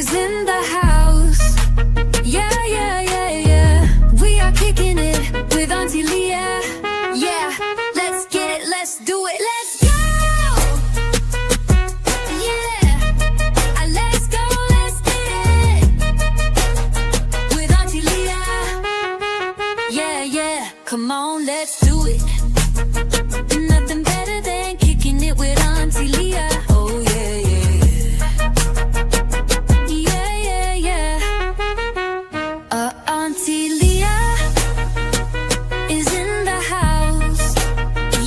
is in the house. Yeah, yeah, yeah, yeah. We are kicking it with Auntie Leah. Yeah, let's get it, let's do it, let's go. Yeah, let's go, let's get it with Auntie Leah. Yeah, yeah, come on, let's do it. Nothing better than kicking it with Auntie Leah. Oh yeah, yeah, yeah, yeah, yeah. Auntie Leah is in the house.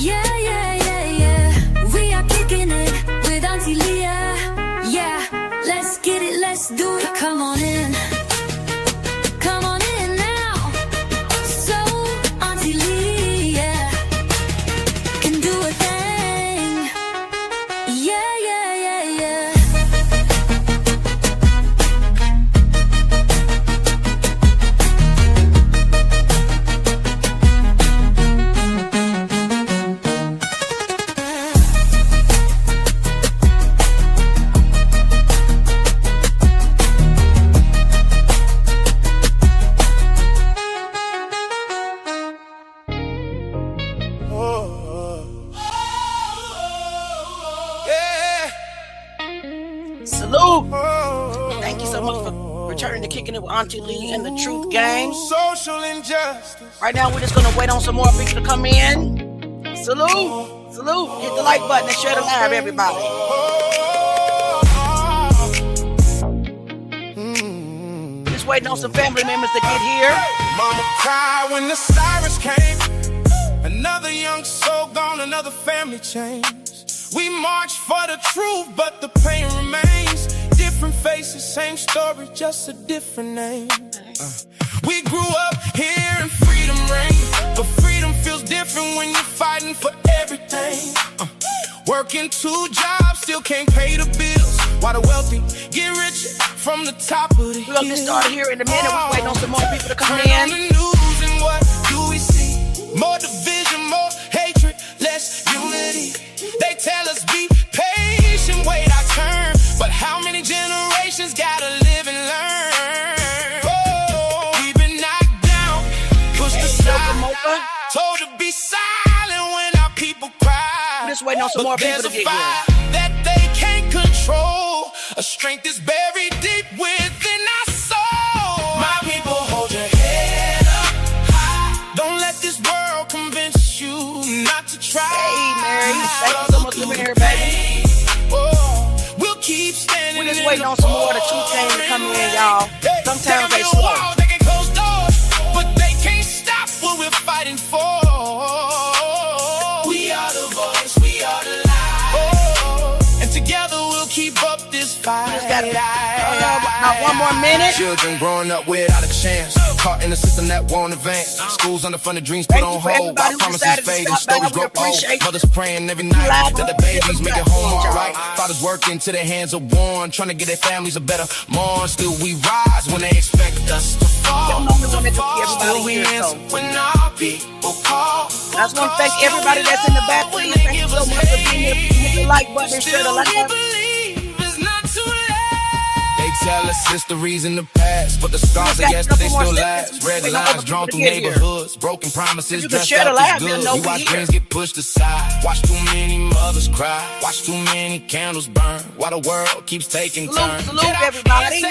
Yeah, yeah, yeah, yeah. We are kicking it with Auntie Leah. Yeah, let's get it, let's do it. Come on in. Come on in now. So Auntie Leah can do a thing. Yeah, yeah, yeah, yeah. Salute! Thank you so much for returning to Kicking It with Auntie Lee and the Truth Gang. Social injustice. Right now, we're just gonna wait on some more people to come in. Salute! Salute! Hit the like button and share the live, everybody. Just waiting on some family members to get here. Mama cried when the sirens came. Another young soul gone, another family changed. We march for the truth, but the pain remains. Different faces, same story, just a different name. We grew up hearing freedom reign, but freedom feels different when you're fighting for everything. Working 2 jobs, still can't pay the bills, while the wealthy get richer from the top of the We're gonna get started here in a minute. We're waiting on some more people to come Turn on in. the news and what do we see? More division, more hatred, less unity. They tell us be patient, wait our turn. But how many generations gotta live and learn? Oh, we've been knocked down, pushed aside, told to be silent when our people cry. We're just waiting on some more people to There's a get here. fire that they can't control. A strength is buried deep within our soul. My people, hold your head up high. Don't let this world convince you not to try. Hey, Mary, thank you so much for being here, baby. Oh, we'll keep standing. We're just waiting on some more of the Truth Gang to come in, y'all. Sometimes they slow. They can close doors, but they can't stop what we're fighting for. We are the voice, we are the light. And together we'll keep up this fight. Just got about 1 more minute. Children growing up without a chance, caught in a system that won't advance. Schools underfunded, dreams put Thank on you for hold. everybody Our who promises decided to fade stop and stories by. We grow old. appreciate Mothers praying every night that the babies make it home alright. Fathers working till their hands are worn, trying to get their families a better morn. Still we rise when they expect us to fall. Still we answer when our people call. I just want to thank everybody that's in the back. Thank you so much for being here. Hit the like button and share the live. They tell us it's the reason to pass, but the scars of yesterday still last. Red lines drawn through neighborhoods, broken promises dressed up as good. We watch dreams get pushed aside, watch too many mothers cry, watch too many candles burn, while the world keeps taking turns. Salute everybody.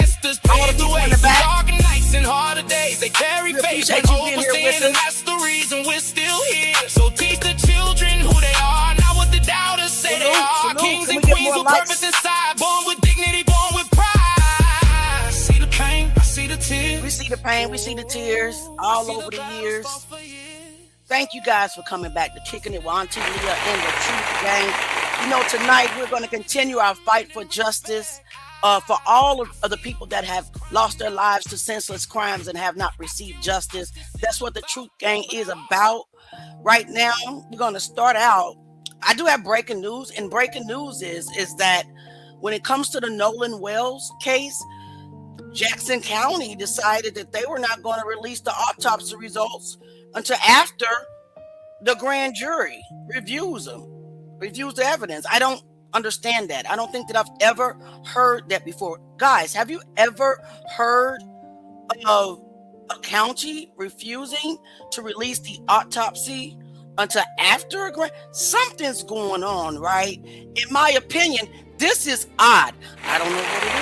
All the people in the back. Dark nights and harder days, they carry faith and hope within, and that's the reason we're still here. So teach the children who they are, not what the doubters say they are. Kings and queens with purpose inside, born with dignity, born with pride. I see the pain, I see the tears. We see the pain, we see the tears all over the years. Thank you guys for coming back to Kicking It with Auntie Leah and the Truth Gang. You know, tonight we're going to continue our fight for justice for all of the people that have lost their lives to senseless crimes and have not received justice. That's what the Truth Gang is about. Right now, we're going to start out. I do have breaking news, and breaking news is that when it comes to the Nolan Wells case, Jackson County decided that they were not going to release the autopsy results until after the grand jury reviews the evidence. I don't understand that. I don't think that I've ever heard that before. Guys, have you ever heard of a county refusing to release the autopsy until after a grant? Something's going on, right? In my opinion, this is odd. I don't know what it is.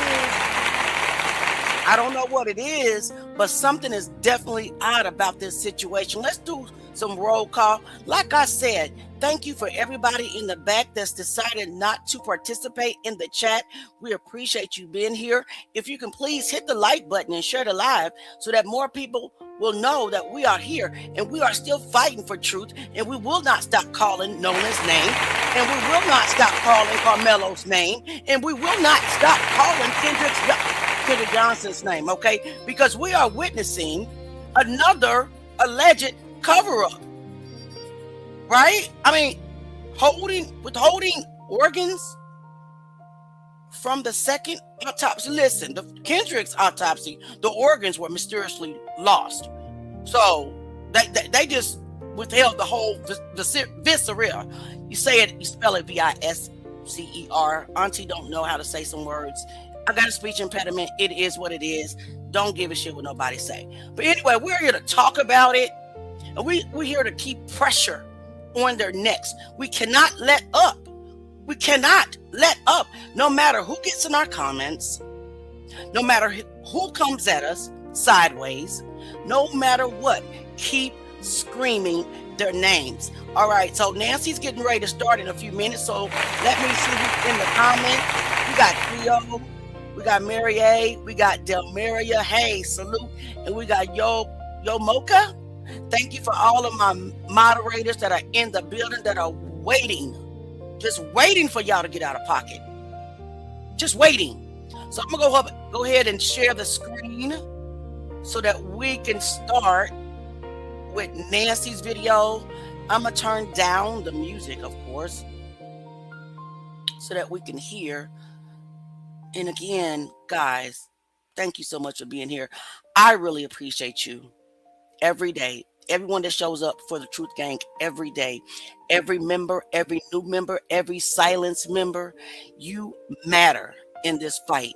I don't know what it is, but something is definitely odd about this situation. Let's do some roll call. Like I said, thank you for everybody in the back that's decided not to participate in the chat. We appreciate you being here. If you can please hit the like button and share the live so that more people will know that we are here and we are still fighting for truth, and we will not stop calling Nolan's name, and we will not stop calling Carmelo's name, and we will not stop calling Kendrick Johnson's name, okay? Because we are witnessing another alleged cover-up, right? I mean, withholding organs from the second autopsy. Listen, the Kendrick's autopsy, the organs were mysteriously lost. So they just withheld the whole viscera. You spell it V-I-S-C-E-R. Auntie don't know how to say some words. I got a speech impediment. It is what it is. Don't give a shit what nobody say. But anyway, we're here to talk about it. And we're here to keep pressure on their necks. We cannot let up. We cannot let up. No matter who gets in our comments, no matter who comes at us sideways, no matter what, keep screaming their names. All right, so Nancy's getting ready to start in a few minutes. So let me see who's in the comments. We got Cleo. We got Mary A. We got Del Maria. Hey, salute. And we got Yo Mocha. Thank you for all of my moderators that are in the building that are waiting, just waiting for y'all to get out of pocket. Just waiting. So I'm going to go ahead and share the screen so that we can start with Nancy's video. I'm going to turn down the music, of course, so that we can hear. And again, guys, thank you so much for being here. I really appreciate you every day. Everyone that shows up for the Truth Gang every day, every member, every new member, every silenced member, you matter in this fight.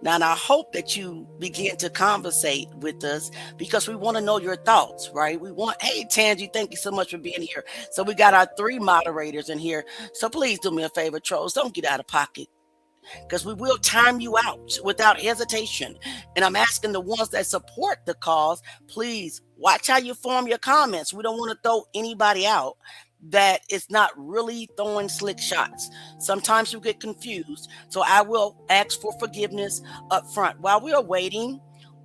Now, and I hope that you begin to conversate with us because we want to know your thoughts, right? Hey, Tangi, thank you so much for being here. So we got our 3 moderators in here. So please do me a favor, trolls, don't get out of pocket, because we will time you out without hesitation. And I'm asking the ones that support the cause, please watch how you form your comments. We don't want to throw anybody out that is not really throwing slick shots. Sometimes you get confused. So I will ask for forgiveness up front. While we are waiting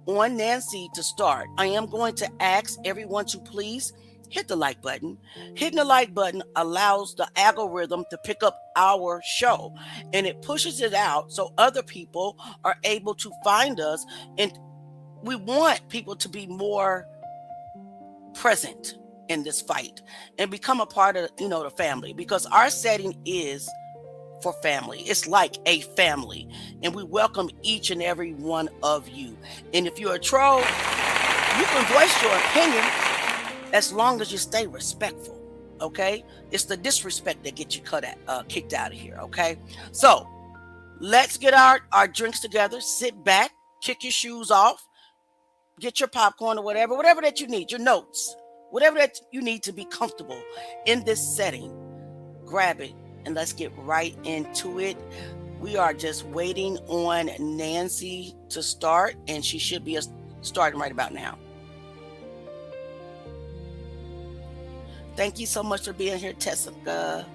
on Nancy to start, I am going to ask everyone to please hit the like button. Hitting the like button allows the algorithm to pick up our show, and it pushes it out so other people are able to find us. And we want people to be more present in this fight and become a part of, the family, because our setting is for family. It's like a family, and we welcome each and every one of you. And if you're a troll, you can voice your opinion as long as you stay respectful, okay? It's the disrespect that gets you kicked out of here, okay? So let's get our drinks together. Sit back, kick your shoes off, get your popcorn or whatever that you need, your notes, whatever that you need to be comfortable in this setting. Grab it and let's get right into it. We are just waiting on Nancy to start, and she should be starting right about now. Thank you so much for being here, Tessica.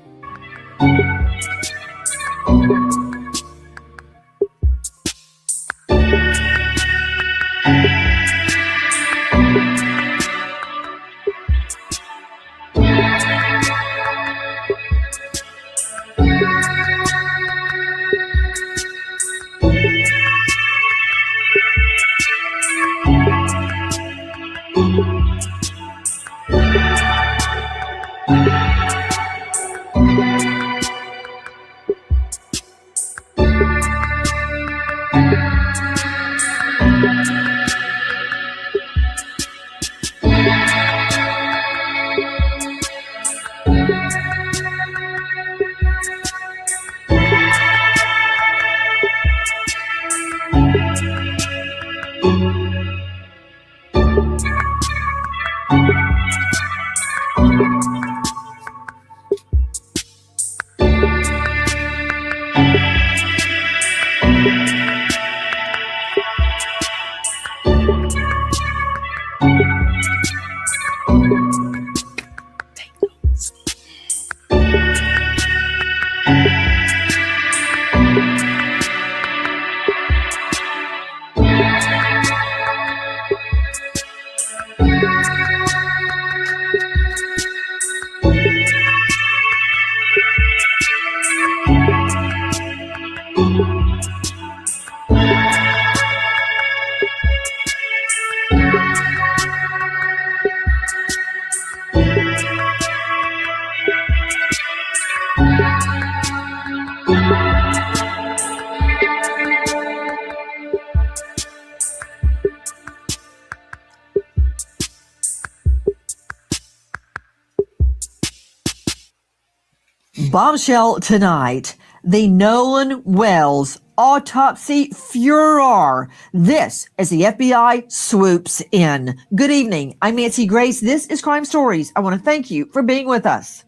Bombshell tonight, the Nolan Wells autopsy furor. This as the FBI swoops in. Good evening. I'm Nancy Grace. This is Crime Stories. I want to thank you for being with us.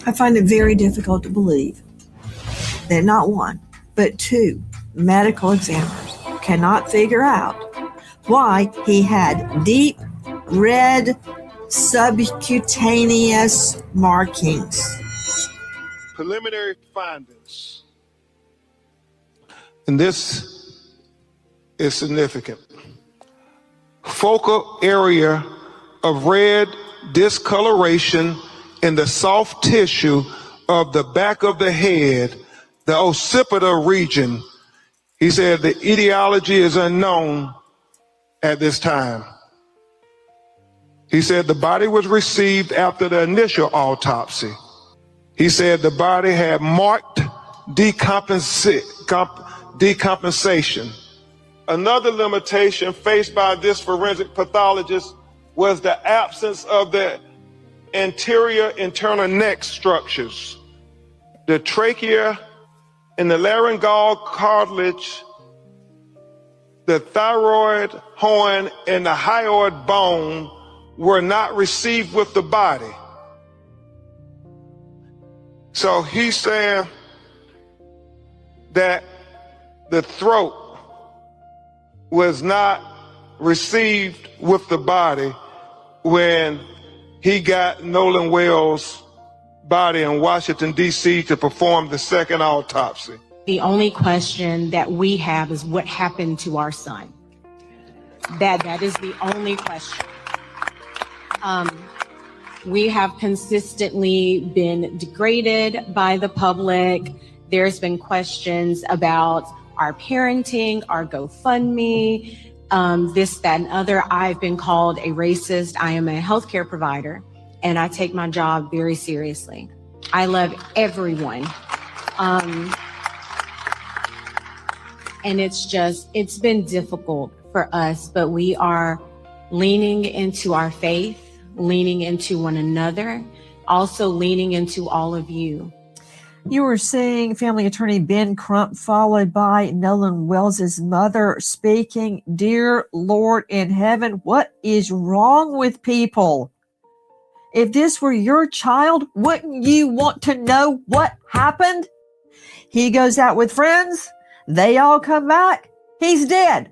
I find it very difficult to believe that not one, but two medical examiners cannot figure out why he had deep red subcutaneous markings. Preliminary findings. And this is significant. Focal area of red discoloration in the soft tissue of the back of the head, the occipital region. He said the etiology is unknown at this time. He said the body was received after the initial autopsy. He said the body had marked decompensation. Another limitation faced by this forensic pathologist was the absence of the anterior internal neck structures. The trachea and the laryngeal cartilage, the thyroid horn, and the hyoid bone were not received with the body. So he's saying that the throat was not received with the body when he got Nolan Wells' body in Washington, D.C. to perform the second autopsy. The only question that we have is what happened to our son. That is the only question. We have consistently been degraded by the public. There's been questions about our parenting, our GoFundMe, this, that, and other. I've been called a racist. I am a healthcare provider, and I take my job very seriously. I love everyone. And it's been difficult for us, but we are leaning into our faith, leaning into one another, also leaning into all of you. You were seeing family attorney Ben Crump, followed by Nolan Wells' mother, speaking. Dear Lord in heaven, what is wrong with people? If this were your child, wouldn't you want to know what happened? He goes out with friends. They all come back. He's dead.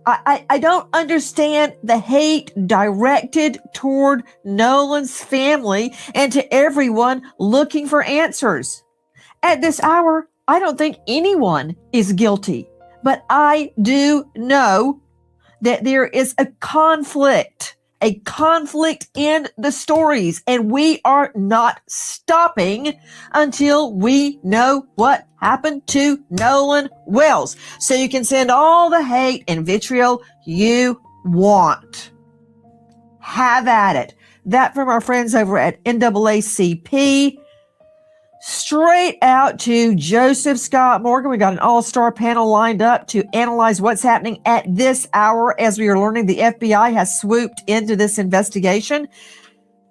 I don't understand the hate directed toward Nolan's family and to everyone looking for answers. At this hour, I don't think anyone is guilty, but I do know that there is a conflict in the stories, and we are not stopping until we know what happened to Nolan Wells. So you can send all the hate and vitriol you want. Have at it. That from our friends over at NAACP. Straight out to Joseph Scott Morgan. We got an all-star panel lined up to analyze what's happening at this hour. As we are learning, the FBI has swooped into this investigation.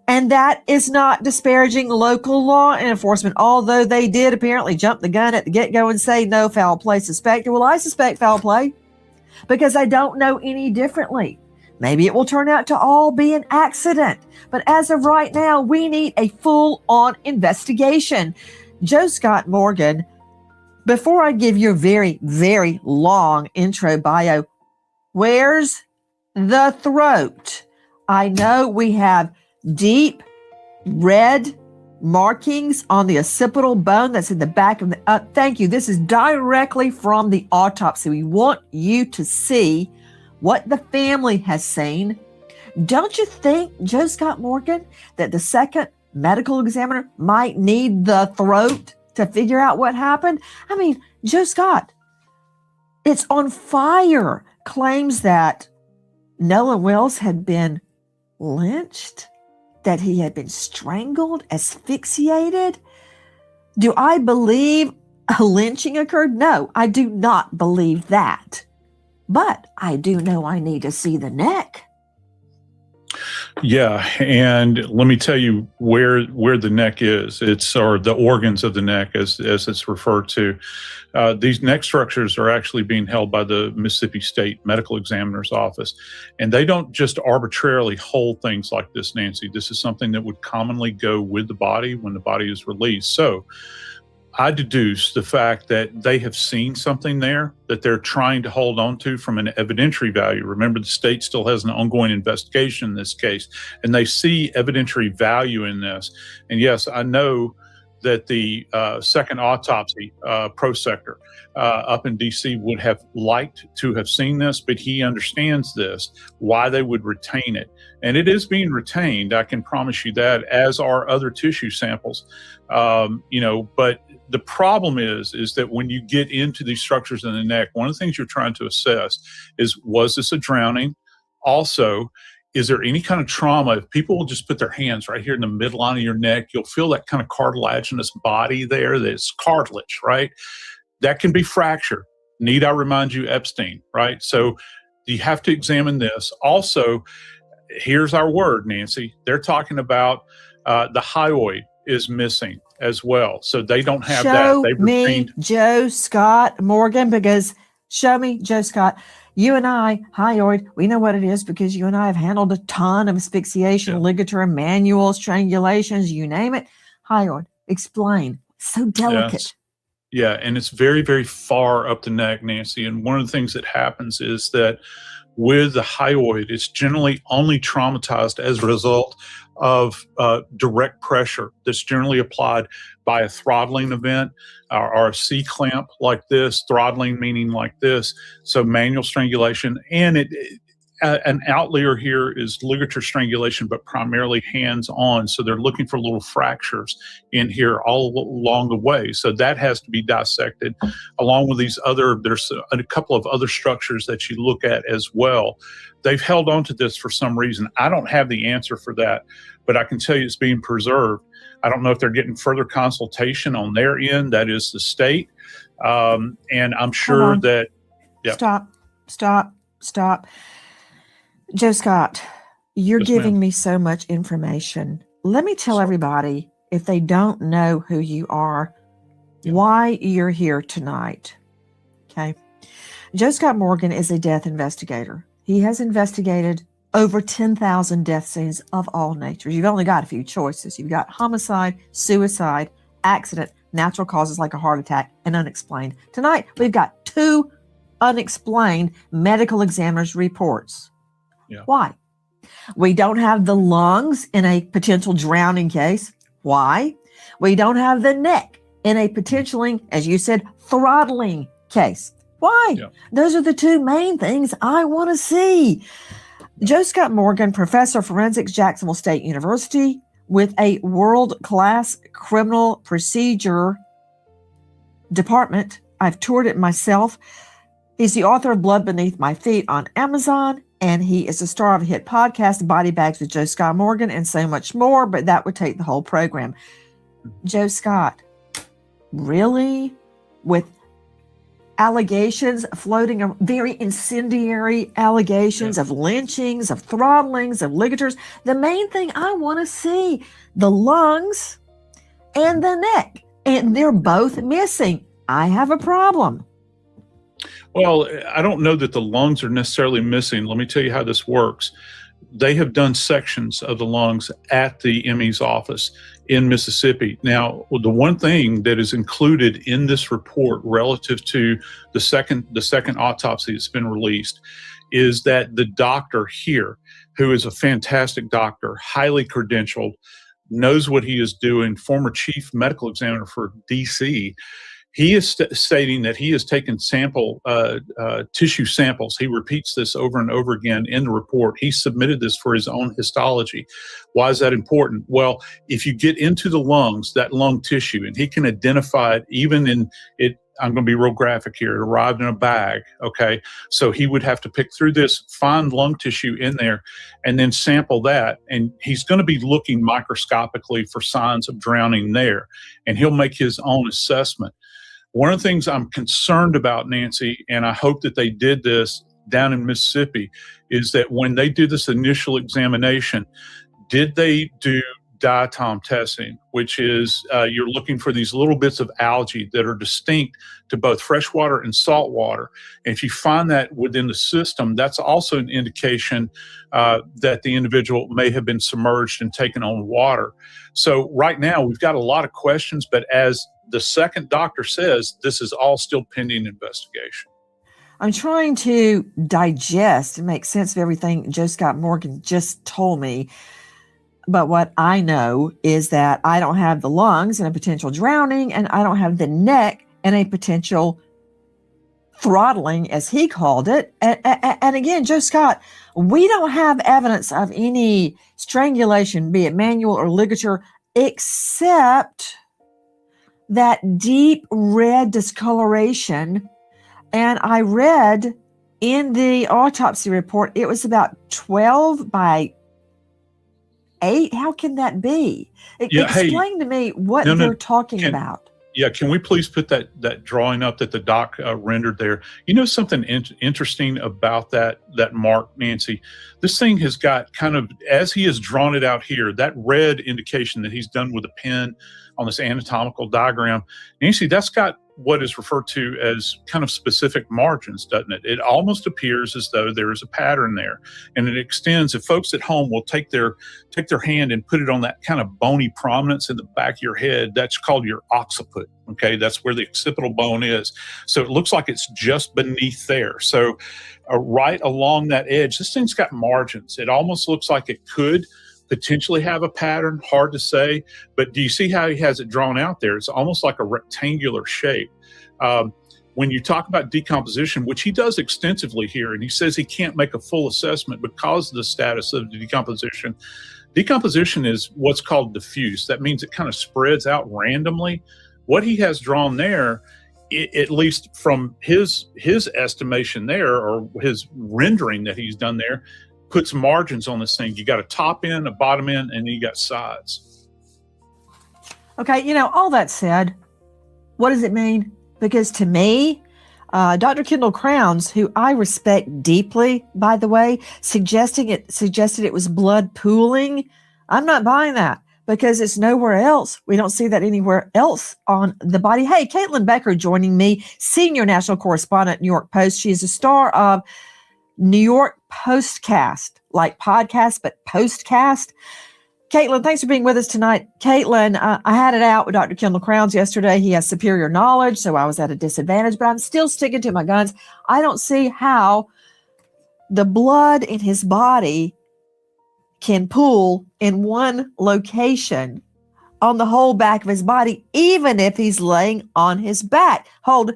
And that is not disparaging local law enforcement, although they did apparently jump the gun at the get-go and say no foul play suspected. Well, I suspect foul play because I don't know any differently. Maybe it will turn out to all be an accident. But as of right now, we need a full-on investigation. Joe Scott Morgan, before I give you a very, very long intro bio, where's the throat? I know we have deep red markings on the occipital bone that's in the back of the... thank you. This is directly from the autopsy. We want you to see what the family has seen. Don't you think, Joe Scott Morgan, that the second medical examiner might need the throat to figure out what happened? I mean, Joe Scott, it's on fire, claims that Nolan Wells had been lynched, that he had been strangled, asphyxiated. Do I believe a lynching occurred? No, I do not believe that. but I do know I need to see the neck. Yeah, and let me tell you where the neck is. Or the organs of the neck, as it's referred to. These neck structures are actually being held by the Mississippi State Medical Examiner's Office, and they don't just arbitrarily hold things like this, Nancy. This is something that would commonly go with the body when the body is released. So I deduce the fact that they have seen something there that they're trying to hold on to from an evidentiary value. Remember, the state still has an ongoing investigation in this case, and they see evidentiary value in this. And yes, I know that the second autopsy prosector up in D.C. would have liked to have seen this, but he understands this, why they would retain it. And it is being retained, I can promise you that, as are other tissue samples. But the problem is that when you get into these structures in the neck, one of the things you're trying to assess is, was this a drowning? Also, is there any kind of trauma? If people will just put their hands right here in the midline of your neck, you'll feel that kind of cartilaginous body there. That's cartilage, right? That can be fractured. Need I remind you, Epstein, right? So you have to examine this. Also, here's our word, Nancy. They're talking about the hyoid is missing as well. So they don't have that. Show They've me retained. Joe Scott Morgan, because show me Joe Scott. You and I, hyoid, we know what it is because you and I have handled a ton of asphyxiation, ligature, manuals, strangulations, you name it. Hyoid, explain. So delicate. Yes. Yeah, and it's very, very far up the neck, Nancy. And one of the things that happens is that with the hyoid, it's generally only traumatized as a result of direct pressure that's generally applied by a throttling event or a C-clamp like this, throttling meaning like this, so manual strangulation. And an outlier here is ligature strangulation, but primarily hands-on. So they're looking for little fractures in here all along the way. So that has to be dissected, along with there's a couple of other structures that you look at as well. They've held on to this for some reason. I don't have the answer for that, but I can tell you it's being preserved. I don't know if they're getting further consultation on their end. That is the state. And I'm sure that... Yeah. Stop. Joe Scott, you're Yes, giving ma'am. me so much information. Let me tell everybody, if they don't know who you are, why you're here tonight. Okay. Joe Scott Morgan is a death investigator. He has investigated over 10,000 death scenes of all natures. You've only got a few choices. You've got homicide, suicide, accident, natural causes like a heart attack, and unexplained. Tonight, we've got 2 unexplained medical examiner's reports. Yeah. Why? We don't have the lungs in a potential drowning case. Why? We don't have the neck in a potentially, as you said, throttling case. Why? Yeah. Those are the 2 main things I want to see. Joe Scott Morgan, professor of forensics, Jacksonville State University, with a world-class criminal procedure department. I've toured it myself. He's the author of Blood Beneath My Feet on Amazon, and he is the star of a hit podcast, Body Bags with Joe Scott Morgan, and so much more, but that would take the whole program. Joe Scott, really? With allegations floating, very incendiary allegations of lynchings, of throttlings, of ligatures. The main thing I want to see, the lungs and the neck, and they're both missing. I have a problem. Well, I don't know that the lungs are necessarily missing. Let me tell you how this works. They have done sections of the lungs at the ME's office in Mississippi. Now, the one thing that is included in this report relative to the second autopsy that's been released is that the doctor here, who is a fantastic doctor, highly credentialed, knows what he is doing, former chief medical examiner for DC, he is stating that he has taken tissue samples. He repeats this over and over again in the report. He submitted this for his own histology. Why is that important? Well, if you get into the lungs, that lung tissue, and he can identify it even in it, I'm going to be real graphic here, it arrived in a bag, okay? So he would have to pick through this, find lung tissue in there, and then sample that. And he's going to be looking microscopically for signs of drowning there, and he'll make his own assessment. One of the things I'm concerned about, Nancy, and I hope that they did this, down in Mississippi is that when they do this initial examination, did they do diatom testing, which is you're looking for these little bits of algae that are distinct to both freshwater and saltwater. And if you find that within the system, that's also an indication that the individual may have been submerged and taken on water. So right now we've got a lot of questions, but as the second doctor says, this is all still pending investigation. I'm trying to digest and make sense of everything Joe Scott Morgan just told me. But what I know is that I don't have the lungs and a potential drowning, and I don't have the neck and a potential throttling, as he called it. And again, Joe Scott, we don't have evidence of any strangulation, be it manual or ligature, except that deep red discoloration. And I read in the autopsy report, it was about 12 by 8. How can that be? Explain to me what they're talking about. Yeah, can we please put that drawing up that the doc rendered there? You know something interesting about that mark, Nancy? This thing has got kind of, as he has drawn it out here, that red indication that he's done with a pen on this anatomical diagram, Nancy, that's got what is referred to as kind of specific margins, doesn't it? It almost appears as though there is a pattern there, and it extends. If folks at home will take their hand and put it on that kind of bony prominence in the back of your head, that's called your occiput. Okay, that's where the occipital bone is. So it looks like it's just beneath there. So right along that edge, this thing's got margins. It almost looks like it could potentially have a pattern, hard to say, but do you see how he has it drawn out there? It's almost like a rectangular shape. When you talk about decomposition, which he does extensively here, and he says he can't make a full assessment because of the status of the decomposition. Decomposition is what's called diffuse. That means it kind of spreads out randomly. What he has drawn there, at least from his estimation there, or his rendering that he's done there, puts margins on this thing. You got a top end, a bottom end, and then you got sides. Okay, all that said, what does it mean? Because to me, Dr. Kendall Crowns, who I respect deeply, by the way, suggested it was blood pooling. I'm not buying that because it's nowhere else. We don't see that anywhere else on the body. Hey, Caitlin Becker joining me, senior national correspondent, New York Post. She is a star of New York Postcast, like podcast, but postcast. Caitlin, thanks for being with us tonight. Caitlin, I had it out with Dr. Kendall Crowns yesterday. He has superior knowledge, so I was at a disadvantage, but I'm still sticking to my guns. I don't see how the blood in his body can pool in one location on the whole back of his body, even if he's laying on his back. Hold.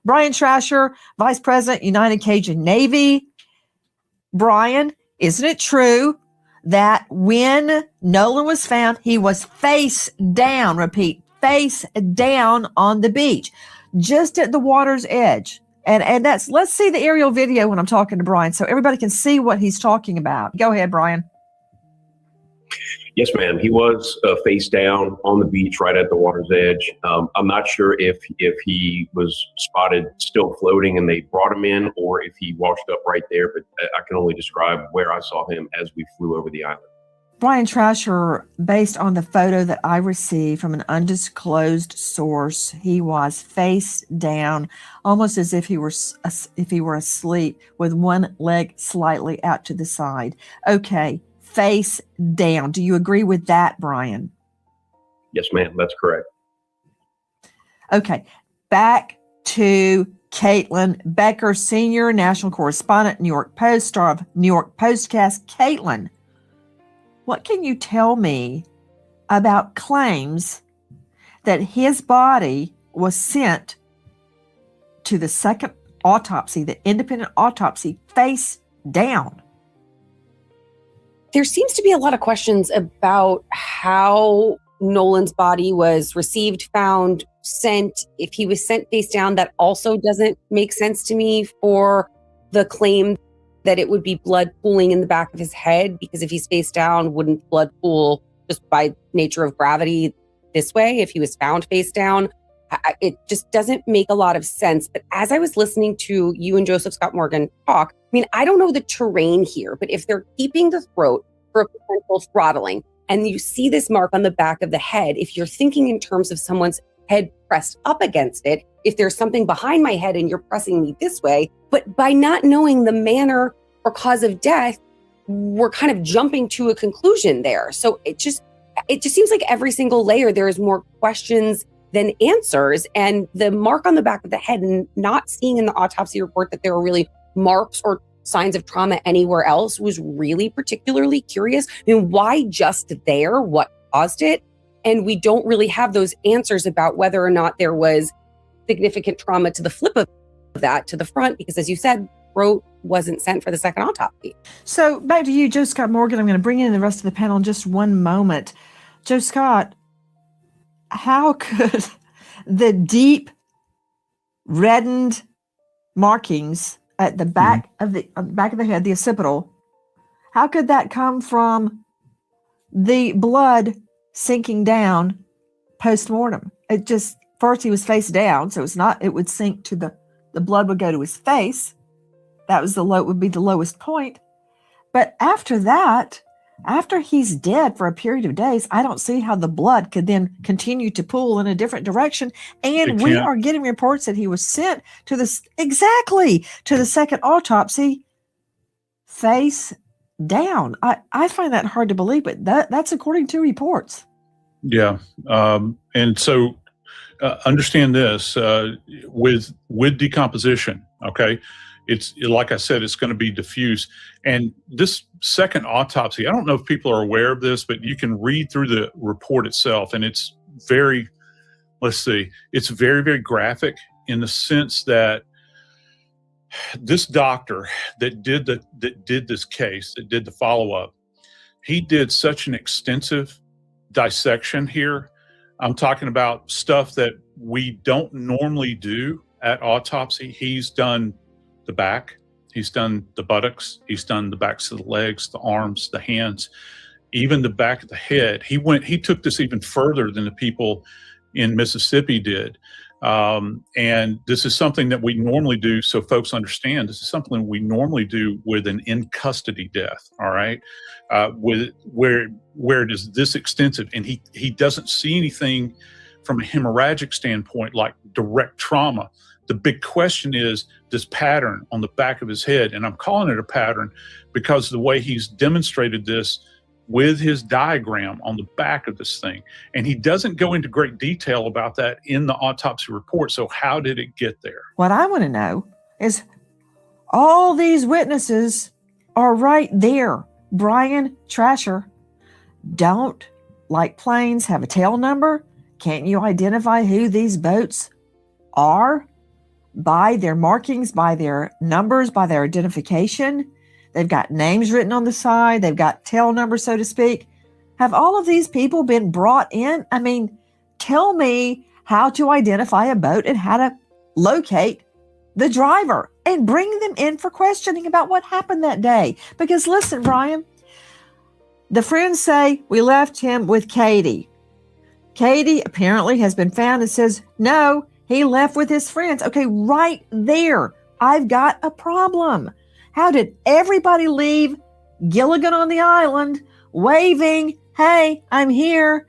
Brian Trasher, Vice President, United Cajun Navy. Brian, isn't it true that when Nolan was found, he was face down, repeat, face down on the beach, just at the water's edge? And that's, let's see the aerial video when I'm talking to Brian so everybody can see what he's talking about. Go ahead, Brian. Yes, ma'am. He was face down on the beach right at the water's edge. I'm not sure if he was spotted still floating and they brought him in, or if he washed up right there, but I can only describe where I saw him as we flew over the island. Brian Trasher, based on the photo that I received from an undisclosed source, he was face down, almost as if he were asleep, with one leg slightly out to the side. Okay. Face down. Do you agree with that, Brian? Yes, ma'am. That's correct. Okay. Back to Caitlin Becker, senior national correspondent, New York Post, star of New York Postcast. Caitlin, what can you tell me about claims that his body was sent to the second autopsy, the independent autopsy, face down? There seems to be a lot of questions about how Nolan's body was received, found, sent. If he was sent face down, that also doesn't make sense to me for the claim that it would be blood pooling in the back of his head, because if he's face down, wouldn't blood pool just by nature of gravity this way if he was found face down? It just doesn't make a lot of sense. But as I was listening to you and Joseph Scott Morgan talk, I mean, I don't know the terrain here, but if they're keeping the throat for a potential throttling, and you see this mark on the back of the head, if you're thinking in terms of someone's head pressed up against it, if there's something behind my head and you're pressing me this way, but by not knowing the manner or cause of death, we're kind of jumping to a conclusion there. So it just seems like every single layer, there is more questions than answers. And the mark on the back of the head, and not seeing in the autopsy report that there were really marks or signs of trauma anywhere else, was really particularly curious. I mean, why just there? What caused it? And we don't really have those answers about whether or not there was significant trauma to the flip of that to the front, because as you said, throat wasn't sent for the second autopsy. So back to you, Joe Scott Morgan. I'm going to bring in the rest of the panel in just one moment. Joe Scott, how could the deep reddened markings at the back of the head, the occipital, how could that come from the blood sinking down post-mortem? It just, first he was face down, so it would sink to the blood would go to his face. That was would be the lowest point. But after that, after he's dead for a period of days, I don't see how the blood could then continue to pool in a different direction. And we are getting reports that he was sent to the second autopsy face down. I find that hard to believe, but that's according to reports. Yeah. And so understand this, with decomposition, okay, it's like I said, it's going to be diffuse. And this second autopsy, I don't know if people are aware of this, but you can read through the report itself, and it's very, it's very, very graphic in the sense that this doctor that did this case, that did the follow-up, he did such an extensive dissection here. I'm talking about stuff that we don't normally do at autopsy. He's done the back, he's done the buttocks, he's done the backs of the legs, the arms, the hands, even the back of the head. He took this even further than the people in Mississippi did. And this is something that we normally do, so folks understand, this is something we normally do with an in custody death, all right? With where it is this extensive, and he doesn't see anything from a hemorrhagic standpoint like direct trauma. The big question is this pattern on the back of his head, and I'm calling it a pattern because the way he's demonstrated this with his diagram on the back of this thing. And he doesn't go into great detail about that in the autopsy report. So how did it get there? What I want to know is all these witnesses are right there. Brian Trasher, don't, like planes, have a tail number? Can't you identify who these boats are by their markings, by their numbers, by their identification? They've got names written on the side. They've got tail numbers, so to speak. Have all of these people been brought in? I mean, tell me how to identify a boat and how to locate the driver and bring them in for questioning about what happened that day. Because listen, Brian, the friends say we left him with Katie. Katie apparently has been found and says, no, he left with his friends. Okay, right there, I've got a problem. How did everybody leave Gilligan on the island waving, hey, I'm here,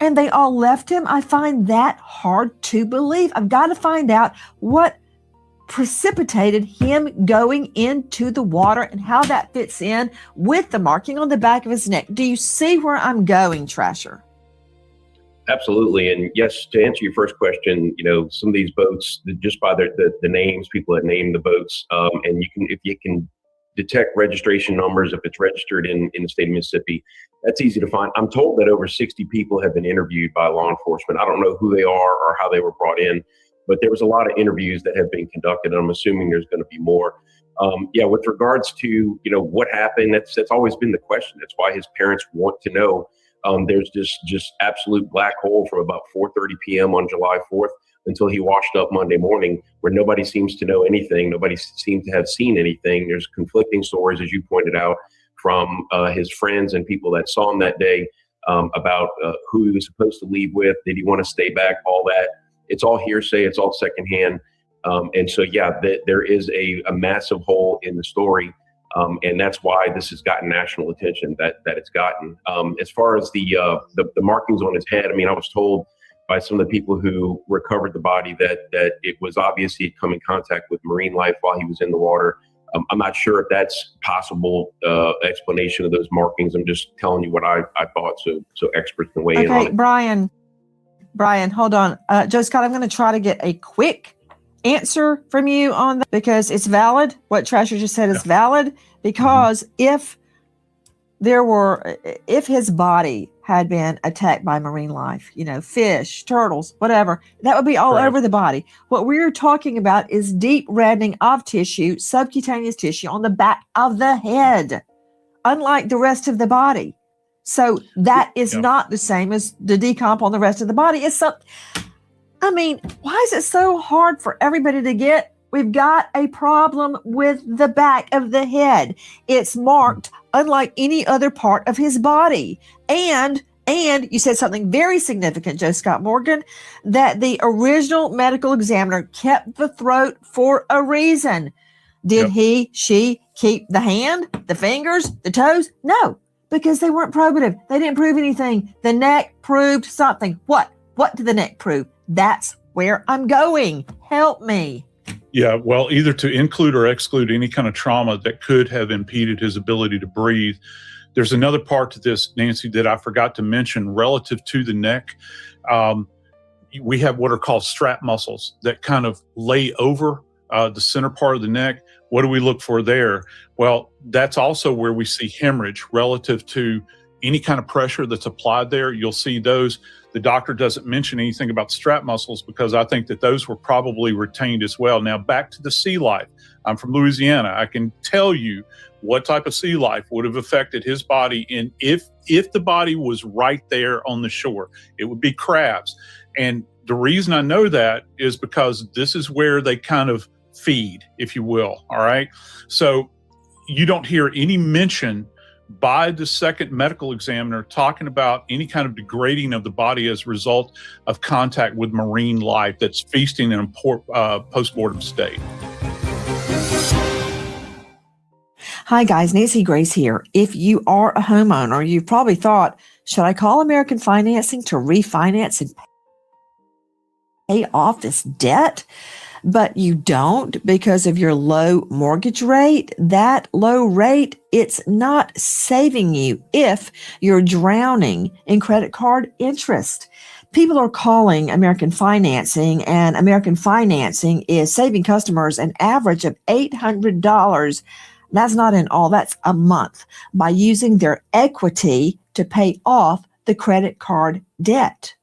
and they all left him? I find that hard to believe. I've got to find out what precipitated him going into the water and how that fits in with the marking on the back of his neck. Do you see where I'm going, Trasher? Absolutely. And yes, to answer your first question, some of these boats, just by the names, people that name the boats, and if you can detect registration numbers, if it's registered in the state of Mississippi, that's easy to find. I'm told that over 60 people have been interviewed by law enforcement. I don't know who they are or how they were brought in, but there was a lot of interviews that have been conducted, and I'm assuming there's going to be more. With regards to, what happened, that's always been the question. That's why his parents want to know. There's this just absolute black hole from about 4:30 p.m. on July 4th until he washed up Monday morning, where nobody seems to know anything. Nobody seems to have seen anything. There's conflicting stories, as you pointed out, from his friends and people that saw him that day about who he was supposed to leave with. Did he want to stay back? All that. it's all hearsay. It's all secondhand. And so, yeah, there is a massive hole in the story. And that's why this has gotten national attention that it's gotten. As far as the markings on his head, I mean, I was told by some of the people who recovered the body that it was obvious he had come in contact with marine life while he was in the water. I'm not sure if that's possible explanation of those markings. I'm just telling you what I thought, so experts can weigh in on it. Brian, hold on. Joe Scott, I'm going to try to get a quick answer from you on that because it's valid. What Trasher just said is valid because if his body had been attacked by marine life, fish, turtles, whatever, that would be all over the body. What we're talking about is deep reddening of tissue, subcutaneous tissue on the back of the head, unlike the rest of the body. So that is not the same as the decomp on the rest of the body. Why is it so hard for everybody to get? We've got a problem with the back of the head. It's marked unlike any other part of his body. And you said something very significant, Joe Scott Morgan, that the original medical examiner kept the throat for a reason. Did she keep the hand, the fingers, the toes? No, because they weren't probative. They didn't prove anything. The neck proved something. What did the neck prove? That's where I'm going. Help me. Yeah, well, either to include or exclude any kind of trauma that could have impeded his ability to breathe. There's another part to this, Nancy, that I forgot to mention relative to the neck. We have what are called strap muscles that kind of lay over the center part of the neck. What do we look for there? Well, that's also where we see hemorrhage relative to any kind of pressure that's applied there. You'll see those. The doctor doesn't mention anything about strap muscles because I think that those were probably retained as well. Now, back to the sea life. I'm from Louisiana. I can tell you what type of sea life would have affected his body. And if the body was right there on the shore, it would be crabs. And the reason I know that is because this is where they kind of feed, if you will. All right. So you don't hear any mention by the second medical examiner talking about any kind of degrading of the body as a result of contact with marine life that's feasting in a post-mortem state. Hi guys, Nancy Grace here. If you are a homeowner, you've probably thought, should I call American Financing to refinance and pay off this debt? But you don't because of your low mortgage rate. That low rate, it's not saving you if you're drowning in credit card interest. People are calling American Financing, and American Financing is saving customers an average of $800. That's not in all, that's a month, by using their equity to pay off the credit card debt.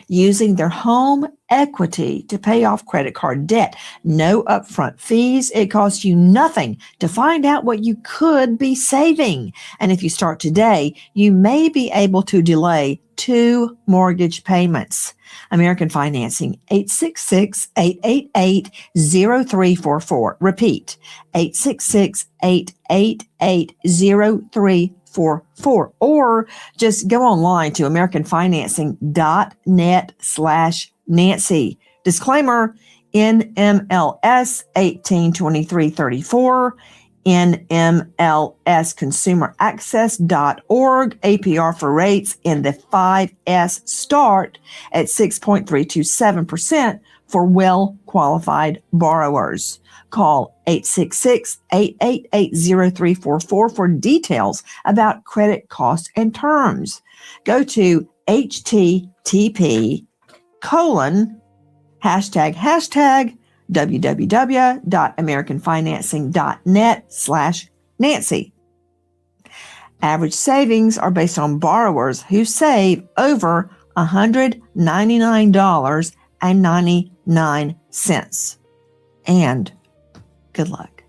Using their home equity to pay off credit card debt. No upfront fees. It costs you nothing to find out what you could be saving. And if you start today, you may be able to delay 2 mortgage payments. American Financing, 866-888-0344. Repeat, 866-888-0344. Or just go online to americanfinancing.net/Nancy. Disclaimer, NMLS 182334, NMLSconsumeraccess.org, APR for rates in the 5S start at 6.327% for well-qualified borrowers. Call 866-888-0344 for details about credit costs and terms. Go to http://www.americanfinancing.net/Nancy. Average savings are based on borrowers who save over $199.99. And good luck.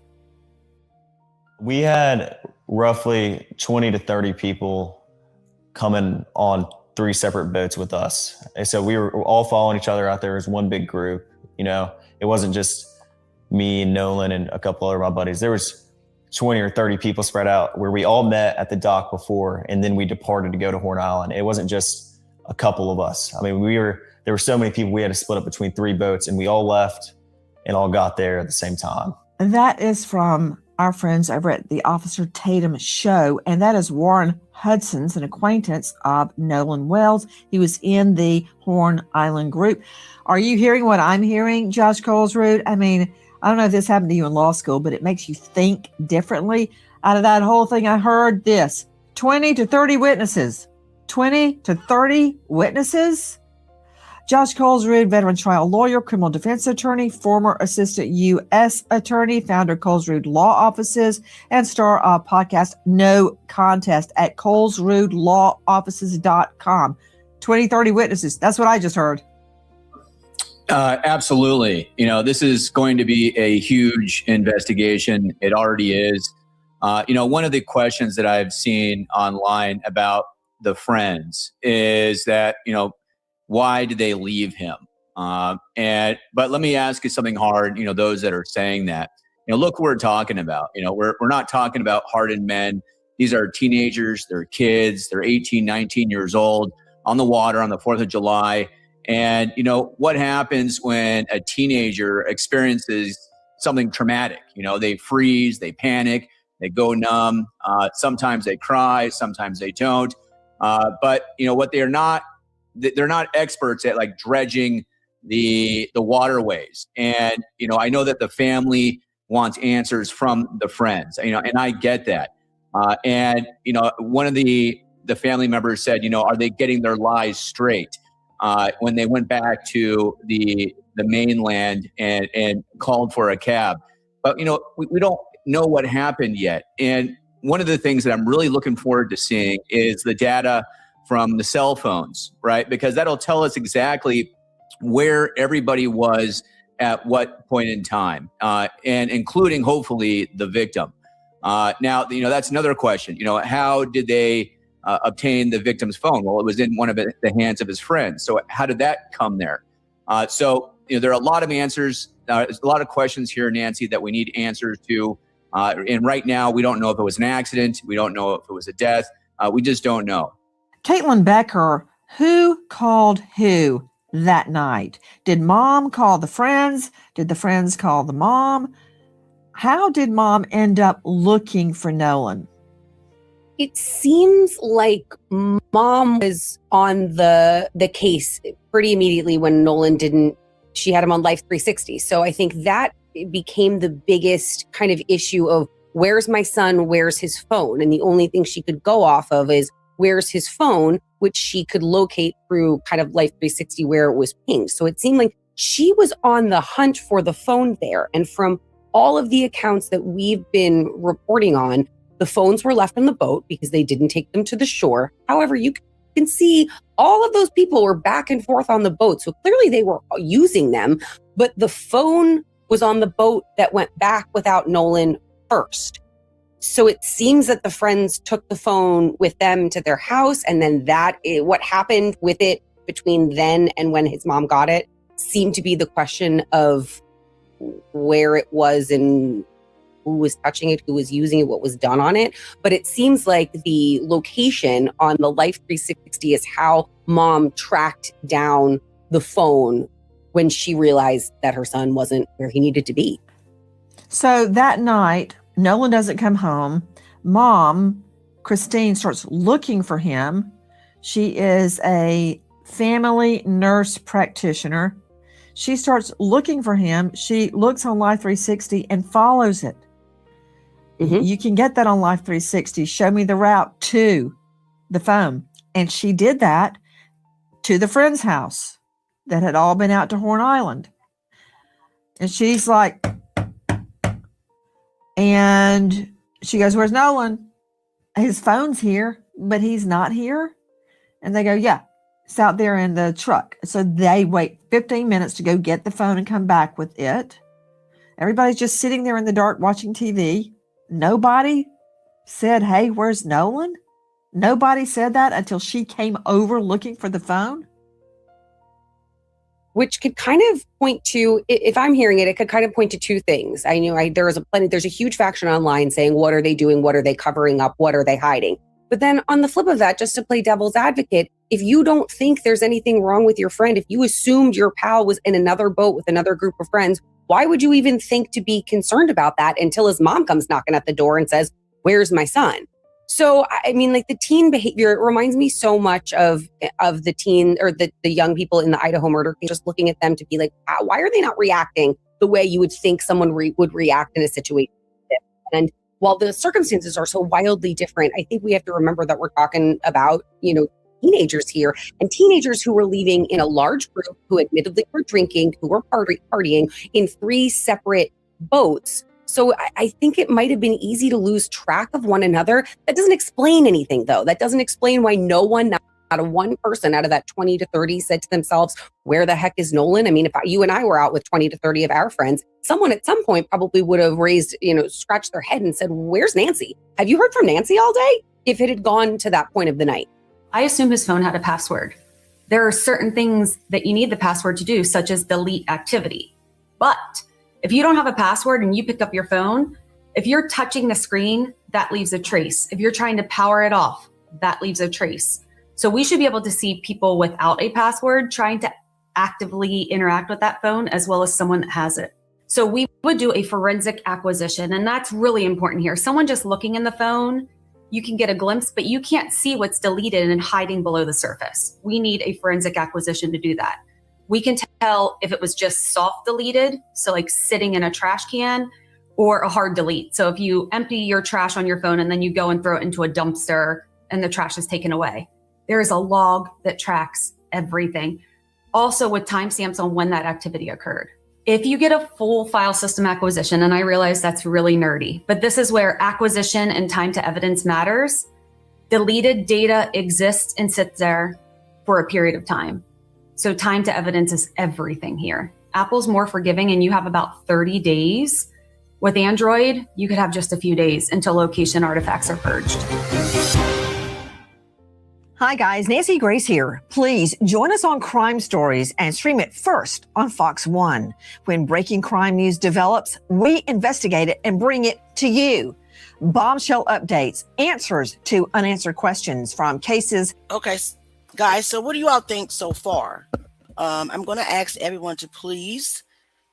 We had roughly 20 to 30 people coming on 3 separate boats with us. And so we were all following each other out there as one big group. It wasn't just me and Nolan and a couple other of my buddies. There was 20 or 30 people spread out where we all met at the dock before, and then we departed to go to Horn Island. It wasn't just a couple of us. I mean, there were so many people, we had to split up between 3 boats, and we all left and all got there at the same time. And that is from our friends over at the Officer Tatum show. And that is Warren Hudson's an acquaintance of Nolan Wells. He was in the Horn Island group. Are you hearing what I'm hearing, Josh Colesrud? I mean, I don't know if this happened to you in law school, but it makes you think differently. Out of that whole thing, I heard this: 20 to 30 witnesses. 20 to 30 witnesses? Josh Colesrud, veteran trial lawyer, criminal defense attorney, former assistant U.S. attorney, founder Colesrud Law Offices, and star of podcast No Contest at colesrudlawoffices.com. 20, 30 witnesses. That's what I just heard. Absolutely. This is going to be a huge investigation. It already is. One of the questions that I've seen online about the friends is that, why did they leave him? But let me ask you something hard, those that are saying that, look what we're talking about. We're not talking about hardened men. These are teenagers, they're kids, they're 18, 19 years old on the water on the 4th of July. And, what happens when a teenager experiences something traumatic? They freeze, they panic, they go numb. Sometimes they cry, sometimes they don't. But, what they're not experts at, like, dredging the waterways. And, I know that the family wants answers from the friends, and I get that. And, one of the family members said, are they getting their lies straight? When they went back to the mainland and called for a cab. But, we don't know what happened yet. And one of the things that I'm really looking forward to seeing is the data from the cell phones, right? Because that'll tell us exactly where everybody was at what point in time, and including, hopefully, the victim. Now, that's another question. How did they obtain the victim's phone? Well, it was in one of the hands of his friends. So how did that come there? So there are a lot of answers, a lot of questions here, Nancy, that we need answers to. And right now, we don't know if it was an accident. We don't know if it was a death. We just don't know. Caitlin Becker, who called who that night? Did mom call the friends? Did the friends call the mom? How did mom end up looking for Nolan? It seems like mom was on the case pretty immediately when Nolan she had him on Life 360. So I think that became the biggest kind of issue of, where's my son? Where's his phone? And the only thing she could go off of is, where's his phone, which she could locate through kind of Life 360 where it was pinged. So it seemed like she was on the hunt for the phone there. And from all of the accounts that we've been reporting on, the phones were left on the boat because they didn't take them to the shore. However, you can see all of those people were back and forth on the boat. So clearly they were using them, but the phone was on the boat that went back without Nolan first. So it seems that the friends took the phone with them to their house, and then what happened with it between then and when his mom got it seemed to be the question of where it was and who was touching it, who was using it, what was done on it. But it seems like the location on the Life 360 is how mom tracked down the phone when she realized that her son wasn't where he needed to be. So that night, Nolan doesn't come home. Mom, Christine, starts looking for him. She is a family nurse practitioner. She starts looking for him. She looks on Life 360 and follows it. Mm-hmm. You can get that on Life 360. Show me the route to the phone. And she did that to the friend's house that had all been out to Horn Island. And she's like, and she goes, where's Nolan? His phone's here, but he's not here. And they go, yeah, it's out there in the truck. So they wait 15 minutes to go get the phone and come back with it. Everybody's just sitting there in the dark watching TV. Nobody said, hey, where's Nolan? Nobody said that until she came over looking for the phone. Which could kind of point to, if I'm hearing it, it could kind of point to two things. There's a huge faction online saying, what are they doing? What are they covering up? What are they hiding? But then on the flip of that, just to play devil's advocate, if you don't think there's anything wrong with your friend, if you assumed your pal was in another boat with another group of friends, why would you even think to be concerned about that until his mom comes knocking at the door and says, "Where's my son?" So, I mean, like, the teen behavior, it reminds me so much of the teen or the young people in the Idaho murder case, just looking at them to be like, wow, why are they not reacting the way you would think someone would react in a situation like this? And while the circumstances are so wildly different, I think we have to remember that we're talking about, teenagers here, and teenagers who were leaving in a large group, who admittedly were drinking, who were partying in 3 separate boats. So I think it might have been easy to lose track of one another. That doesn't explain anything, though. That doesn't explain why no one, not a one person out of that 20 to 30 said to themselves, "Where the heck is Nolan?" I mean, if you and I were out with 20 to 30 of our friends, someone at some point probably would have scratched their head and said, "Where's Nancy? Have you heard from Nancy all day?" If it had gone to that point of the night. I assume his phone had a password. There are certain things that you need the password to do, such as delete activity. But if you don't have a password and you pick up your phone, if you're touching the screen, that leaves a trace. If you're trying to power it off, that leaves a trace. So we should be able to see people without a password trying to actively interact with that phone, as well as someone that has it. So we would do a forensic acquisition, and that's really important here. Someone just looking in the phone, you can get a glimpse, but you can't see what's deleted and hiding below the surface. We need a forensic acquisition to do that. We can tell if it was just soft deleted, so like sitting in a trash can, or a hard delete. So if you empty your trash on your phone and then you go and throw it into a dumpster and the trash is taken away, there is a log that tracks everything. Also with timestamps on when that activity occurred. If you get a full file system acquisition, and I realize that's really nerdy, but this is where acquisition and time to evidence matters. Deleted data exists and sits there for a period of time. So time to evidence is everything here. Apple's more forgiving, and you have about 30 days. With Android, you could have just a few days until location artifacts are purged. Hi guys, Nancy Grace here. Please join us on Crime Stories and stream it first on Fox 1. When breaking crime news develops, we investigate it and bring it to you. Bombshell updates, answers to unanswered questions from cases. Okay, guys, so what do you all think so far? I'm going to ask everyone to please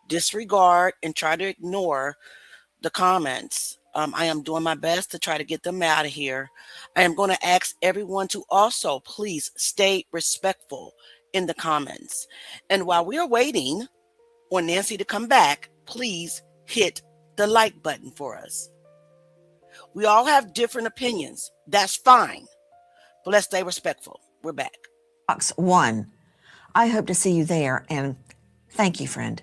disregard and try to ignore the comments. I am doing my best to try to get them out of here. I am going to ask everyone to also please stay respectful in the comments. And while we are waiting on Nancy to come back, please hit the like button for us. We all have different opinions. That's fine. But let's stay respectful. We're back. Fox 1. I hope to see you there, and thank you, friend.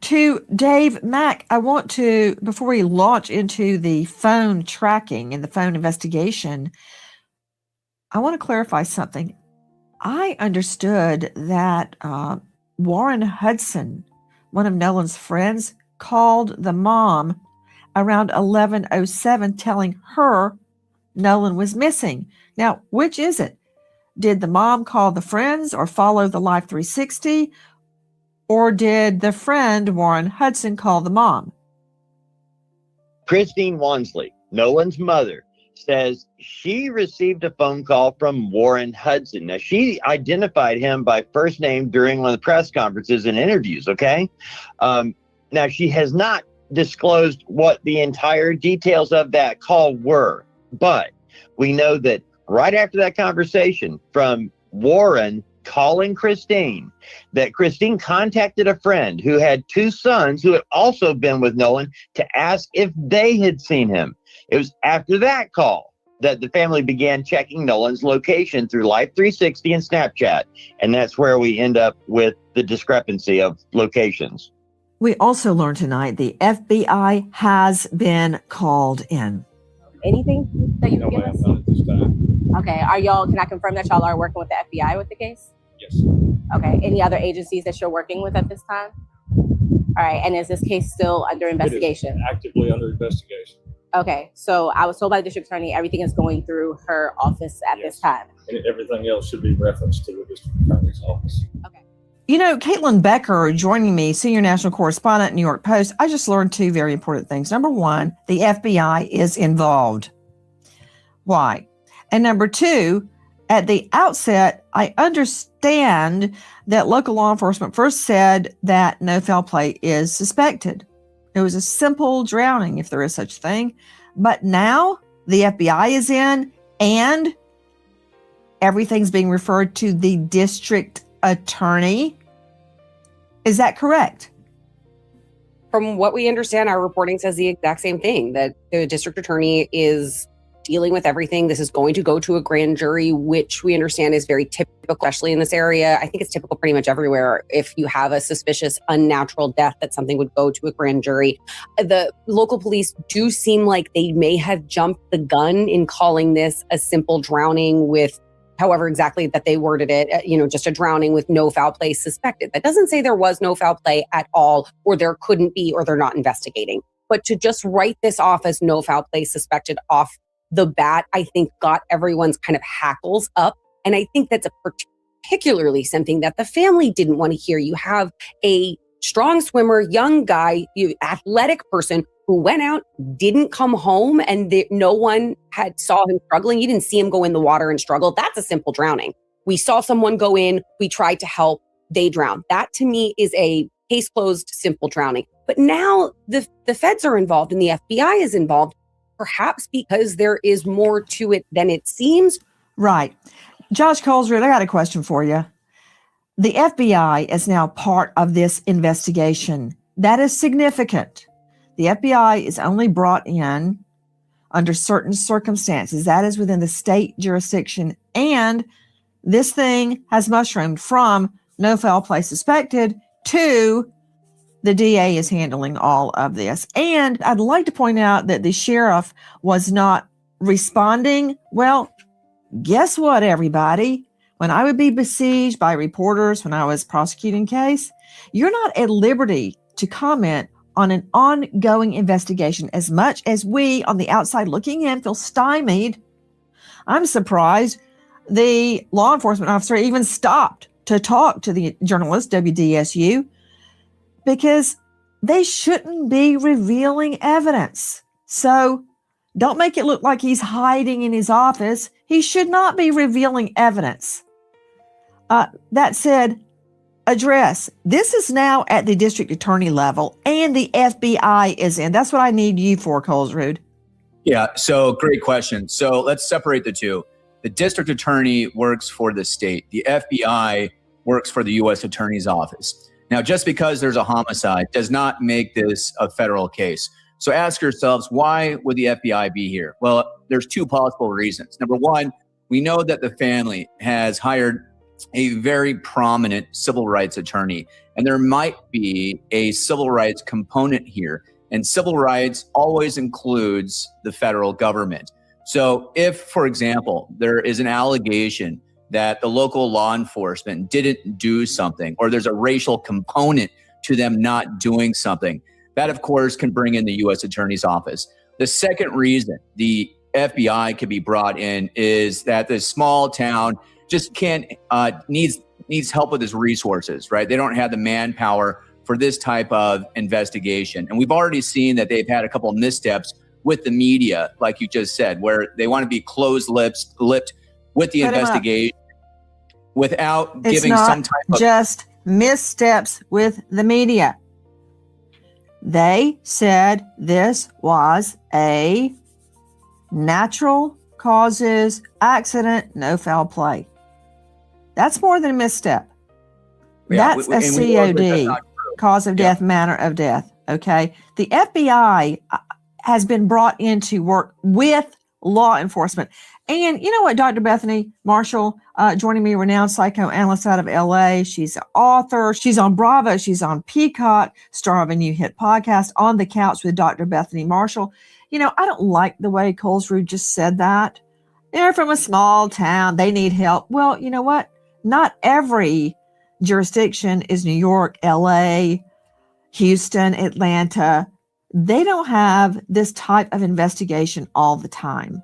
To Dave Mack, I want to, before we launch into the phone tracking and the phone investigation, I want to clarify something. I understood that Warren Hudson, one of Nolan's friends, called the mom around 11:07 telling her Nolan was missing. Now, which is it? Did the mom call the friends or follow the Live 360? Or did the friend, Warren Hudson, call the mom? Christine Wansley, Nolan's mother, says she received a phone call from Warren Hudson. Now, she identified him by first name during one of the press conferences and interviews, okay? Now, she has not disclosed what the entire details of that call were, but we know that right after that conversation from Warren calling Christine, that Christine contacted a friend who had 2 sons who had also been with Nolan to ask if they had seen him. It was after that call that the family began checking Nolan's location through Life 360 and Snapchat, and that's where we end up with the discrepancy of locations. We also learned tonight the FBI has been called in. Anything that you can give us? Not at this time. Okay, can I confirm that y'all are working with the FBI with the case? Yes. Okay, any other agencies that you're working with at this time? All right, and is this case still under investigation? It is actively under investigation. Okay, so I was told by the district attorney everything is going through her office at this time. And everything else should be referenced to the district attorney's office. Okay. You know, Caitlin Becker joining me, senior national correspondent at New York Post. I just learned 2 very important things. Number 1, the FBI is involved. Why? And number two, at the outset, I understand that local law enforcement first said that no foul play is suspected. It was a simple drowning, if there is such a thing. But now the FBI is in and everything's being referred to the district attorney. Is that correct? From what we understand, our reporting says the exact same thing, that the district attorney is dealing with everything. This is going to go to a grand jury, which we understand is very typical, especially in this area. I think it's typical pretty much everywhere. If you have a suspicious unnatural death, that something would go to a grand jury. The local police do seem like they may have jumped the gun in calling this a simple drowning with however exactly that they worded it, just a drowning with no foul play suspected. That doesn't say there was no foul play at all, or there couldn't be, or they're not investigating. But to just write this off as no foul play suspected off the bat, I think got everyone's kind of hackles up. And I think that's a particularly something that the family didn't want to hear. You have a strong swimmer, young guy, athletic person who went out, didn't come home, and no one had saw him struggling. You didn't see him go in the water and struggle. That's a simple drowning. We saw someone go in, we tried to help, they drowned. That to me is a case closed, simple drowning. But now the feds are involved and the FBI is involved, perhaps because there is more to it than it seems. Right. Josh Colesrud, I got a question for you. The FBI is now part of this investigation. That is significant. The FBI is only brought in under certain circumstances. That is within the state jurisdiction. And this thing has mushroomed from no foul play suspected to the DA is handling all of this. And I'd like to point out that the sheriff was not responding. Well, guess what, everybody? When I would be besieged by reporters when I was prosecuting case, you're not at liberty to comment on an ongoing investigation as much as we on the outside looking in feel stymied. I'm surprised the law enforcement officer even stopped to talk to the journalist, WDSU, because they shouldn't be revealing evidence. So don't make it look like he's hiding in his office. He should not be revealing evidence. That said, address. This is now at the district attorney level and the FBI is in. That's what I need you for, Colesrud. Yeah, so great question. So let's separate the two. The district attorney works for the state. The FBI works for the U.S. Attorney's Office. Now, just because there's a homicide does not make this a federal case. So ask yourselves, why would the FBI be here? Well, there's two possible reasons. Number one, we know that the family has hired a very prominent civil rights attorney, and there might be a civil rights component here. And civil rights always includes the federal government. So if, for example, there is an allegation that the local law enforcement didn't do something, or there's a racial component to them not doing something, that of course can bring in the U.S. Attorney's Office. The second reason the FBI could be brought in is that the small town just needs help with its resources, right? They don't have the manpower for this type of investigation. And we've already seen that they've had a couple of missteps with the media, like you just said, where they want to be closed-lipped with the investigation without giving some type of... It's not just missteps with the media. They said this was a natural causes accident, no foul play. That's more than a misstep. Yeah, that's a COD, cause of death, manner of death. Okay. The FBI has been brought in to work with law enforcement. And you know what, Dr. Bethany Marshall, joining me, renowned psychoanalyst out of LA. She's an author. She's on Bravo. She's on Peacock, star of a new hit podcast, On the Couch with Dr. Bethany Marshall. You know, I don't like the way Colesrud just said that. They're from a small town. They need help. Well, you know what? Not every jurisdiction is New York, LA, Houston, Atlanta. They don't have this type of investigation all the time.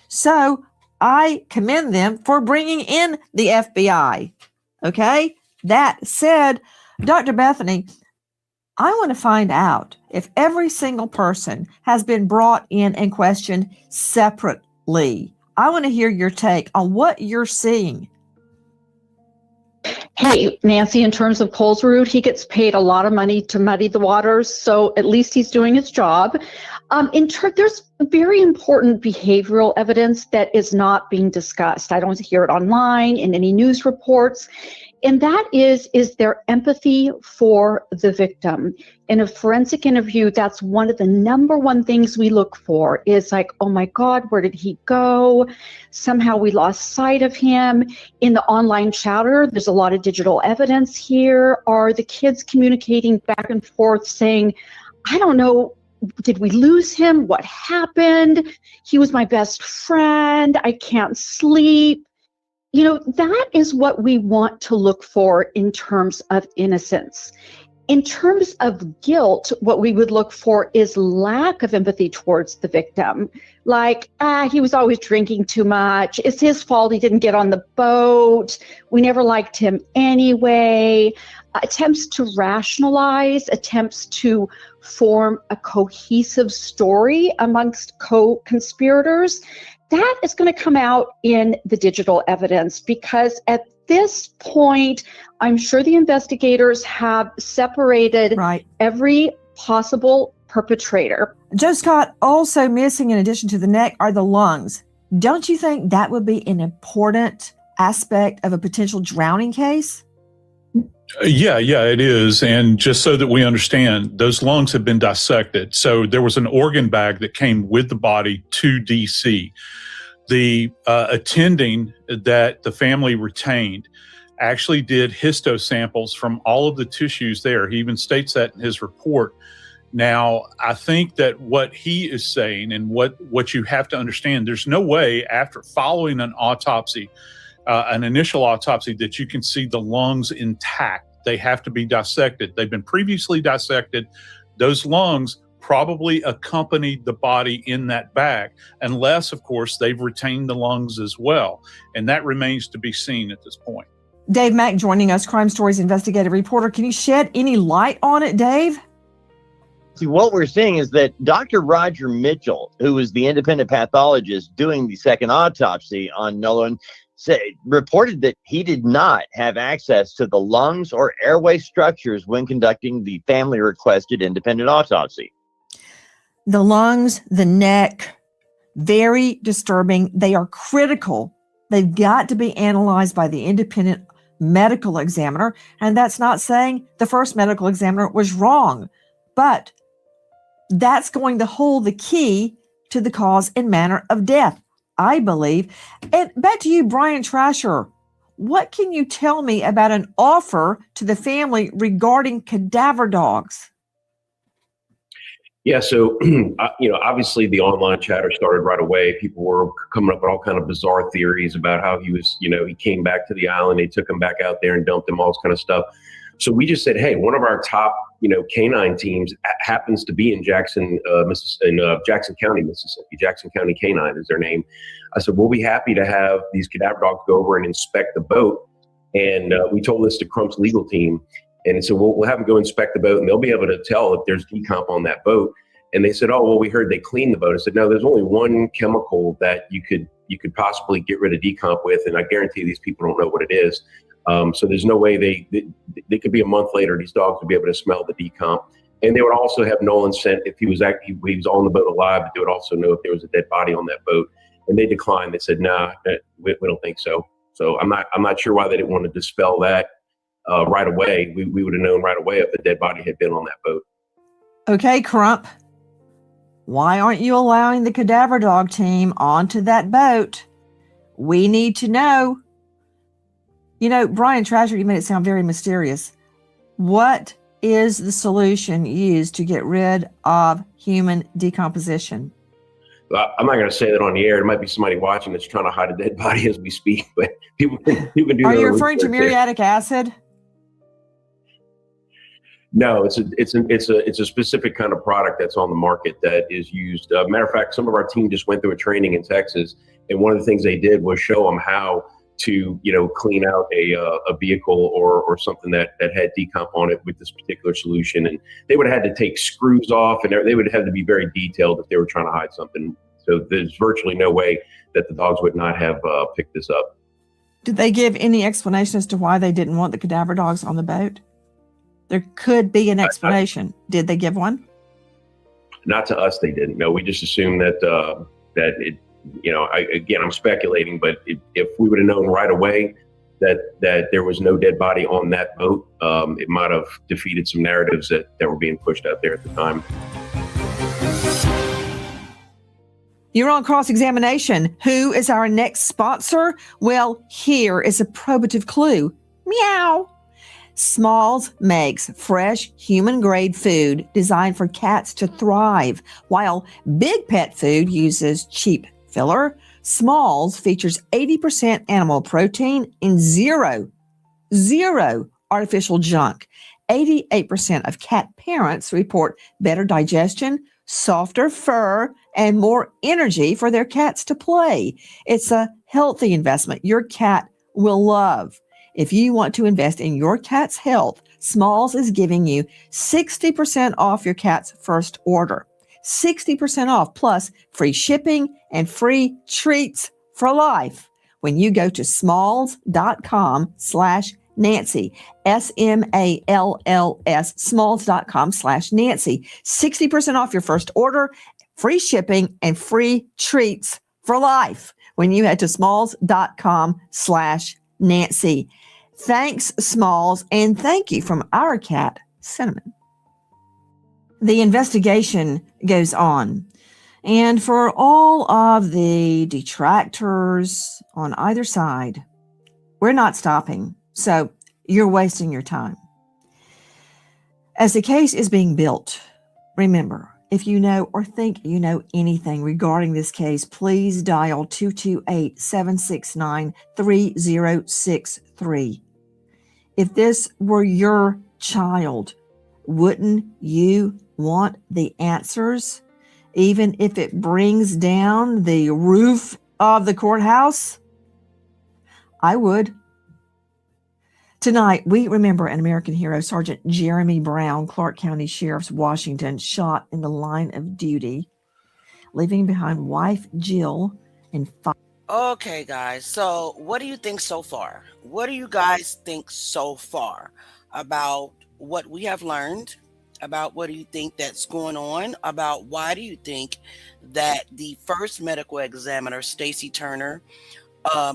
So I commend them for bringing in the FBI. Okay. That said, Dr. Bethany, I want to find out if every single person has been brought in and questioned separately. I want to hear your take on what you're seeing. Hey, Nancy, in terms of Cole's route, he gets paid a lot of money to muddy the waters, so at least he's doing his job. There's very important behavioral evidence that is not being discussed. I don't hear it online in any news reports. And that is there empathy for the victim? In a forensic interview, that's one of the number one things we look for is like, oh my God, where did he go? Somehow we lost sight of him. In the online chatter, there's a lot of digital evidence here. Are the kids communicating back and forth saying, I don't know, did we lose him? What happened? He was my best friend. I can't sleep. You know, that is what we want to look for in terms of innocence. In terms of guilt, what we would look for is lack of empathy towards the victim. Like, he was always drinking too much. It's his fault he didn't get on the boat. We never liked him anyway. Attempts to rationalize, attempts to form a cohesive story amongst co-conspirators. That is going to come out in the digital evidence because at this point, I'm sure the investigators have separated every possible perpetrator. Joe Scott, also missing in addition to the neck are the lungs. Don't you think that would be an important aspect of a potential drowning case? Yeah, it is. And just so that we understand, those lungs have been dissected. So there was an organ bag that came with the body to DC. The attending that the family retained actually did histo samples from all of the tissues there. He even states that in his report. Now, I think that what he is saying and what you have to understand, there's no way after following an autopsy, an initial autopsy, that you can see the lungs intact. They have to be dissected. They've been previously dissected. Those lungs probably accompanied the body in that bag, unless, of course, they've retained the lungs as well. And that remains to be seen at this point. Dave Mack joining us, Crime Stories investigative reporter. Can you shed any light on it, Dave? See, what we're seeing is that Dr. Roger Mitchell, who was the independent pathologist doing the second autopsy on Nolan, reported that he did not have access to the lungs or airway structures when conducting the family requested independent autopsy. The lungs, the neck, very disturbing. They are critical. They've got to be analyzed by the independent medical examiner. And that's not saying the first medical examiner was wrong, but that's going to hold the key to the cause and manner of death, I believe. And back to you, Brian Trasher. What can you tell me about an offer to the family regarding cadaver dogs? Yeah, so, obviously the online chatter started right away. People were coming up with all kind of bizarre theories about how he was, he came back to the island, they took him back out there and dumped him, all this kind of stuff. So we just said, hey, one of our top, canine teams happens to be in Jackson County, Mississippi. Jackson County Canine is their name. I said, we'll be happy to have these cadaver dogs go over and inspect the boat. And we told this to Crump's legal team. And so we'll have them go inspect the boat and they'll be able to tell if there's decomp on that boat. And they said, oh, well, we heard they cleaned the boat. I said, no, there's only one chemical that you could possibly get rid of decomp with. And I guarantee these people don't know what it is. So there's no way they could be a month later, these dogs would be able to smell the decomp. And they would also have Nolan sent, if he was on the boat alive, they would also know if there was a dead body on that boat. And they declined. They said, nah, we don't think so. So I'm not sure why they didn't want to dispel that right away. We would have known right away if the dead body had been on that boat. Okay, Crump. Why aren't you allowing the cadaver dog team onto that boat? We need to know. Brian Trasher, you made it sound very mysterious. What is the solution used to get rid of human decomposition? I'm not going to say that on the air. There might be somebody watching that's trying to hide a dead body as we speak, but people can do. Are you referring to muriatic acid? No, it's a specific kind of product that's on the market that is used. Matter of fact, some of our team just went through a training in Texas, and one of the things they did was show them how to clean out a vehicle or something that had decomp on it with this particular solution. And they would have had to take screws off, and they would have to be very detailed if they were trying to hide something. So there's virtually no way that the dogs would not have picked this up. Did they give any explanation as to why they didn't want the cadaver dogs on the boat? There could be an explanation. Did they give one? Not to us, they didn't. No, we just assumed that that it. Again, I'm speculating, but if we would have known right away that there was no dead body on that boat, it might have defeated some narratives that were being pushed out there at the time. You're on cross-examination. Who is our next sponsor? Well, here is a probative clue. Meow. Smalls makes fresh human-grade food designed for cats to thrive, while Big Pet Food uses cheap filler. Smalls features 80% animal protein and zero artificial junk. 88% of cat parents report better digestion, softer fur, and more energy for their cats to play. It's a healthy investment your cat will love. If you want to invest in your cat's health, Smalls is giving you 60% off your cat's first order. 60% off plus free shipping and free treats for life when you go to smalls.com/Nancy, SMALLS, smalls.com/Nancy. 60% off your first order, free shipping, and free treats for life when you head to smalls.com/Nancy. Thanks, Smalls, and thank you from our cat, Cinnamon. The investigation goes on. And for all of the detractors on either side, we're not stopping. So you're wasting your time. As the case is being built, remember, if you know or think you know anything regarding this case, please dial 228-769-3063. If this were your child, wouldn't you want the answers, even if it brings down the roof of the courthouse? I would. Tonight, we remember an American hero, Sergeant Jeremy Brown, Clark County Sheriff's Washington, shot in the line of duty, leaving behind wife Jill and five. Okay, guys. So, what do you think so far? What do you guys think so far about what we have learned? About what do you think that's going on? About why do you think that the first medical examiner, Stacy Turner,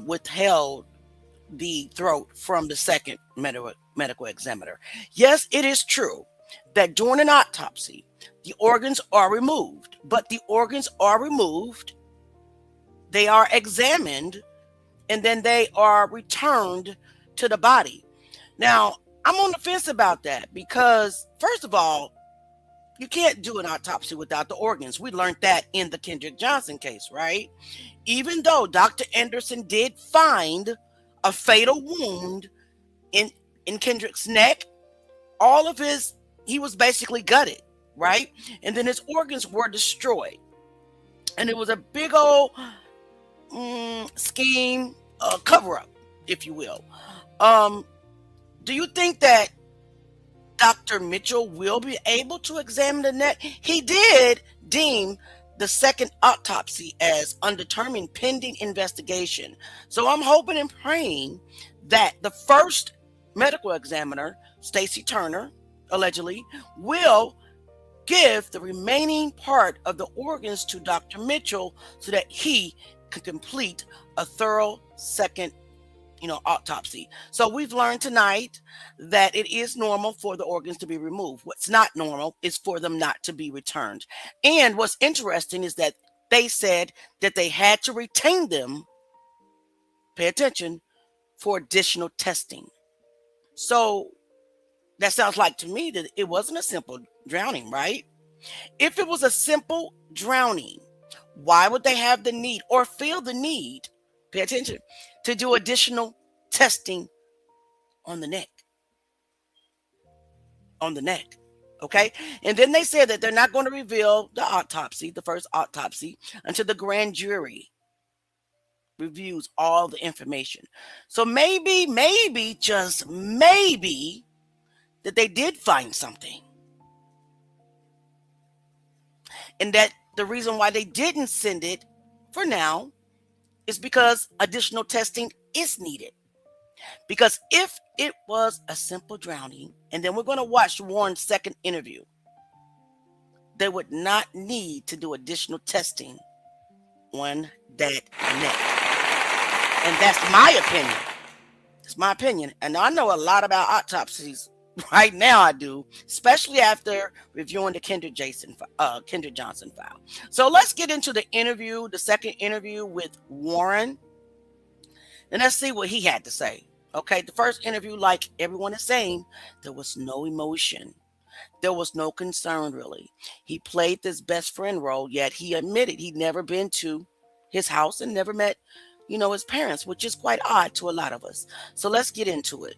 withheld the throat from the second medical examiner? Yes, it is true that during an autopsy, the organs are removed, but the organs are removed, they are examined, and then they are returned to the body. Now, I'm on the fence about that because, first of all, you can't do an autopsy without the organs. We learned that in the Kendrick Johnson case, right? Even though Dr. Anderson did find a fatal wound in Kendrick's neck, he was basically gutted, right? And then his organs were destroyed. And it was a big old scheme, cover-up, if you will. Do you think that Dr. Mitchell will be able to examine the neck? He did deem the second autopsy as undetermined pending investigation. So I'm hoping and praying that the first medical examiner, Stacy Turner, allegedly, will give the remaining part of the organs to Dr. Mitchell so that he can complete a thorough second autopsy. So we've learned tonight that it is normal for the organs to be removed. What's not normal is for them not to be returned. And what's interesting is that they said that they had to retain them, pay attention, for additional testing. So that sounds like to me that it wasn't a simple drowning, right? If it was a simple drowning, why would they have the need or feel the need, pay attention, to do additional testing on the neck? Okay? And then they said that they're not going to reveal the autopsy, the first autopsy, until the grand jury reviews all the information. So maybe, just maybe, that they did find something. And that the reason why they didn't send it for now is because additional testing is needed. Because if it was a simple drowning, and then we're going to watch Warren's second interview, they would not need to do additional testing on that neck. And that's my opinion. It's my opinion. And I know a lot about autopsies. Right now I do, especially after reviewing the Kendra Johnson file. So let's get into the interview, the second interview with Warren. And let's see what he had to say. Okay, the first interview, like everyone is saying, there was no emotion. There was no concern, really. He played this best friend role, yet he admitted he'd never been to his house and never met, his parents, which is quite odd to a lot of us. So let's get into it.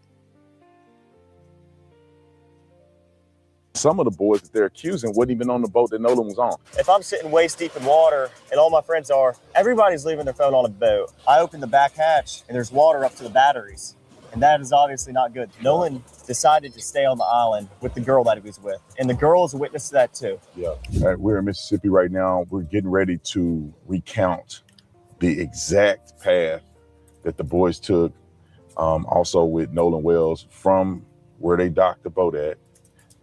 Some of the boys that they're accusing wasn't even on the boat that Nolan was on. If I'm sitting waist deep in water and all my friends are, everybody's leaving their phone on a boat. I open the back hatch and there's water up to the batteries. And that is obviously not good. Nolan decided to stay on the island with the girl that he was with. And the girl is a witness to that too. Yeah. All right, we're in Mississippi right now. We're getting ready to recount the exact path that the boys took, also with Nolan Wells, from where they docked the boat at,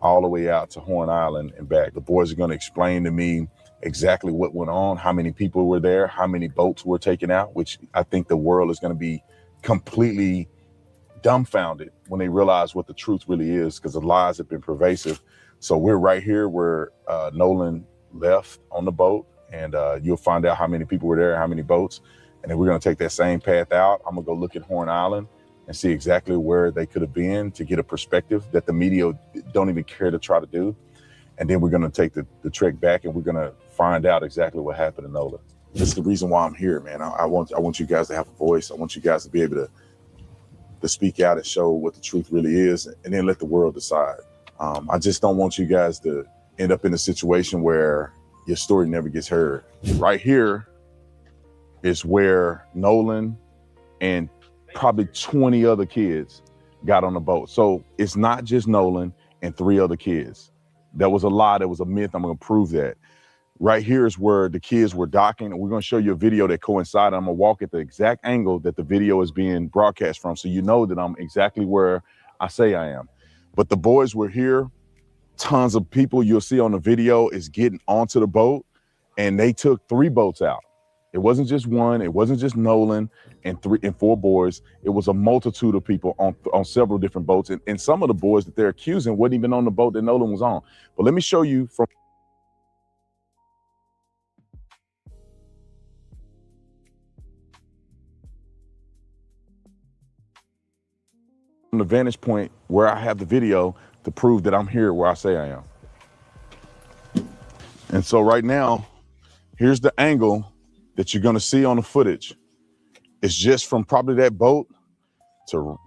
all the way out to Horn Island and back. The boys are going to explain to me exactly what went on, how many people were there, how many boats were taken out, which I think the world is going to be completely dumbfounded when they realize what the truth really is, because the lies have been pervasive. So we're right here where Nolan left on the boat, and you'll find out how many people were there, how many boats. And then we're going to take that same path out. I'm going to go look at Horn Island and see exactly where they could have been to get a perspective that the media don't even care to try to do. And then we're gonna take the trek back, and we're gonna find out exactly what happened to Nolan. This is the reason why I'm here, man. I want you guys to have a voice. I want you guys to be able to speak out and show what the truth really is, and then let the world decide. I just don't want you guys to end up in a situation where your story never gets heard. Right here is where Nolan and probably 20 other kids got on the boat. So it's not just Nolan and 3 other kids. That was a lie. That was a myth. I'm going to prove that. Right here is where the kids were docking, and we're going to show you a video that coincided. I'm going to walk at the exact angle that the video is being broadcast from, so you know that I'm exactly where I say I am. But the boys were here. Tons of people you'll see on the video is getting onto the boat, and they took 3 boats out. It wasn't just one. It wasn't just Nolan and 4 boys. It was a multitude of people on several different boats. And some of the boys that they're accusing wasn't even on the boat that Nolan was on. But let me show you from the vantage point where I have the video to prove that I'm here where I say I am. And so right now, here's the angle that you're gonna see on the footage. It's just from probably that boat to,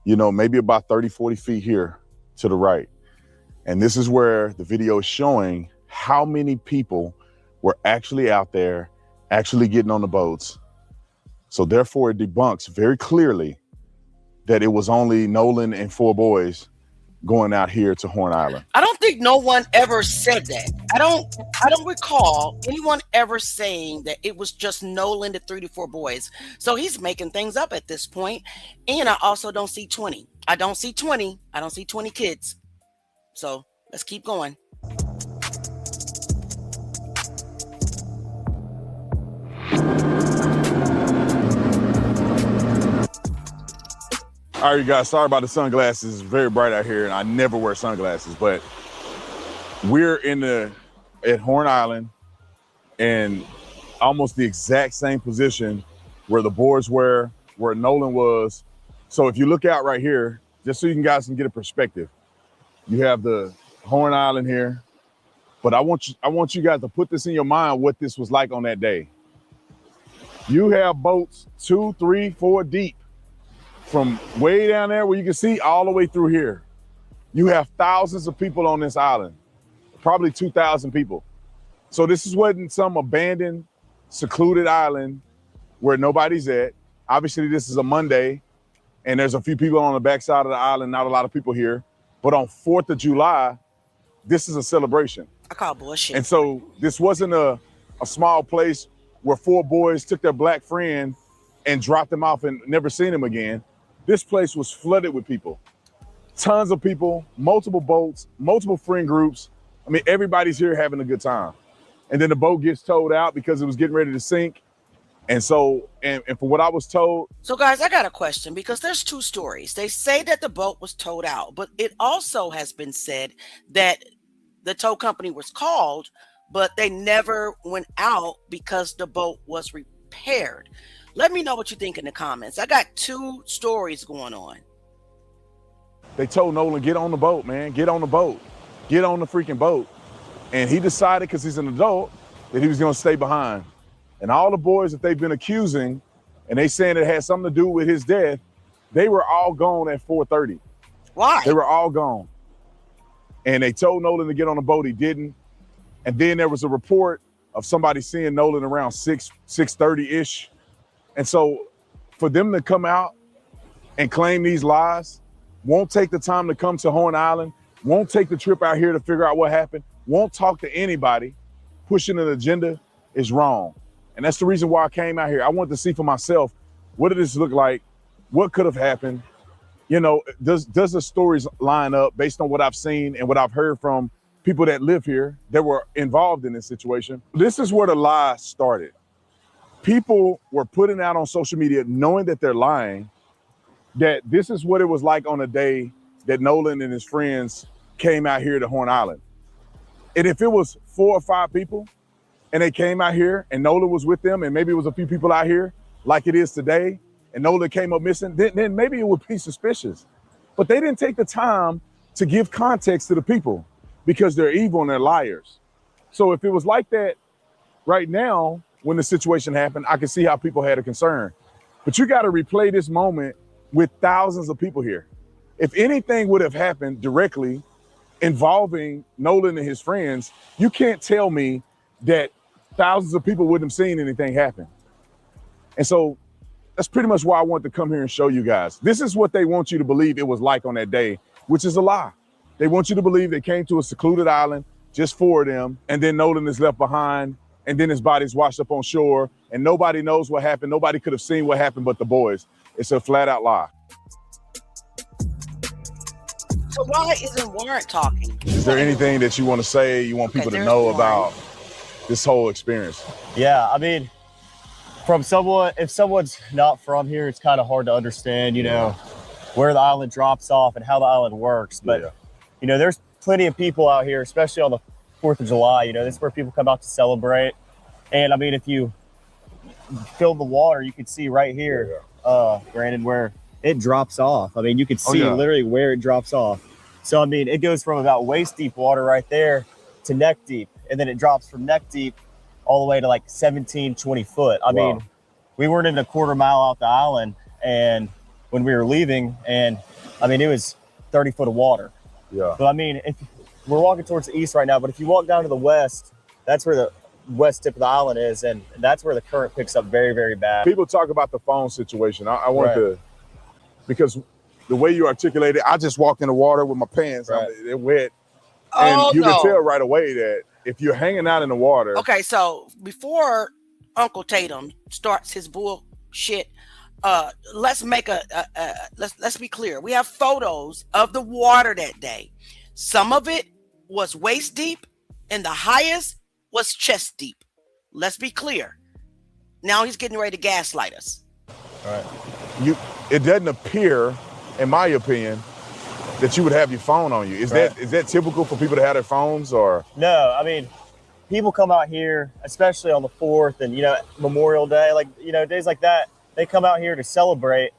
maybe about 30, 40 feet here to the right. And this is where the video is showing how many people were actually out there, actually getting on the boats. So therefore it debunks very clearly that it was only Nolan and 4 boys going out here to Horn Island. I don't think no one ever said that. I don't recall anyone ever saying that it was just Nolan, the 3 to 4 boys. So he's making things up at this point. And I also don't see 20. I don't see 20 kids. So let's keep going. All right, you guys, sorry about the sunglasses. It's very bright out here, and I never wear sunglasses, but we're at Horn Island, and almost the exact same position where the boys were, where Nolan was. So if you look out right here, just so you guys can get a perspective, you have the Horn Island here, but I want you guys to put this in your mind, what this was like on that day. You have boats 2, 3, 4 deep, from way down there where you can see all the way through here. You have thousands of people on this island, probably 2,000 people. So this wasn't some abandoned, secluded island where nobody's at. Obviously this is a Monday and there's a few people on the backside of the island, not a lot of people here. But on 4th of July, this is a celebration. I call bullshit. And so this wasn't a small place where 4 boys took their black friend and dropped him off and never seen him again. This place was flooded with people. Tons of people, multiple boats, multiple friend groups. I mean, everybody's here having a good time. And then the boat gets towed out because it was getting ready to sink. And so, and from what I was told. So guys, I got a question because there's two stories. They say that the boat was towed out, but it also has been said that the tow company was called, but they never went out because the boat was repaired. Let me know what you think in the comments. I got two stories going on. They told Nolan, get on the boat, man. Get on the boat. Get on the freaking boat. And he decided, because he's an adult, that he was going to stay behind. And all the boys that they've been accusing, and they saying it had something to do with his death, they were all gone at 4:30. Why? They were all gone. And they told Nolan to get on the boat. He didn't. And then there was a report of somebody seeing Nolan around 6:30-ish. And so for them to come out and claim these lies, won't take the time to come to Horn Island, won't take the trip out here to figure out what happened, won't talk to anybody, pushing an agenda is wrong. And that's the reason why I came out here. I wanted to see for myself, what did this look like? What could have happened? You know, does the stories line up based on what I've seen and what I've heard from people that live here that were involved in this situation? This is where the lie started. People were putting out on social media, knowing that they're lying, that this is what it was like on a day that Nolan and his friends came out here to Horn Island. And if it was 4 or 5 people and they came out here and Nolan was with them and maybe it was a few people out here like it is today and Nolan came up missing, then maybe it would be suspicious. But they didn't take the time to give context to the people because they're evil and they're liars. So if it was like that right now, when the situation happened, I could see how people had a concern. But you got to replay this moment with thousands of people here. If anything would have happened directly involving Nolan and his friends, you can't tell me that thousands of people wouldn't have seen anything happen. And so that's pretty much why I wanted to come here and show you guys. This is what they want you to believe it was like on that day, which is a lie. They want you to believe they came to a secluded island, just 4 of them, and then Nolan is left behind, and then his body's washed up on shore, and nobody knows what happened. Nobody could have seen what happened but the boys. It's a flat out lie. So why isn't Warren talking? Is there anything that you want to say, you want people to know about this whole experience? Yeah, I mean, from someone, if someone's not from here, it's kind of hard to understand, you know, where the island drops off and how the island works. But, you know, there's plenty of people out here, especially on the 4th of July, you know, this is where people come out to celebrate. And I mean, if you fill the water, you can see right here, Brandon, where it drops off. I mean, you can see literally where it drops off. So, I mean, it goes from about waist deep water right there to neck deep. And then it drops from neck deep all the way to like 17, 20 foot. I mean, we weren't even a quarter mile out the island and when we were leaving, and I mean, it was 30 foot of water. Yeah. But I mean, if we're walking towards the east right now, but if you walk down to the west, that's where the west tip of the island is. And that's where the current picks up very, very bad. People talk about the phone situation. I want to, because the way you articulate it, I just walked in the water with my pants. They're wet. And you can tell right away that if you're hanging out in the water. Okay, so before Uncle Tatum starts his bullshit, let's make let's be clear. We have photos of the water that day. Some of it was waist deep and the highest was chest deep. Let's be clear. Now he's getting ready to gaslight us. All right. It doesn't appear, in my opinion, that you would have your phone on you. Is that typical for people to have their phones, or? No, I mean, people come out here, especially on the 4th and, you know, Memorial Day, like, you know, days like that, they come out here to celebrate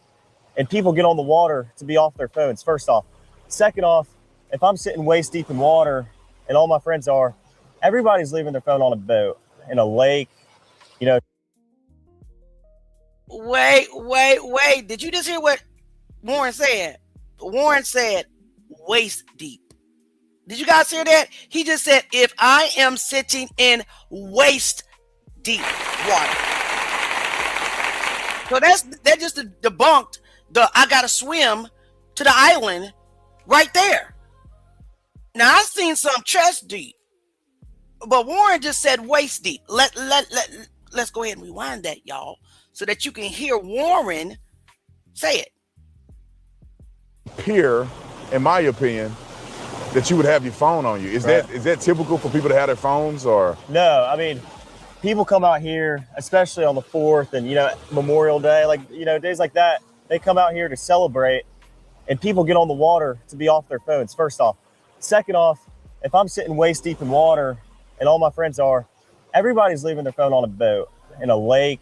and people get on the water to be off their phones, first off. Second off, if I'm sitting waist deep in water and all my friends are, everybody's leaving their phone on a boat, in a lake, you know. Wait. Did you just hear what Warren said? Warren said waist deep. Did you guys hear that? He just said, if I am sitting in waist deep water. So that just debunked the I gotta swim to the island right there. Now I've seen some chest deep, but Warren just said waist deep. let's go ahead and rewind that, y'all, so that you can hear Warren say it. Here, in my opinion, that you would have your phone on you. Is that typical for people to have their phones, or? No, I mean, people come out here, especially on the 4th and, Memorial Day, days like that, they come out here to celebrate, and people get on the water to be off their phones, first off. Second off, if I'm sitting waist deep in water and all my friends are, everybody's leaving their phone on a boat, in a lake,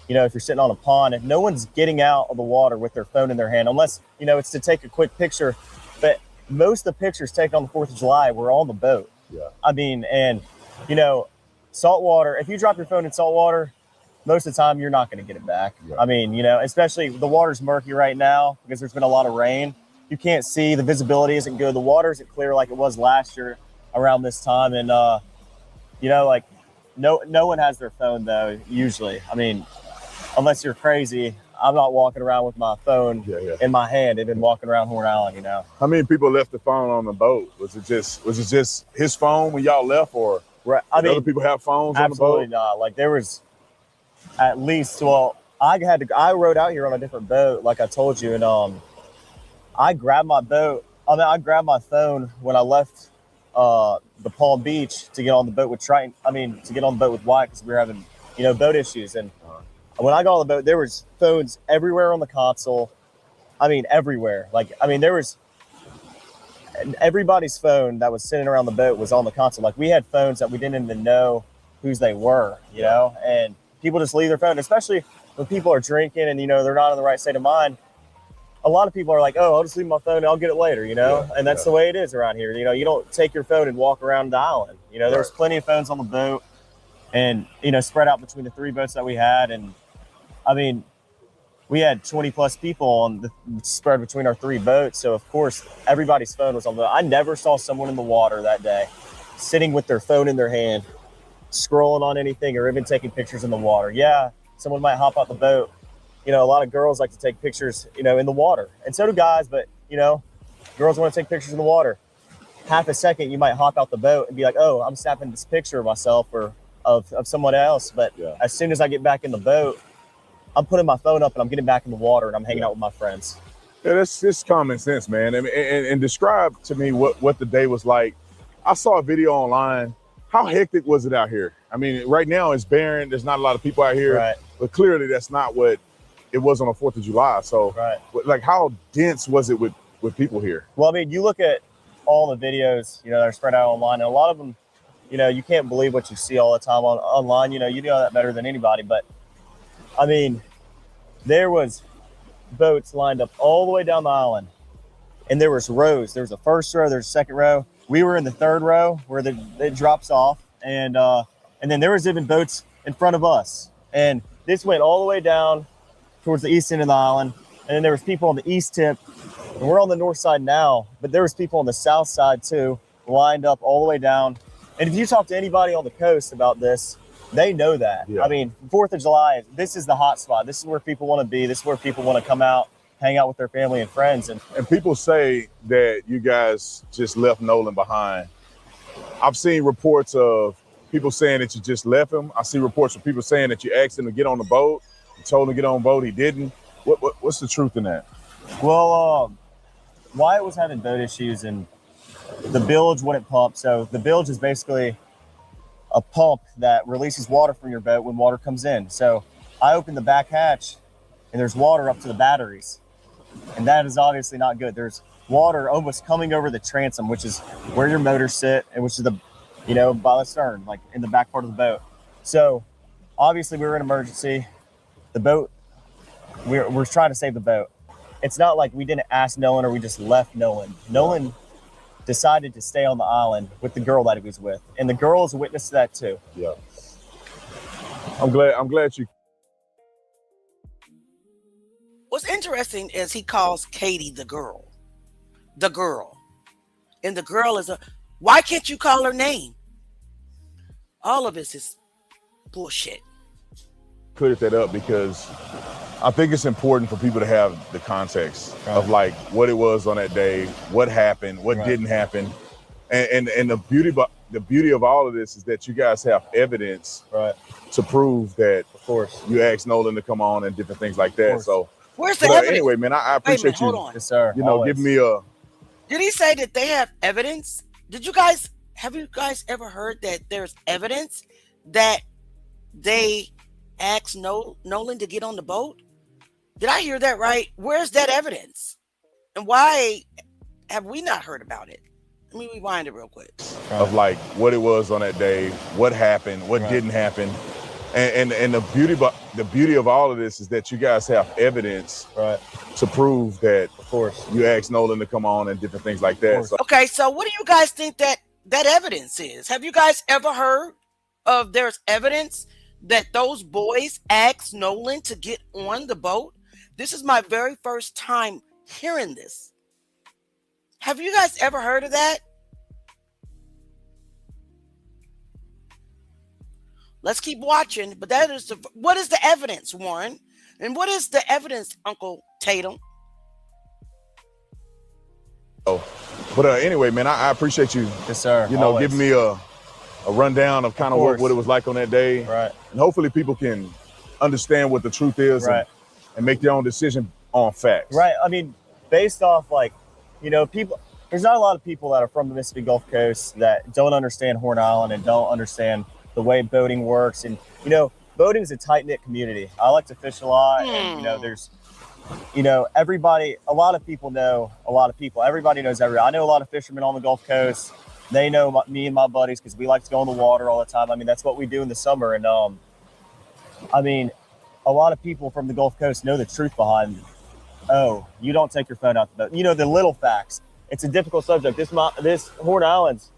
if you're sitting on a pond, if no one's getting out of the water with their phone in their hand, unless, it's to take a quick picture. But most of the pictures taken on the 4th of July were on the boat. Yeah. I mean, and, salt water, if you drop your phone in salt water, most of the time you're not going to get it back. Yeah. I mean, especially the water's murky right now because there's been a lot of rain. You can't see, the visibility isn't good. The water isn't clear like it was last year around this time. And, no one has their phone though, usually. I mean, unless you're crazy, I'm not walking around with my phone in my hand. They've been walking around Horn Island, How many people left the phone on the boat? Was it just his phone when y'all left, or right? Other people have phones on the boat? Absolutely not. Like there was at least, I rode out here on a different boat, like I told you, and I grabbed my phone when I left the Palm Beach to get on the boat with Triton. To get on the boat with Wyatt because we were having, boat issues. And when I got on the boat, there was phones everywhere on the console. Everywhere. There was everybody's phone that was sitting around the boat was on the console. Like we had phones that we didn't even know whose they were, and people just leave their phone, especially when people are drinking and, they're not in the right state of mind. A lot of people are like, oh, I'll just leave my phone and I'll get it later, and that's the way it is around here. You don't take your phone and walk around the island. There's plenty of phones on the boat and, spread out between the 3 boats that we had. And we had 20 plus people spread between our 3 boats. So of course, everybody's phone was on the boat. I never saw someone in the water that day sitting with their phone in their hand, scrolling on anything or even taking pictures in the water. Yeah, someone might hop out the boat. A lot of girls like to take pictures, in the water. And so do guys, but, girls want to take pictures in the water. Half a second, you might hop out the boat and be like, oh, I'm snapping this picture of myself or of someone else. But as soon as I get back in the boat, I'm putting my phone up and I'm getting back in the water and I'm hanging out with my friends. Yeah, that's just common sense, man. And describe to me what the day was like. I saw a video online. How hectic was it out here? Right now it's barren. There's not a lot of people out here. Right. But clearly that's not what it was on the 4th of July. So, how dense was it with people here? Well, you look at all the videos, that are spread out online, and a lot of them, you can't believe what you see all the time online. You know that better than anybody. But, there was boats lined up all the way down the island, and there was rows. There was a first row, there's a second row. We were in the 3rd row where it drops off, and then there was even boats in front of us. And this went all the way down towards the east end of the island. And then there was people on the east tip, and we're on the north side now, but there was people on the south side too, lined up all the way down. And if you talk to anybody on the coast about this, they know that. Yeah. 4th of July, this is the hot spot. This is where people want to be. This is where people want to come out, hang out with their family and friends. And people say that you guys just left Nolan behind. I've seen reports of people saying that you just left him. I see reports of people saying that you asked him to get on the boat. You told him to get on the boat. He didn't. What's the truth in that? Well, Wyatt was having boat issues and the bilge wouldn't pump. So the bilge is basically a pump that releases water from your boat when water comes in. So I opened the back hatch and there's water up to the batteries. And that is obviously not good. There's water almost coming over the transom, which is where your motors sit and which is by the stern, like in the back part of the boat. So obviously we were in emergency. The boat, we're trying to save the boat. It's not like we didn't ask Nolan or we just left Nolan. Nolan decided to stay on the island with the girl that he was with. And the girl is a witness to that too. Yeah. I'm glad you. What's interesting is he calls Katie the girl. The girl. And the girl is why can't you call her name? All of this is bullshit. Cleared that up because I think it's important for people to have the context of what it was on that day, what happened, what didn't happen. And the beauty the beauty of all of this is that you guys have evidence, right, to prove that, of course, you asked Nolan to come on and different things like that. So, where's the but, evidence? anyway, man, I Wait a appreciate minute, you. hold on. Yes, sir. You know, Always. give me a. Did he say that they have evidence? Have you guys ever heard that there's evidence that they asked Nolan to get on the boat? Did I hear that right? Where's that evidence? And why have we not heard about it? Let me rewind it real quick. Of like what it was on that day, what happened, what didn't happen. And the beauty of all of this is that you guys have evidence, right, to prove that, of course, you asked Nolan to come on and different things like that. So, Okay, so what do you guys think that evidence is? Have you guys ever heard of there's evidence that those boys asked Nolan to get on the boat? This is my very first time hearing this. Have you guys ever heard of that? Let's keep watching, but that is what is the evidence, Warren? And what is the evidence, Uncle Tatum? but anyway, man, I appreciate you. Yes, sir. You know, Always. giving me a rundown of kind of what it was like on that day. Right. And hopefully people can understand what the truth is, right, and make their own decision on facts. Right. I mean, based off people, there's not a lot of people that are from the Mississippi Gulf Coast that don't understand Horn Island and don't understand the way boating works. And, boating is a tight-knit community. I like to fish a lot, and, there's, everybody, a lot of people know a lot of people. Everybody knows everybody. I know a lot of fishermen on the Gulf Coast. They know me and my buddies because we like to go in the water all the time. I mean, that's what we do in the summer. And, a lot of people from the Gulf Coast know the truth behind, you don't take your phone out the boat. The little facts. It's a difficult subject. This Horn Island's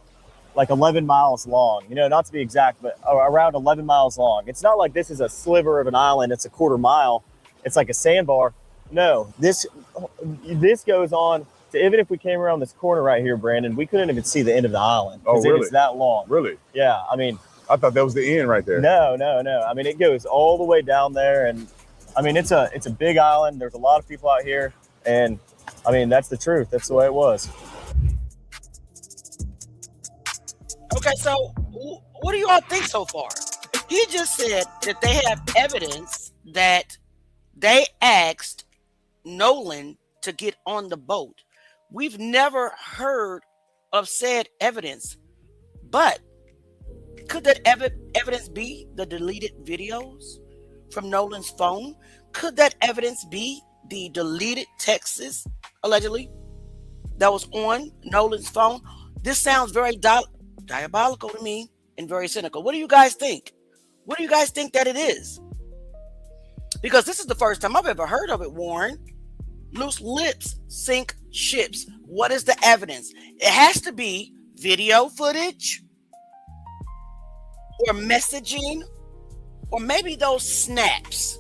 like 11 miles long, not to be exact, but around 11 miles long. It's not like this is a sliver of an island. It's a quarter mile. It's like a sandbar. No, this goes on to, even if we came around this corner right here, Brandon, we couldn't even see the end of the island. Oh, really? It's that long. Really? Yeah. I thought that was the end right there. No. It goes all the way down there. And it's a big island. There's a lot of people out here. And that's the truth. That's the way it was. Okay, so what do you all think so far? He just said that they have evidence that they asked Nolan to get on the boat. We've never heard of said evidence, but could that evidence be the deleted videos from Nolan's phone? Could that evidence be the deleted texts, allegedly, that was on Nolan's phone? This sounds very diabolical to me and very cynical. What do you guys think? What do you guys think that it is? Because this is the first time I've ever heard of it, Warren. Loose lips sink ships. What is the evidence? It has to be video footage or messaging, or maybe those snaps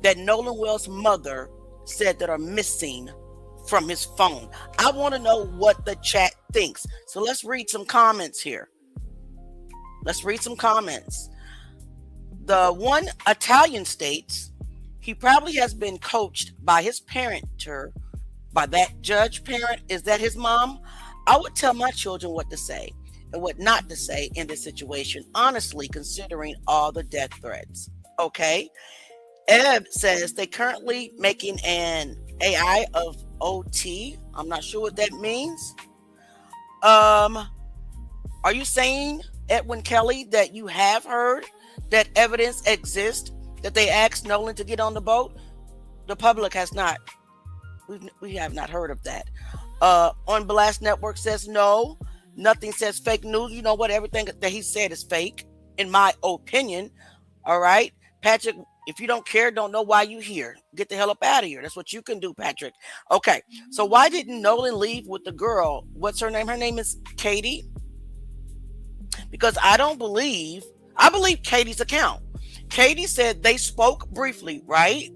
that Nolan Wells' mother said that are missing from his phone. I want to know what the chat thinks. So let's read some comments here. Let's read some comments. The one Italian states, he probably has been coached by his parenter, by that judge parent. Is that his mom? I would tell my children what to say and what not to say in this situation, honestly, considering all the death threats. Okay. Eb says they currently making an AI of OT. I'm not sure what that means. Are you saying, Edwin Kelly, that you have heard that evidence exists that they asked Nolan to get on the boat? The public has not. We have not heard of that. On Blast Network says no. Nothing says fake news. You know what? Everything that he said is fake, in my opinion. All right. Patrick, if you don't care, don't know why you here. Get the hell up out of here. That's what you can do, Patrick. Okay. So why didn't Nolan leave with the girl? What's her name? Her name is Katie. Because I believe Katie's account. Katie said they spoke briefly, right?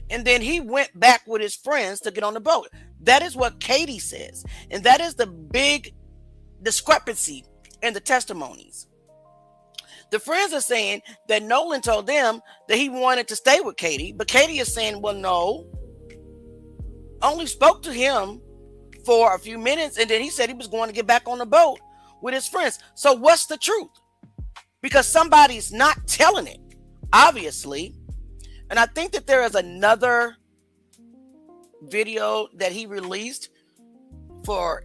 And then he went back with his friends to get on the boat. That is what Katie says. And that is the big discrepancy in the testimonies. The friends are saying that Nolan told them that he wanted to stay with Katie, but Katie is saying, well, no. Only spoke to him for a few minutes, and then he said he was going to get back on the boat. with his friends. So what's the truth? Because somebody's not telling it, obviously. And I think that there is another video that he released for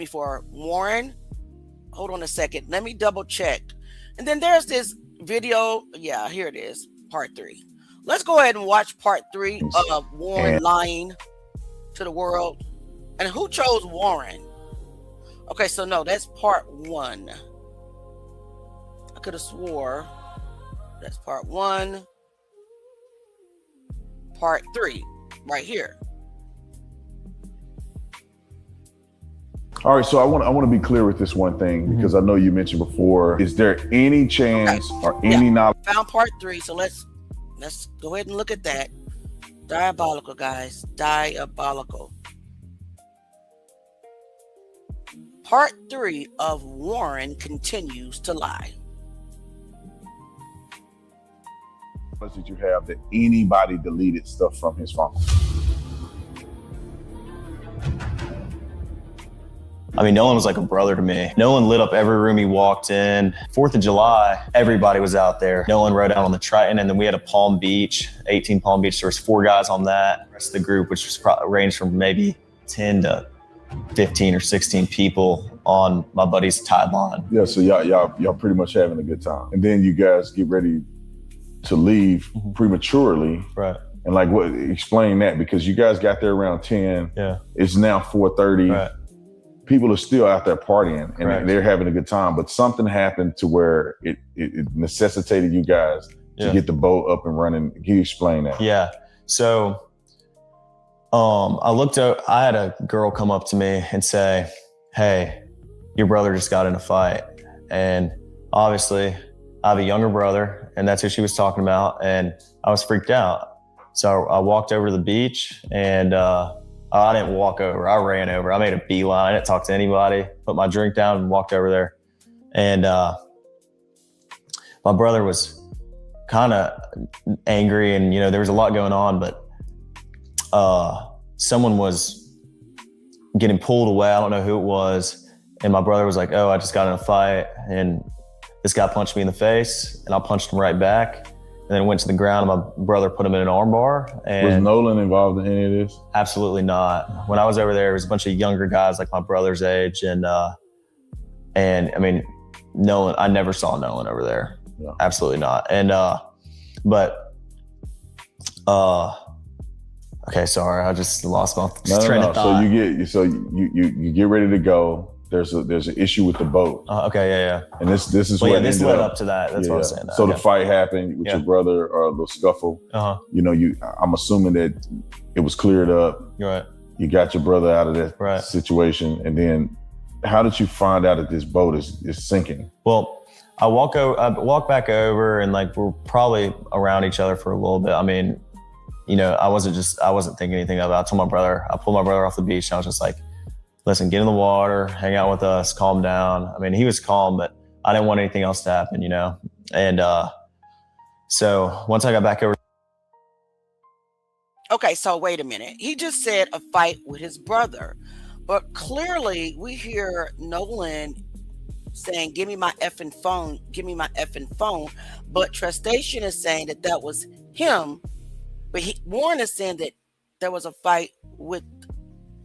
for Warren. Hold on a second. Let me double check. And then there's this video. Yeah, here it is, part 3. Let's go ahead and watch part 3 of Warren lying to the world. And who chose Warren? Okay, so no, that's part 1. I could have swore that's part 1. Part 3, right here. All right, so I want to be clear with this one thing, because I know you mentioned before. Is there any chance or any knowledge? Found part 3, so let's go ahead and look at that. Diabolical, guys. Diabolical. Part 3 of Warren continues to lie. Did you have that anybody deleted stuff from his phone? I mean, Nolan was like a brother to me. Nolan lit up every room he walked in. 4th of July, everybody was out there. Nolan rode out on the Triton, and then we had a Palm Beach, 18 Palm Beach. There was 4 guys on that. The rest of the group, which was ranged from maybe 10 to 15 or 16 people on my buddy's tide line. Yeah, so y'all pretty much having a good time. And then you guys get ready to leave prematurely. Right. And like, what? Explain that, because you guys got there around 10. Yeah. It's now 4:30. Right. People are still out there partying, and Correct. they're having a good time. But something happened to where it necessitated you guys to get the boat up and running. Can you explain that? Yeah. So I had a girl come up to me and say, "Hey, your brother just got in a fight." And obviously I have a younger brother, and that's who she was talking about. And I was freaked out. So I walked over to the beach, and I didn't walk over. I ran over. I made a beeline. I didn't talk to anybody. Put my drink down and walked over there. And my brother was kind of angry, and there was a lot going on. But someone was getting pulled away. I don't know who it was. And my brother was like, "Oh, I just got in a fight, and this guy punched me in the face," and I punched him right back. And then went to the ground, and my brother put him in an arm bar. And was Nolan involved in any of this? Absolutely not. When I was over there, it was a bunch of younger guys like my brother's age. And I mean, Nolan, I never saw Nolan over there. Yeah. Absolutely not. And, okay, sorry. I just lost my train of thought. So you get ready to go. There's an issue with the boat. Okay, yeah. And this is what this led up to that. That's what I was saying. So the fight happened with your brother, or a little scuffle. I'm assuming that it was cleared up. Right. You got your brother out of that situation, and then how did you find out that this boat is sinking? Well, I walk back over, and like we're probably around each other for a little bit. I mean, I wasn't thinking anything of it. I pulled my brother off the beach, and I was just like, "Listen, get in the water, hang out with us, calm down." I mean, he was calm, but I didn't want anything else to happen, And so once I got back over. Okay, so wait a minute. He just said a fight with his brother. But clearly we hear Nolan saying, "Give me my effing phone, give me my effing phone." But Trustation is saying that was him. But Warren is saying that there was a fight with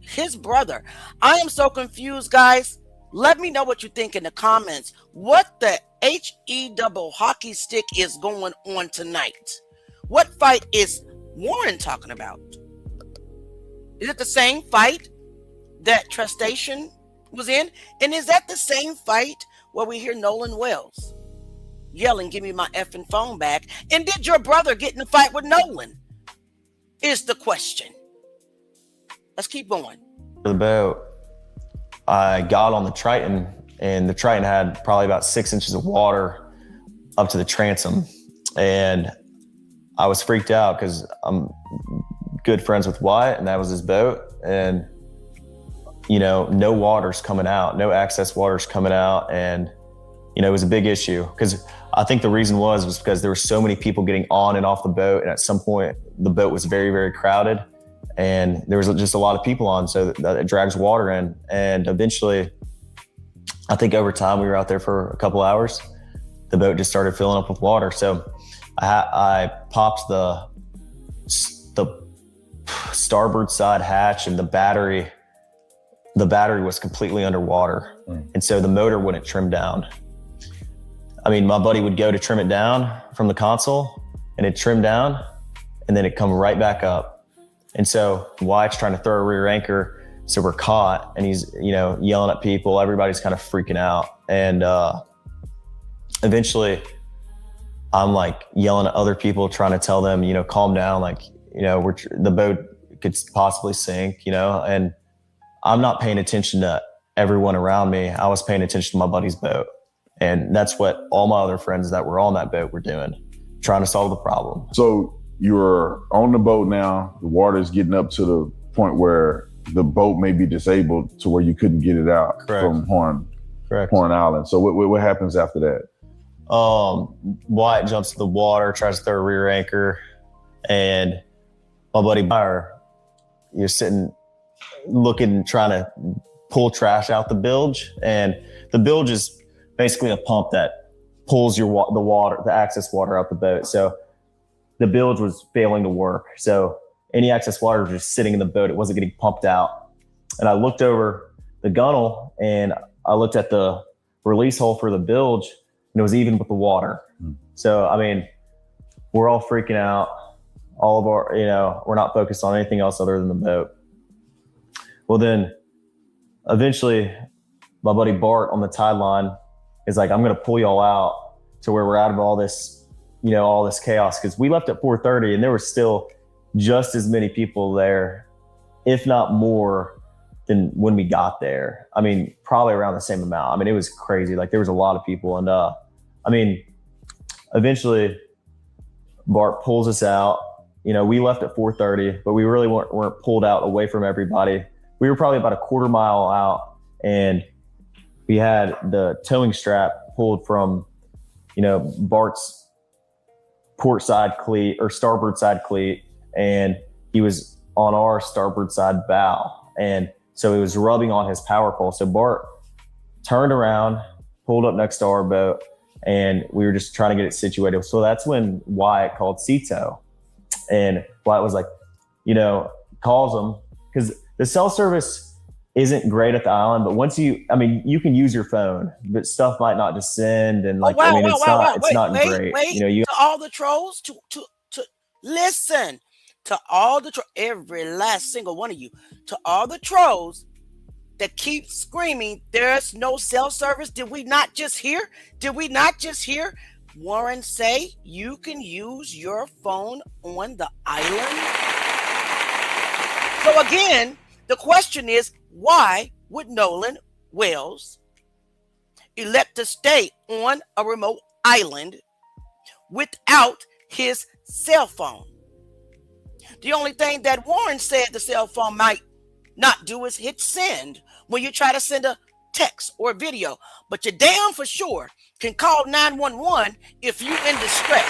his brother. I am so confused, guys. Let me know what you think in the comments. What the HE double hockey stick is going on tonight? What fight is Warren talking about? Is it the same fight that Trustation was in? And is that the same fight where we hear Nolan Wells yelling, "Give me my effing phone back"? And did your brother get in a fight with Nolan? Is the question. Let's keep going. The boat, I got on the Triton, and the Triton had probably about 6 inches of water up to the transom. And I was freaked out because I'm good friends with Wyatt, and that was his boat. And, no water's coming out, no access water's coming out. And, it was a big issue, because I think the reason was because there were so many people getting on and off the boat. And at some point, the boat was very, very crowded. And there was just a lot of people on, so that it drags water in. And eventually, I think over time we were out there for a couple hours. The boat just started filling up with water. So I popped the starboard side hatch, and the battery was completely underwater. And so the motor wouldn't trim down. I mean, my buddy would go to trim it down from the console, and it'd trim down, and then it'd come right back up. And so Wyatt's trying to throw a rear anchor, so we're caught, and he's, yelling at people. Everybody's kind of freaking out. And eventually I'm like yelling at other people, trying to tell them, calm down. Like, the boat could possibly sink, and I'm not paying attention to everyone around me. I was paying attention to my buddy's boat. And that's what all my other friends that were on that boat were doing, trying to solve the problem. So you're on the boat now. The water is getting up to the point where the boat may be disabled to where you couldn't get it out. Correct. From Horn Island. So what happens after that? Wyatt jumps to the water, tries to throw a rear anchor, and my buddy Meyer, you're sitting looking, trying to pull trash out the bilge. And the bilge is basically a pump that pulls the excess water out the boat. So the bilge was failing to work. So any excess water was just sitting in the boat. It wasn't getting pumped out. And I looked over the gunnel, and I looked at the release hole for the bilge, and it was even with the water. So, I mean, we're all freaking out. All of our, we're not focused on anything else other than the boat. Well, then eventually my buddy Bart on the tide line is like, I'm going to pull y'all out to where we're out of all this, all this chaos. Cause we left at 4:30 and there were still just as many people there, if not more than when we got there. I mean, probably around the same amount. I mean, it was crazy. Like there was a lot of people. And, eventually Bart pulls us out. We left at 4:30, but we really weren't pulled out away from everybody. We were probably about a quarter mile out, and we had the towing strap pulled from, Bart's port side cleat or starboard side cleat, and he was on our starboard side bow. And so it was rubbing on his power pole. So Bart turned around, pulled up next to our boat, and we were just trying to get it situated. So that's when Wyatt called Cito. And Wyatt was like, calls him, because the cell service isn't great at the island, but once you can use your phone, but stuff might not descend, and it's not great. To all the trolls, to listen, to all the every last single one of you, to all the trolls that keep screaming, there's no cell service. Did we not just hear Warren say you can use your phone on the island? So again, the question is, why would Nolan Wells elect to stay on a remote island without his cell phone? The only thing that Warren said the cell phone might not do is hit send when you try to send a text or video, but you damn for sure can call 911 if you in distress.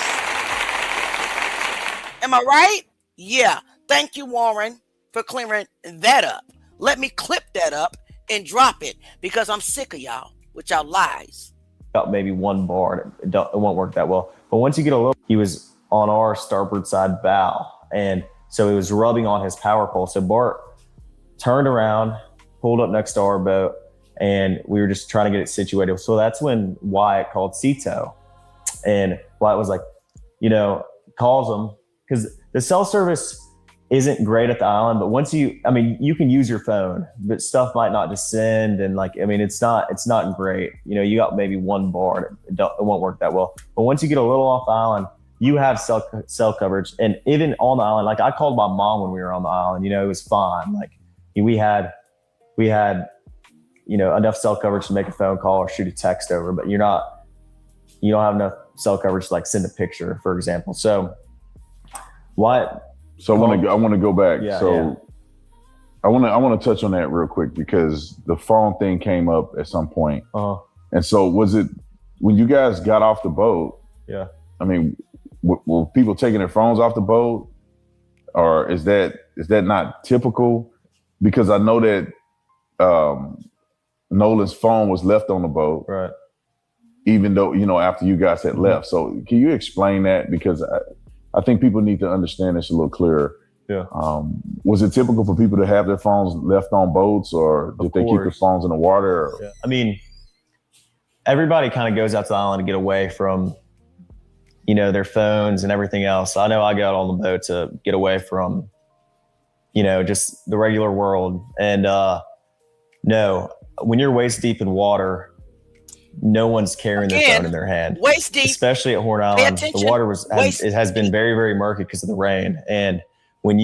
Am I right? Yeah. Thank you, Warren, for clearing that up. Let me clip that up and drop it, because I'm sick of y'all with y'all lies. Got maybe one bar, it won't work that well. But once you get a little, he was on our starboard side bow, and so it was rubbing on his power pole. So Bart turned around, pulled up next to our boat, and we were just trying to get it situated. So that's when Wyatt called Cito, and Wyatt was like, calls him, because the cell service isn't great at the island, but once you can use your phone, but stuff might not descend, and it's not great. You got maybe one bar, it won't work that well. But once you get a little off the island, you have cell coverage. And even on the island, like I called my mom when we were on the island, it was fine. Like we had enough cell coverage to make a phone call or shoot a text over, but you don't have enough cell coverage to like send a picture, for example. So what? So I want to go back. I want to touch on that real quick, because the phone thing came up at some point. And so was it when you guys got off the boat? Yeah. Were people taking their phones off the boat, or is that not typical? Because I know that Nolan's phone was left on the boat. Right. Even though, after you guys had left. So can you explain that? Because I think people need to understand this a little clearer. Yeah. Was it typical for people to have their phones left on boats, or did they keep their phones in the water? Or? Yeah. I mean, everybody kind of goes out to the island to get away from, their phones and everything else. I know I got on the boat to get away from, just the regular world. And no, when you're waist deep in water, no one's carrying their phone in their hand. Waist deep. Especially at Horn Island, the water it has been very, very murky because of the rain. And when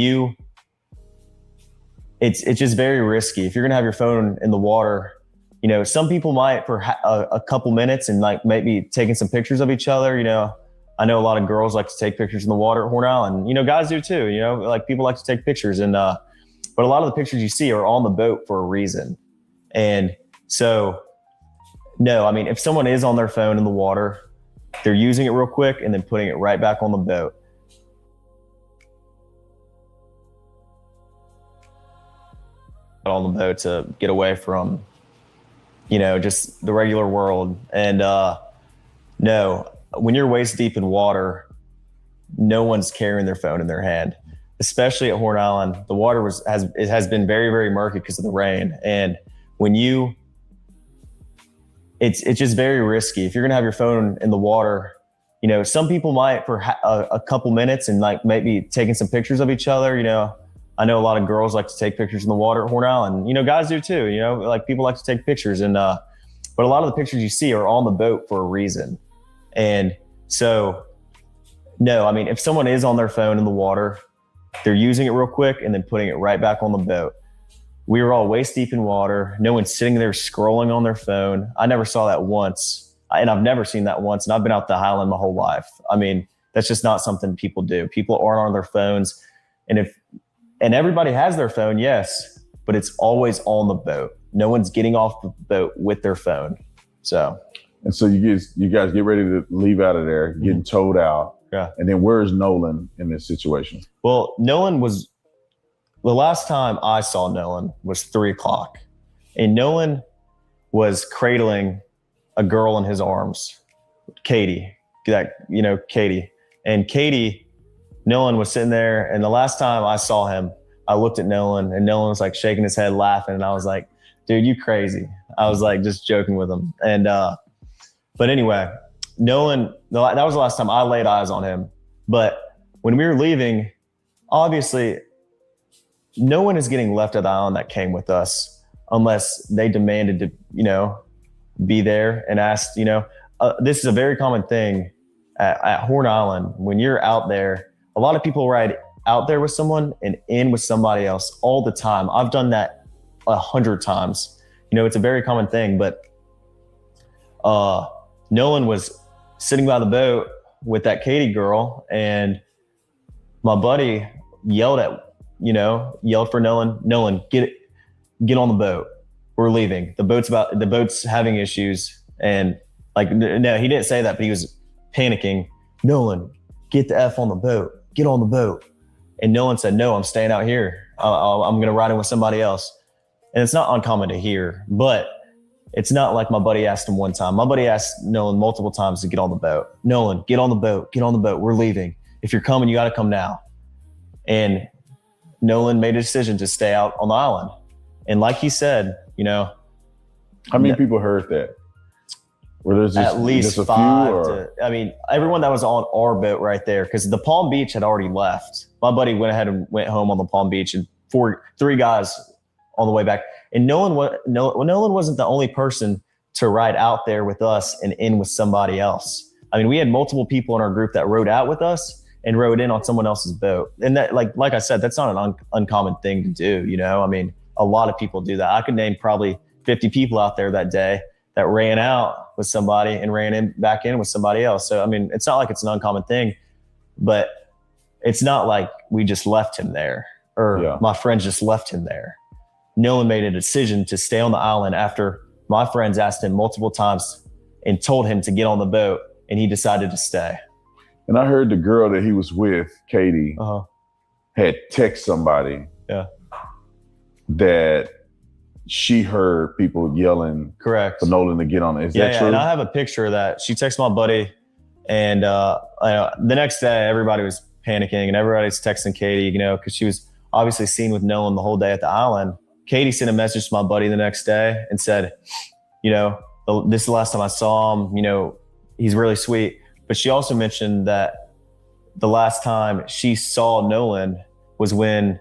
it's just very risky. If you're gonna have your phone in the water, some people might for a couple minutes and like maybe taking some pictures of each other. I know a lot of girls like to take pictures in the water at Horn Island. Guys do too. Like people like to take pictures, and but a lot of the pictures you see are on the boat for a reason. And so, no, I mean, if someone is on their phone in the water, they're using it real quick and then putting it right back on the boat. On the boat to get away from, just the regular world. And no, when you're waist deep in water, no one's carrying their phone in their hand. Especially at Horn Island, the water has been very, very murky because of the rain. And when it's just very risky. If you're gonna have your phone in the water, some people might for a couple minutes and like maybe taking some pictures of each other. I know a lot of girls like to take pictures in the water at Horn Island. Guys do too. Like people like to take pictures, and but a lot of the pictures you see are on the boat for a reason. And so, no, I mean, if someone is on their phone in the water, they're using it real quick and then putting it right back on the boat. We were all waist deep in water. No one's sitting there scrolling on their phone. I never saw that once, and I've never seen that once. And I've been out the Highland my whole life. I mean, that's just not something people do. People aren't on their phones, and everybody has their phone, yes, but it's always on the boat. No one's getting off the boat with their phone. So, and so you guys get ready to leave out of there, getting towed out. Yeah. And then where's Nolan in this situation? Well, Nolan was, the last time I saw Nolan was 3:00, and Nolan was cradling a girl in his arms, Katie, Katie. And Katie, Nolan was sitting there, and the last time I saw him, I looked at Nolan, and Nolan was like shaking his head, laughing, and I was like, dude, you crazy. I was like just joking with him. And but anyway, Nolan, that was the last time I laid eyes on him. But when we were leaving, obviously, no one is getting left at the island that came with us unless they demanded to, be there and asked, this is a very common thing at Horn Island. When you're out there, a lot of people ride out there with someone and in with somebody else all the time. I've done that 100 times. It's a very common thing. But Nolan was sitting by the boat with that Katie girl, and my buddy yelled for Nolan, get on the boat. We're leaving. The boat's having issues. And like, no, he didn't say that, but he was panicking. Nolan, get the F on the boat. Get on the boat. And Nolan said, no, I'm staying out here. I'm going to ride in with somebody else. And it's not uncommon to hear, but it's not like my buddy asked him one time. My buddy asked Nolan multiple times to get on the boat. Nolan, get on the boat. Get on the boat. We're leaving. If you're coming, you got to come now. And Nolan made a decision to stay out on the island. And like he said, how many people heard that? Were there at least just a 5 few, I mean, everyone that was on our boat right there, because the Palm Beach had already left. My buddy went ahead and went home on the Palm Beach, and 3 guys on the way back. And Nolan wasn't the only person to ride out there with us and in with somebody else. I mean, we had multiple people in our group that rode out with us and rode in on someone else's boat. And that, like I said, that's not an uncommon thing to do. I mean, a lot of people do that. I could name probably 50 people out there that day that ran out with somebody and ran back in with somebody else. So, I mean, it's not like it's an uncommon thing, but it's not like we just left him there or my friends just left him there. Nolan made a decision to stay on the island after my friends asked him multiple times and told him to get on the boat, and he decided to stay. And I heard the girl that he was with, Katie, had text somebody that she heard people yelling correct for Nolan to get on it. Is that true? And I have a picture of that. She texted my buddy, and the next day everybody was panicking and everybody's texting Katie, because she was obviously seen with Nolan the whole day at the island. Katie sent a message to my buddy the next day and said, this is the last time I saw him, he's really sweet. But she also mentioned that the last time she saw Nolan was when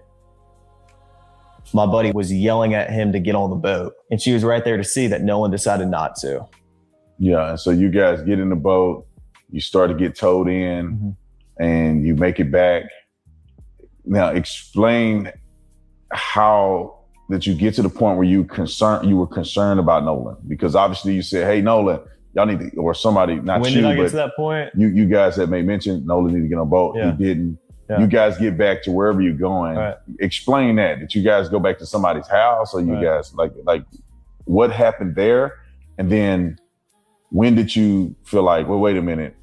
my buddy was yelling at him to get on the boat. And she was right there to see that Nolan decided not to. Yeah, and so you guys get in the boat, you start to get towed in, and you make it back. Now explain how that you get to the point where you were concerned about Nolan, because obviously you said, "Hey, Nolan, y'all need to," or somebody, not when you, did I but get to that point? You guys had made mention Nolan needed to get on a boat. Yeah. He didn't. Yeah. You guys get back to wherever you're going. Right. Explain that. Did you guys go back to somebody's house, or you Right. guys like what happened there? And then when did you feel like, well, wait a minute,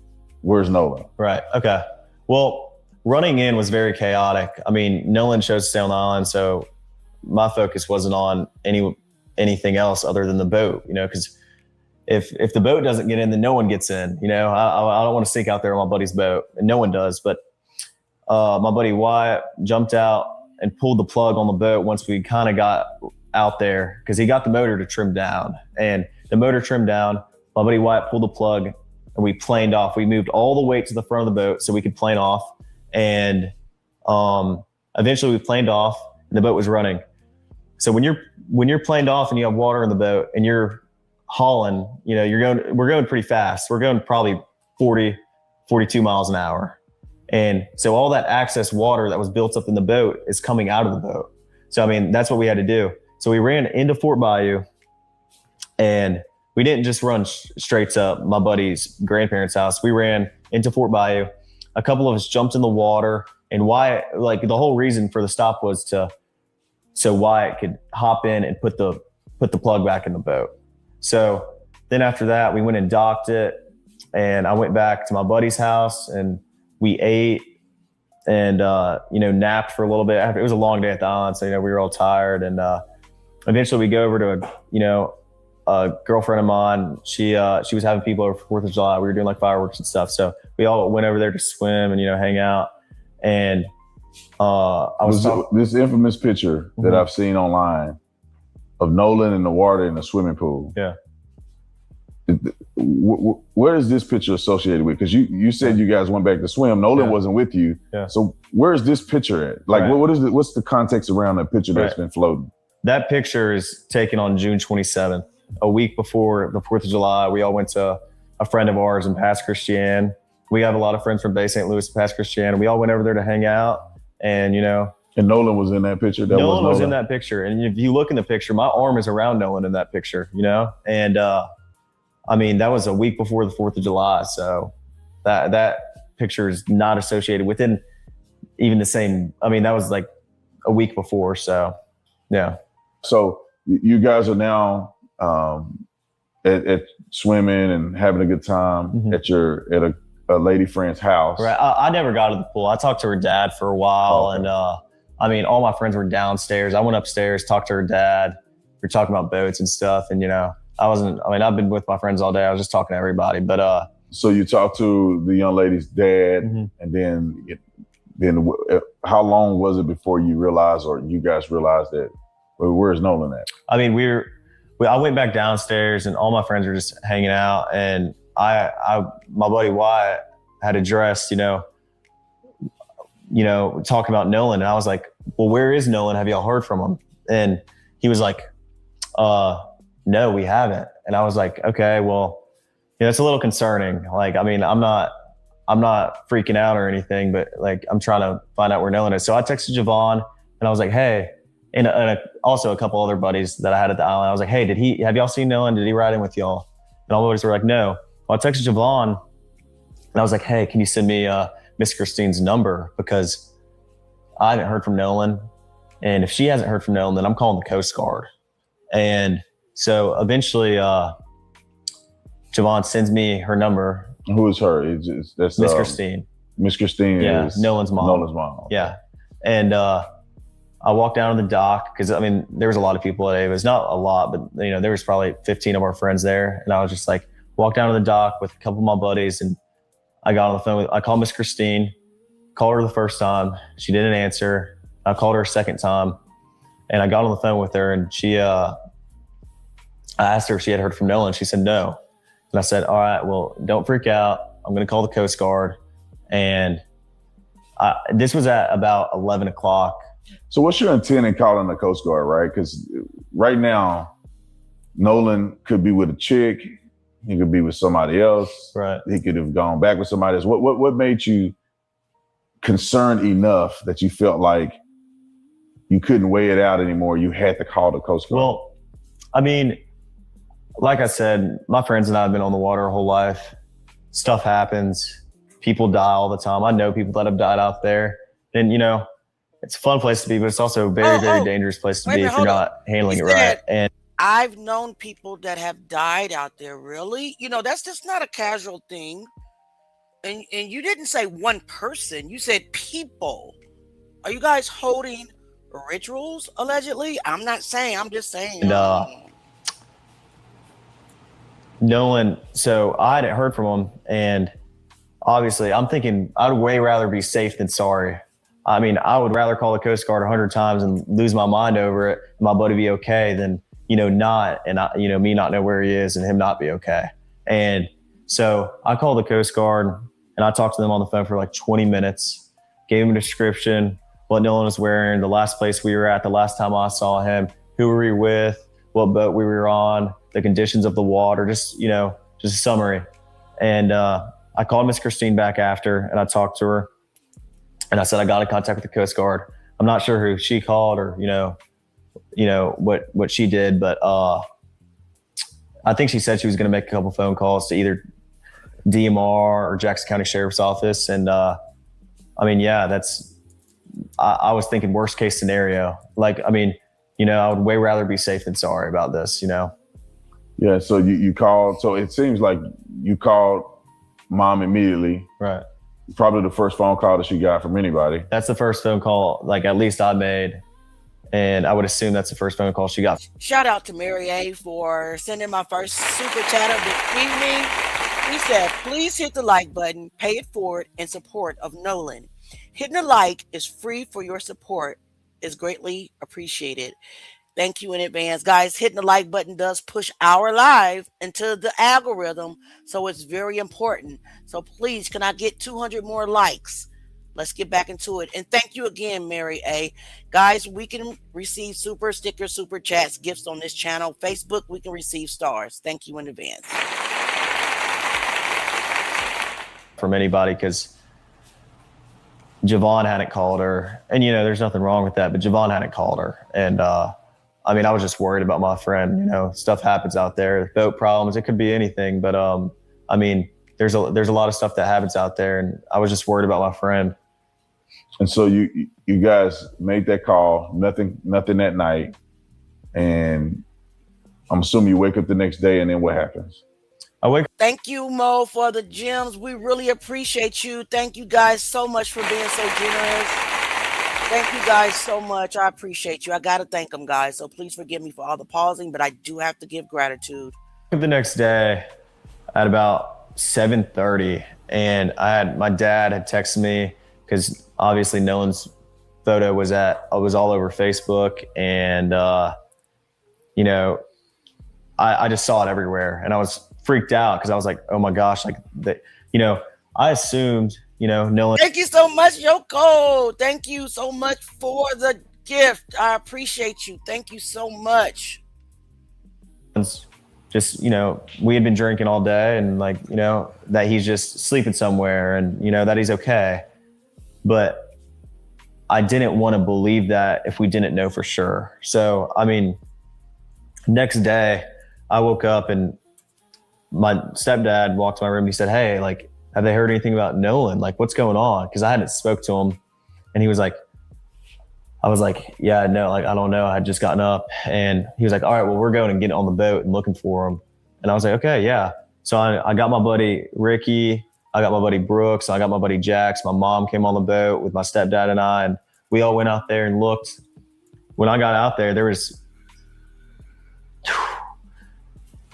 where's Nolan? Right. Okay. Well, running in was very chaotic. I mean, Nolan chose to stay on the island, so my focus wasn't on anything else other than the boat, because if the boat doesn't get in, then no one gets in. I don't want to sneak out there on my buddy's boat, and no one does. But my buddy Wyatt jumped out and pulled the plug on the boat once we kind of got out there, because he got the motor to trim down. And the motor trimmed down, my buddy Wyatt pulled the plug, and we planed off. We moved all the weight to the front of the boat so we could plane off. And eventually we planed off, and the boat was running. So when you're planed off and you have water in the boat and you're hauling, we're going pretty fast. We're going probably 40, 42 miles an hour. And so all that excess water that was built up in the boat is coming out of the boat. So, I mean, that's what we had to do. So we ran into Fort Bayou, and we didn't just run straight to my buddy's grandparents' house. We ran into Fort Bayou. A couple of us jumped in the water, and Wyatt, the whole reason for the stop was so Wyatt could hop in and put the plug back in the boat. So then after that, we went and docked it, and I went back to my buddy's house, and we ate and napped for a little bit. It was a long day at the island, so we were all tired. And eventually we go over to a girlfriend of mine. She was having people over for 4th of July. We were doing like fireworks and stuff, so we all went over there to swim and hang out. And this infamous picture that I've seen online of Nolan in the water in the swimming pool. Yeah. Where is this picture associated with? Because you said you guys went back to swim. Nolan wasn't with you. Yeah. So where is this picture at? Like, Right. what's the context around that picture that's been floating? That picture is taken on June 27th, a week before the 4th of July. We all went to a friend of ours in Pass Christian. We have a lot of friends from Bay St. Louis, Pass Christian. We all went over there to hang out, and And Nolan was in that picture. Nolan was in that picture. And if you look in the picture, my arm is around Nolan in that picture, And I mean, that was a week before the 4th of July. So that picture is not associated within even the same. I mean, that was like a week before. So, yeah. So you guys are now at swimming and having a good time at a lady friend's house. Right. I never got to the pool. I talked to her dad for a while. Okay. And I mean, all my friends were downstairs. I went upstairs, talked to her dad. We were talking about boats and stuff. And, I've been with my friends all day. I was just talking to everybody. But so you talked to the young lady's dad, and then how long was it before you realized, or you guys realized that, well, where's Nolan at? I mean, I went back downstairs, and all my friends were just hanging out. And my buddy Wyatt had addressed, talking about Nolan. And I was like, well, where is Nolan? Have y'all heard from him? And he was like, no, we haven't. And I was like, okay, well, it's a little concerning. Like, I mean, I'm not freaking out or anything, but like, I'm trying to find out where Nolan is. So I texted Javon, and I was like, hey, and also a couple other buddies that I had at the island. I was like, hey, have y'all seen Nolan? Did he ride in with y'all? And all the buddies were like, no. Well, I texted Javon, and I was like, hey, can you send me Miss Christine's number? Because I haven't heard from Nolan. And if she hasn't heard from Nolan, then I'm calling the Coast Guard. And so eventually, Javon sends me her number. Who is her? That's Miss Christine. Miss Christine is Nolan's mom. Yeah. And I I walked down to the dock because I mean there was a lot of people at Ava's, not a lot, but there was probably 15 of our friends there, and I was just like walked down to the dock with a couple of my buddies, and I got on the phone I called Miss Christine, called her the first time, she didn't answer. I called her a second time, and I got on the phone with her, and I asked her if she had heard from Nolan. She said no, and I said, all right, well, don't freak out. I'm going to call the Coast Guard, and this was at about 11 o'clock. So what's your intent in calling the Coast Guard, right? Because right now, Nolan could be with a chick. He could be with somebody else. Right. He could have gone back with somebody else. What made you concerned enough that you felt like you couldn't weigh it out anymore? You had to call the Coast Guard. Well, I mean, like I said, my friends and I have been on the water our whole life. Stuff happens. People die all the time. I know people that have died out there. And, it's a fun place to be, but it's also a very, very dangerous place to be if you're not handling it right. And I've known people that have died out there. Really? That's just not a casual thing. And you didn't say one person. You said people. Are you guys holding rituals, allegedly? I'm not saying. I'm just saying. Nolan, so I hadn't heard from him, and obviously I'm thinking I'd way rather be safe than sorry. I mean, I would rather call the Coast Guard 100 times and lose my mind over it, and my buddy be okay, than not, and me not know where he is and him not be okay. And so I called the Coast Guard, and I talked to them on the phone for like 20 minutes, gave him a description, what Nolan was wearing, the last place we were at, the last time I saw him, who were we with, what boat we were on, the conditions of the water, just a summary. And I called Miss Christine back after, and I talked to her, and I said, I got in contact with the Coast Guard. I'm not sure who she called or, what she did, but I think she said she was going to make a couple phone calls to either DMR or Jackson County Sheriff's Office. And I was thinking worst case scenario. Like, I would way rather be safe than sorry about this, Yeah, so you called. So it seems like you called mom immediately. Right. Probably the first phone call that she got from anybody. That's the first phone call, like at least I made. And I would assume that's the first phone call she got. Shout out to Mary A for sending my first super chat of the evening. He said, please hit the like button, pay it forward in support of Nolan. Hitting the like is free for your support is greatly appreciated. Thank you in advance. Guys, hitting the like button does push our live into the algorithm, so it's very important. So please, can I get 200 more likes? Let's get back into it. And thank you again, Mary A. Guys, we can receive super stickers, super chats, gifts on this channel. Facebook, we can receive stars. Thank you in advance. From anybody, because Javon hadn't called her. And, there's nothing wrong with that, but Javon hadn't called her. And, I was just worried about my friend. Stuff happens out there, boat problems. It could be anything, but there's a lot of stuff that happens out there, and I was just worried about my friend. And so you guys made that call. Nothing that night, and I'm assuming you wake up the next day, and then what happens? Thank you, Mo, for the gems. We really appreciate you. Thank you guys so much for being so generous. Thank you guys so much. I appreciate you. I got to thank them, guys. So please forgive me for all the pausing, but I do have to give gratitude. The next day at about 7:30, and my dad had texted me because obviously Nolan's photo was all over Facebook, and I just saw it everywhere, and I was freaked out because I was like, oh my gosh, I assumed Nolan. Thank you so much, Yoko. Thank you so much for the gift. I appreciate you. Thank you so much. Just, we had been drinking all day, and that he's just sleeping somewhere, and, that he's okay. But I didn't want to believe that if we didn't know for sure. So, next day I woke up and my stepdad walked to my room and he said, hey, have they heard anything about Nolan? What's going on? Because I hadn't spoke to him, and he was like, I was like, yeah, no, I don't know. I had just gotten up, and he was like, all right, well, we're going and getting on the boat and looking for him. And I was like, okay, yeah. So I got my buddy Ricky, I got my buddy Brooks, I got my buddy Jax. My mom came on the boat with my stepdad and I, and we all went out there and looked. when I got out there, there was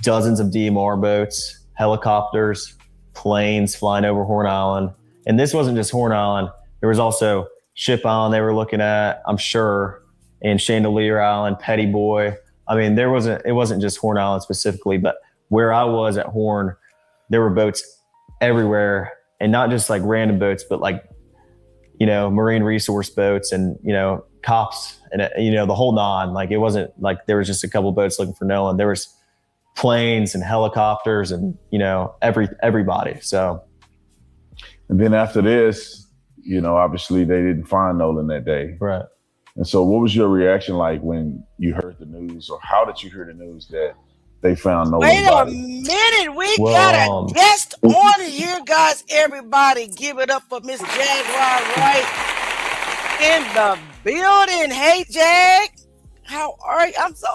dozens of DMR boats, helicopters, planes flying over Horn Island. And this wasn't just Horn Island. There was also Ship Island they were looking at, I'm sure, and Chandelier Island, Petty Boy. I mean, it wasn't just Horn Island specifically, but where I was at Horn, there were boats everywhere, and not just like random boats, but like, you know, marine resource boats and, you know, cops and, you know, the whole nine. Like, it wasn't like there was just a couple boats looking for Nolan. There was planes and helicopters and, you know, everybody. So. And then after this, you know, obviously they didn't find Nolan that day. Right. And so what was your reaction like when you heard the news, or how did you hear the news that they found Nolan's Wait a body? minute, we got a guest on here, guys. Everybody give it up for Miss Jaguar Wright in the building. Hey, Jag. How are you? I'm so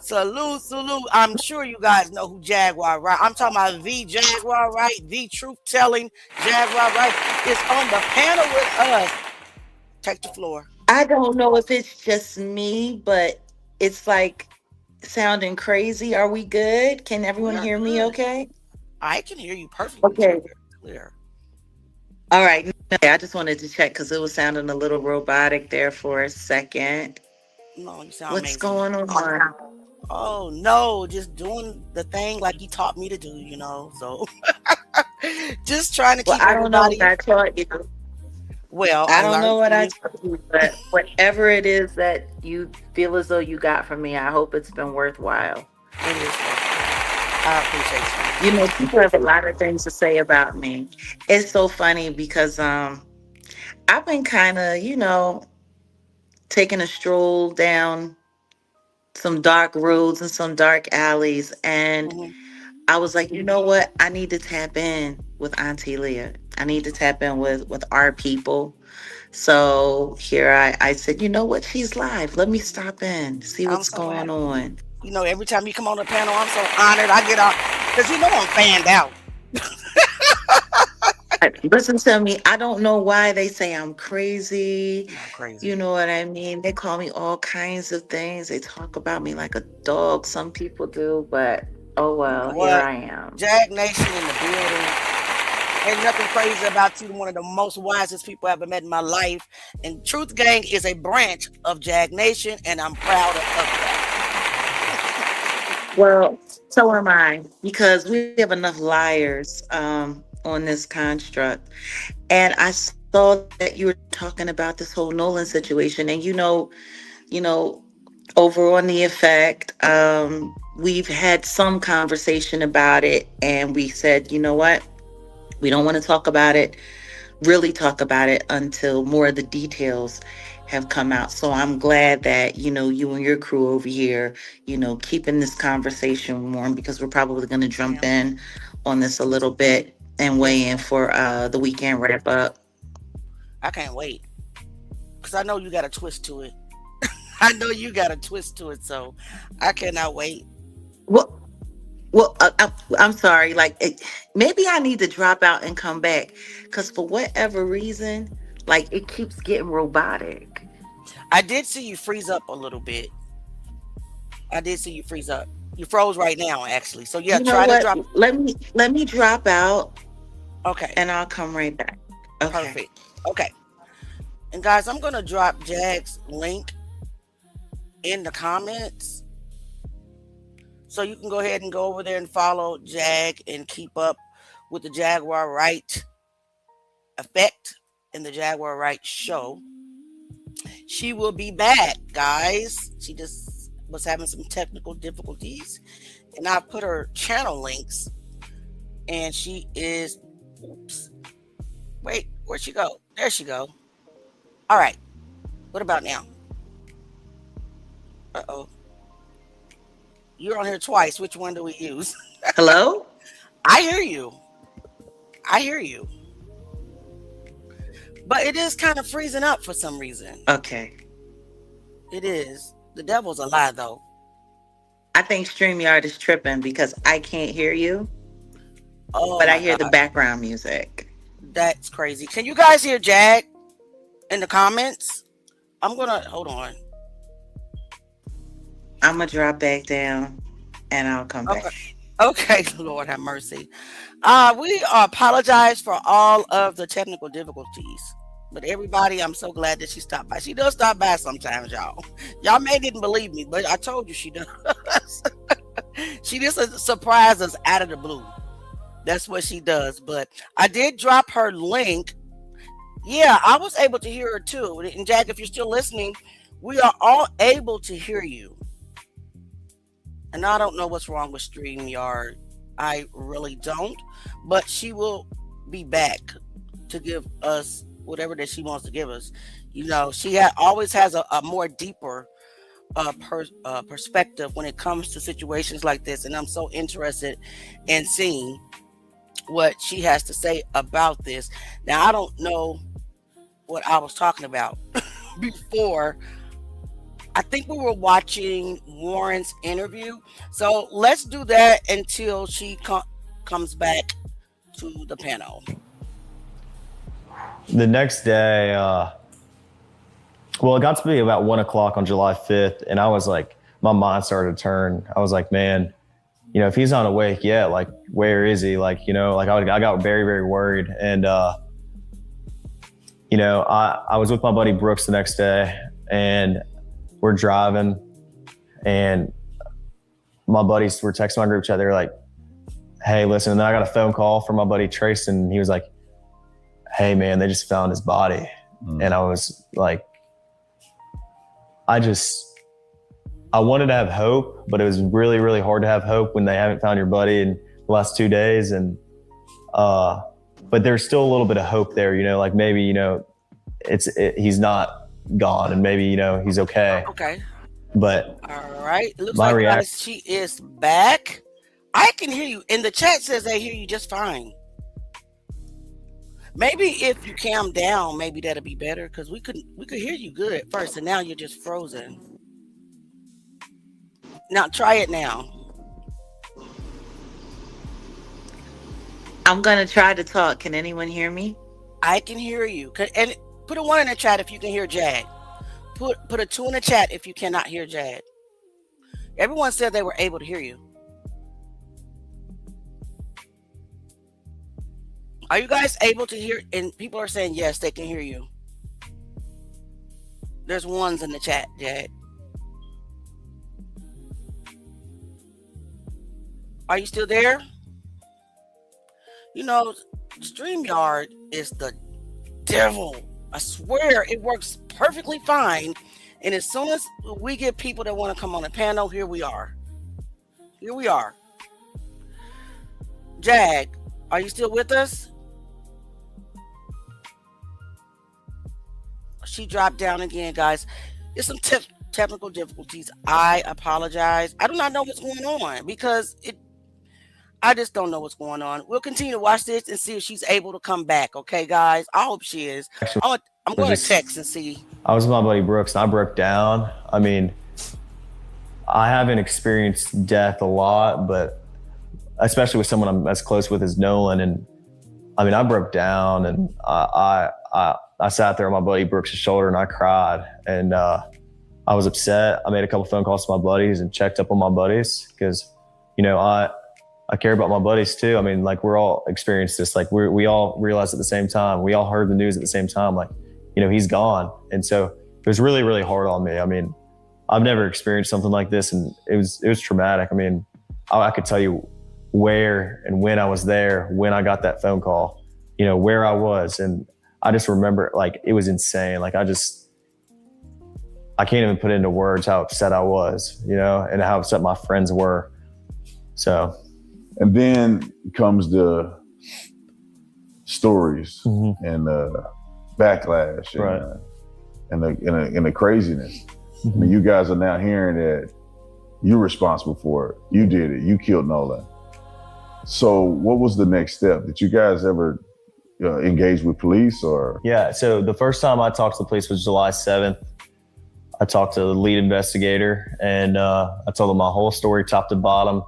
Salute. I'm sure you guys know who Jaguar Wright. I'm talking about the Jaguar Wright, the truth-telling Jaguar Wright is on the panel with us. Take the floor. I don't know if it's just me, but it's like sounding crazy. Are we good? Can everyone hear me okay? I can hear you perfectly. Okay. Clear. All right. I just wanted to check because it was sounding a little robotic there for a second. No, you sound What's amazing. going on? Oh, no, just doing the thing like he taught me to do, you know, so just trying to keep I don't know everybody. what I taught you. Well, I don't know what I learned told you, but whatever it is that you feel as though you got from me, I hope it's been worthwhile. It is. I appreciate you. You know, people have a lot of things to say about me. It's so funny because I've been kind of, you know, taking a stroll down some dark roads and some dark alleys, and I was like, you know what? I need to tap in with Auntie Leah. I need to tap in with our people. So here I said, you know what? She's live. Let me stop in, see what's going on. You know, every time you come on the panel, I'm so honored. I get out because you know I'm fanned out. Listen to me. I don't know why they say I'm crazy. Crazy. You know what I mean? They call me all kinds of things. They talk about me like a dog. Some people do, but oh well, here I am. Jag Nation in the building. Ain't nothing crazy about you. One of the most wisest people I've ever met in my life. And Truth Gang is a branch of Jag Nation, and I'm proud of that. Well, so am I, because we have enough liars on this construct. And I saw that you were talking about this whole Nolan situation, and you know, over on The Effect, we've had some conversation about it, and we said, you know what? We don't want to talk about it, really talk about it until more of the details have come out. So I'm glad that, you know, you and your crew over here, you know, keeping this conversation warm, because we're probably going to jump in on this a little bit and weigh in for the weekend wrap up. I can't wait, because I know you got a twist to it. I know you got a twist to it, so I cannot wait. Well, I'm sorry. Like, maybe I need to drop out and come back, because for whatever reason, like, it keeps getting robotic. I did see you freeze up a little bit. I did see you freeze up. You froze right now, actually. So yeah, You know try to what? drop. Let me drop out. Okay. And I'll come right back. Okay. Perfect. Okay. And guys, I'm gonna drop Jag's link in the comments, so you can go ahead and go over there and follow Jag and keep up with the Jaguar Wright Effect and the Jaguar Wright Show. She will be back, guys. She just was having some technical difficulties, and I put her channel links, and she is, oops, wait, where'd she go? There she go. All right, what about now? Uh-oh. You're on here twice. Which one do we use? Hello? I hear you. But it is kind of freezing up for some reason. Okay. It is. The devil's a lie, though. I think StreamYard is tripping because I can't hear you. Oh, but I my hear the God. background music. That's crazy. Can you guys hear Jag in the comments? I'm gonna hold on. I'm gonna drop back down and I'll come back. Okay, Lord have mercy. We apologize for all of the technical difficulties. But everybody, I'm so glad that she stopped by. She does stop by sometimes, y'all. Y'all may didn't believe me, but I told you she does. She just surprised us out of the blue. That's what she does. But I did drop her link. Yeah, I was able to hear her too. And Jack, if you're still listening, we are all able to hear you. And I don't know what's wrong with StreamYard. I really don't. But she will be back to give us whatever that she wants to give us. You know, she always has a more deeper perspective when it comes to situations like this. And I'm so interested in seeing what she has to say about this. Now, I don't know what I was talking about before. I think we were watching Warren's interview. So let's do that until she comes back to the panel. The next day, well, it got to be about 1 o'clock on July 5th. And I was like, my mind started to turn. I was like, man, you know, if he's not awake yet, like, where is he? Like, you know, like I got very, very worried. And, you know, I was with my buddy Brooks the next day, and we're driving, and my buddies were texting my group chat. They were like, hey, listen. And then I got a phone call from my buddy Trace, and he was like, hey, man, they just found his body. And I was like, I wanted to have hope, but it was really, really hard to have hope when they haven't found your buddy in the last 2 days. And, but there's still a little bit of hope there, you know, like maybe, you know, he's not gone, and maybe, you know, he's okay. Okay. But all right. It looks my like reaction, she is back. I can hear you. In the chat says they hear you just fine. Maybe if you calm down, maybe that'll be better, because we could hear you good at first, and now you're just frozen. Now try it now. I'm gonna try to talk. Can anyone hear me? I can hear you. And put a 1 in the chat if you can hear Jad. Put a 2 in the chat if you cannot hear Jad. Everyone said they were able to hear you. Are you guys able to hear? And people are saying yes, they can hear you. There's 1s in the chat, Jad. Are you still there? You know, StreamYard is the devil. I swear it works perfectly fine. And as soon as we get people that want to come on the panel, here we are. Here we are. Jag, are you still with us? She dropped down again, guys. There's some technical difficulties. I apologize. I do not know what's going on, because I just don't know what's going on. We'll continue to watch this and see if she's able to come back. Okay, guys? I hope she is. I'm going to text and see. I was with my buddy Brooks, and I broke down. I mean, I haven't experienced death a lot, but especially with someone I'm as close with as Nolan. And I mean, I broke down, and I sat there on my buddy Brooks' shoulder, and I cried. And I was upset. I made a couple phone calls to my buddies and checked up on my buddies, because, you know, I care about my buddies too. I mean, like, we're all experienced this. Like, we all realized at the same time. We all heard the news at the same time. Like, you know, he's gone. And so it was really, really hard on me. I mean, I've never experienced something like this, and it was traumatic. I mean, I could tell you where and when I was there, when I got that phone call, you know, where I was. And I just remember, like, it was insane. Like, I can't even put into words how upset I was, you know, and how upset my friends were. So. And then comes the stories and the backlash and, and the craziness. I mean, you guys are now hearing that you're responsible for it. You did it. You killed Nolan. So what was the next step? Did you guys ever engage with police or? Yeah. So the first time I talked to the police was July 7th. I talked to the lead investigator, and I told him my whole story, top to bottom.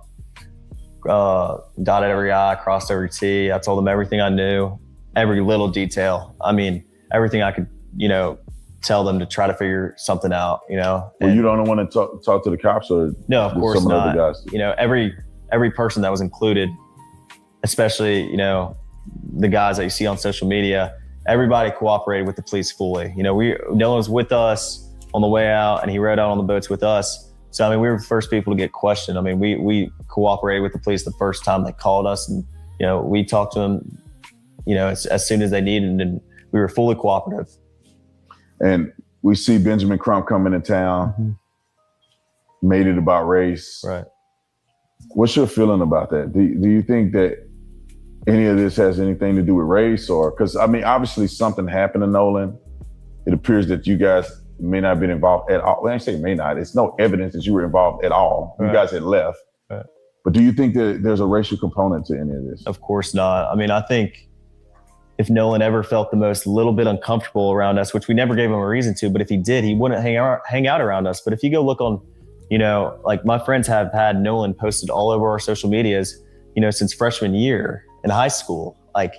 Dotted every I, crossed every T. I told them everything I knew, every little detail. I mean, everything I could, you know, tell them to try to figure something out, Well, you don't want to talk to the cops, or no, of course some not. Other guys? Every person that was included, especially, the guys that you see on social media, everybody cooperated with the police fully. Nolan was with us on the way out, and he rode out on the boats with us. So, we were the first people to get questioned. We cooperated with the police the first time they called us, and, we talked to them, as soon as they needed, and we were fully cooperative. And we see Benjamin Crump coming to town, made it about race. Right. What's your feeling about that? Do you think that any of this has anything to do with race, or, because obviously something happened to Nolan. It appears that you guys may not have been involved at all. When I say may not, it's no evidence that you were involved at all. Right. You guys had left. Right. But do you think that there's a racial component to any of this? Of course not. I think if Nolan ever felt the most little bit uncomfortable around us, which we never gave him a reason to, but if he did, he wouldn't hang out around us. But if you go look on, like my friends have had Nolan posted all over our social medias, since freshman year in high school. Like,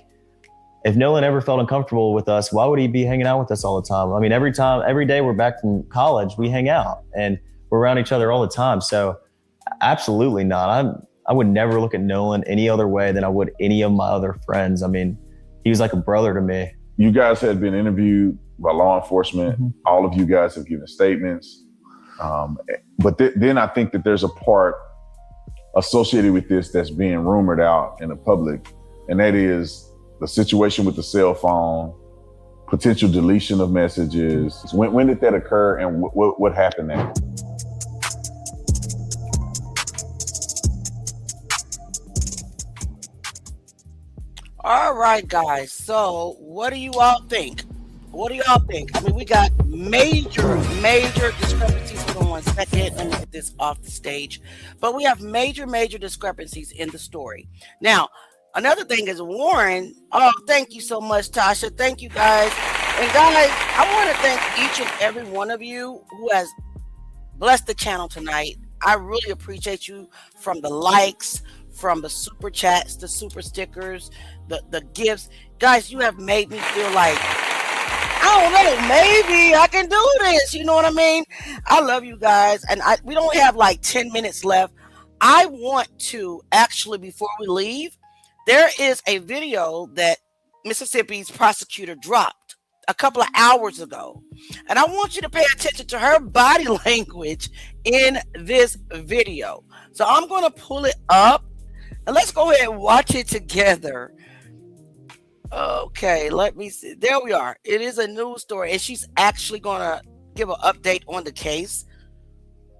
if Nolan ever felt uncomfortable with us, why would he be hanging out with us all the time? Every day we're back from college, we hang out and we're around each other all the time. So absolutely not. I would never look at Nolan any other way than I would any of my other friends. He was like a brother to me. You guys had been interviewed by law enforcement. Mm-hmm. All of you guys have given statements. But then I think that there's a part associated with this that's being rumored out in the public, and that is the situation with the cell phone, potential deletion of messages. When did that occur, and what happened there? All right, guys. So what do you all think? We got major discrepancies. Hold on one second. Let me get this off the stage. But we have major discrepancies in the story. Now, another thing is Warren. Oh, thank you so much, Tasha. Thank you, guys. And guys, I want to thank each and every one of you who has blessed the channel tonight. I really appreciate you, from the likes, from the super chats, the super stickers, the gifts. Guys, you have made me feel like, I don't know, maybe I can do this. You know what I mean? I love you guys. And we don't have like 10 minutes left. I want to actually, before we leave, there is a video that Mississippi's prosecutor dropped a couple of hours ago. And I want you to pay attention to her body language in this video. So I'm going to pull it up and let's go ahead and watch it together. Okay, let me see. There we are. It is a news story, and she's actually going to give an update on the case.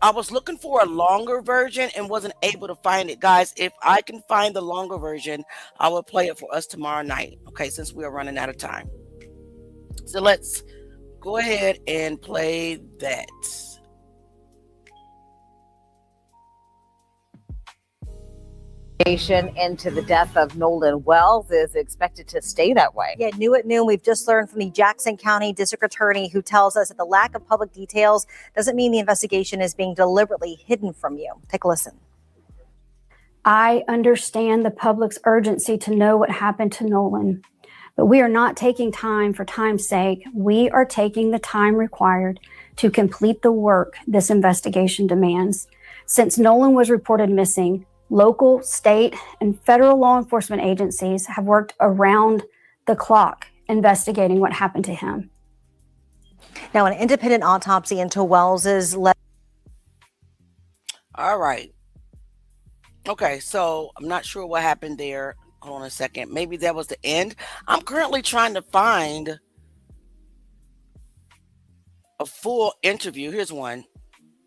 I was looking for a longer version and wasn't able to find it. Guys, if I can find the longer version, I will play it for us tomorrow night, okay, since we are running out of time. So let's go ahead and play that. Into the death of Nolan Wells is expected to stay that way. Yeah, new at noon, we've just learned from the Jackson County District Attorney, who tells us that the lack of public details doesn't mean the investigation is being deliberately hidden from you. Take a listen. I understand the public's urgency to know what happened to Nolan, but we are not taking time for time's sake. We are taking the time required to complete the work this investigation demands. Since Nolan was reported missing, local, state, and federal law enforcement agencies have worked around the clock investigating what happened to him. Now, an independent autopsy into Wells's... All right. Okay, so I'm not sure what happened there. Hold on a second. Maybe that was the end. I'm currently trying to find a full interview. Here's one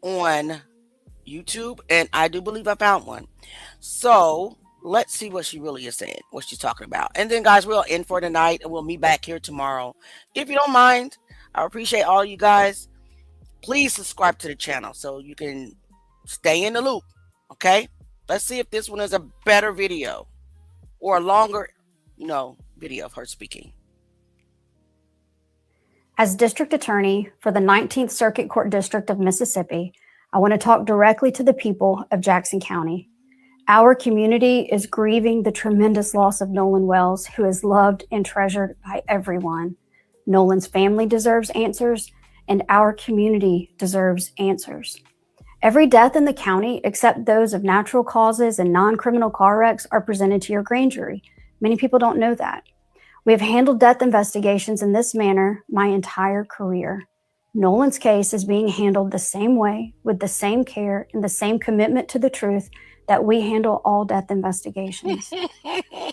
on YouTube, and I do believe I found one. So let's see what she really is saying, what she's talking about. And then, guys, we'll end for tonight, and we'll meet back here tomorrow. If you don't mind, I appreciate all you guys. Please subscribe to the channel so you can stay in the loop, okay? Let's see if this one is a better video or a longer, video of her speaking. As District Attorney for the 19th Circuit Court District of Mississippi, I want to talk directly to the people of Jackson County. Our community is grieving the tremendous loss of Nolan Wells, who is loved and treasured by everyone. Nolan's family deserves answers, and our community deserves answers. Every death in the county, except those of natural causes and non-criminal car wrecks, are presented to your grand jury. Many people don't know that. We have handled death investigations in this manner my entire career. Nolan's case is being handled the same way, with the same care and the same commitment to the truth that we handle all death investigations.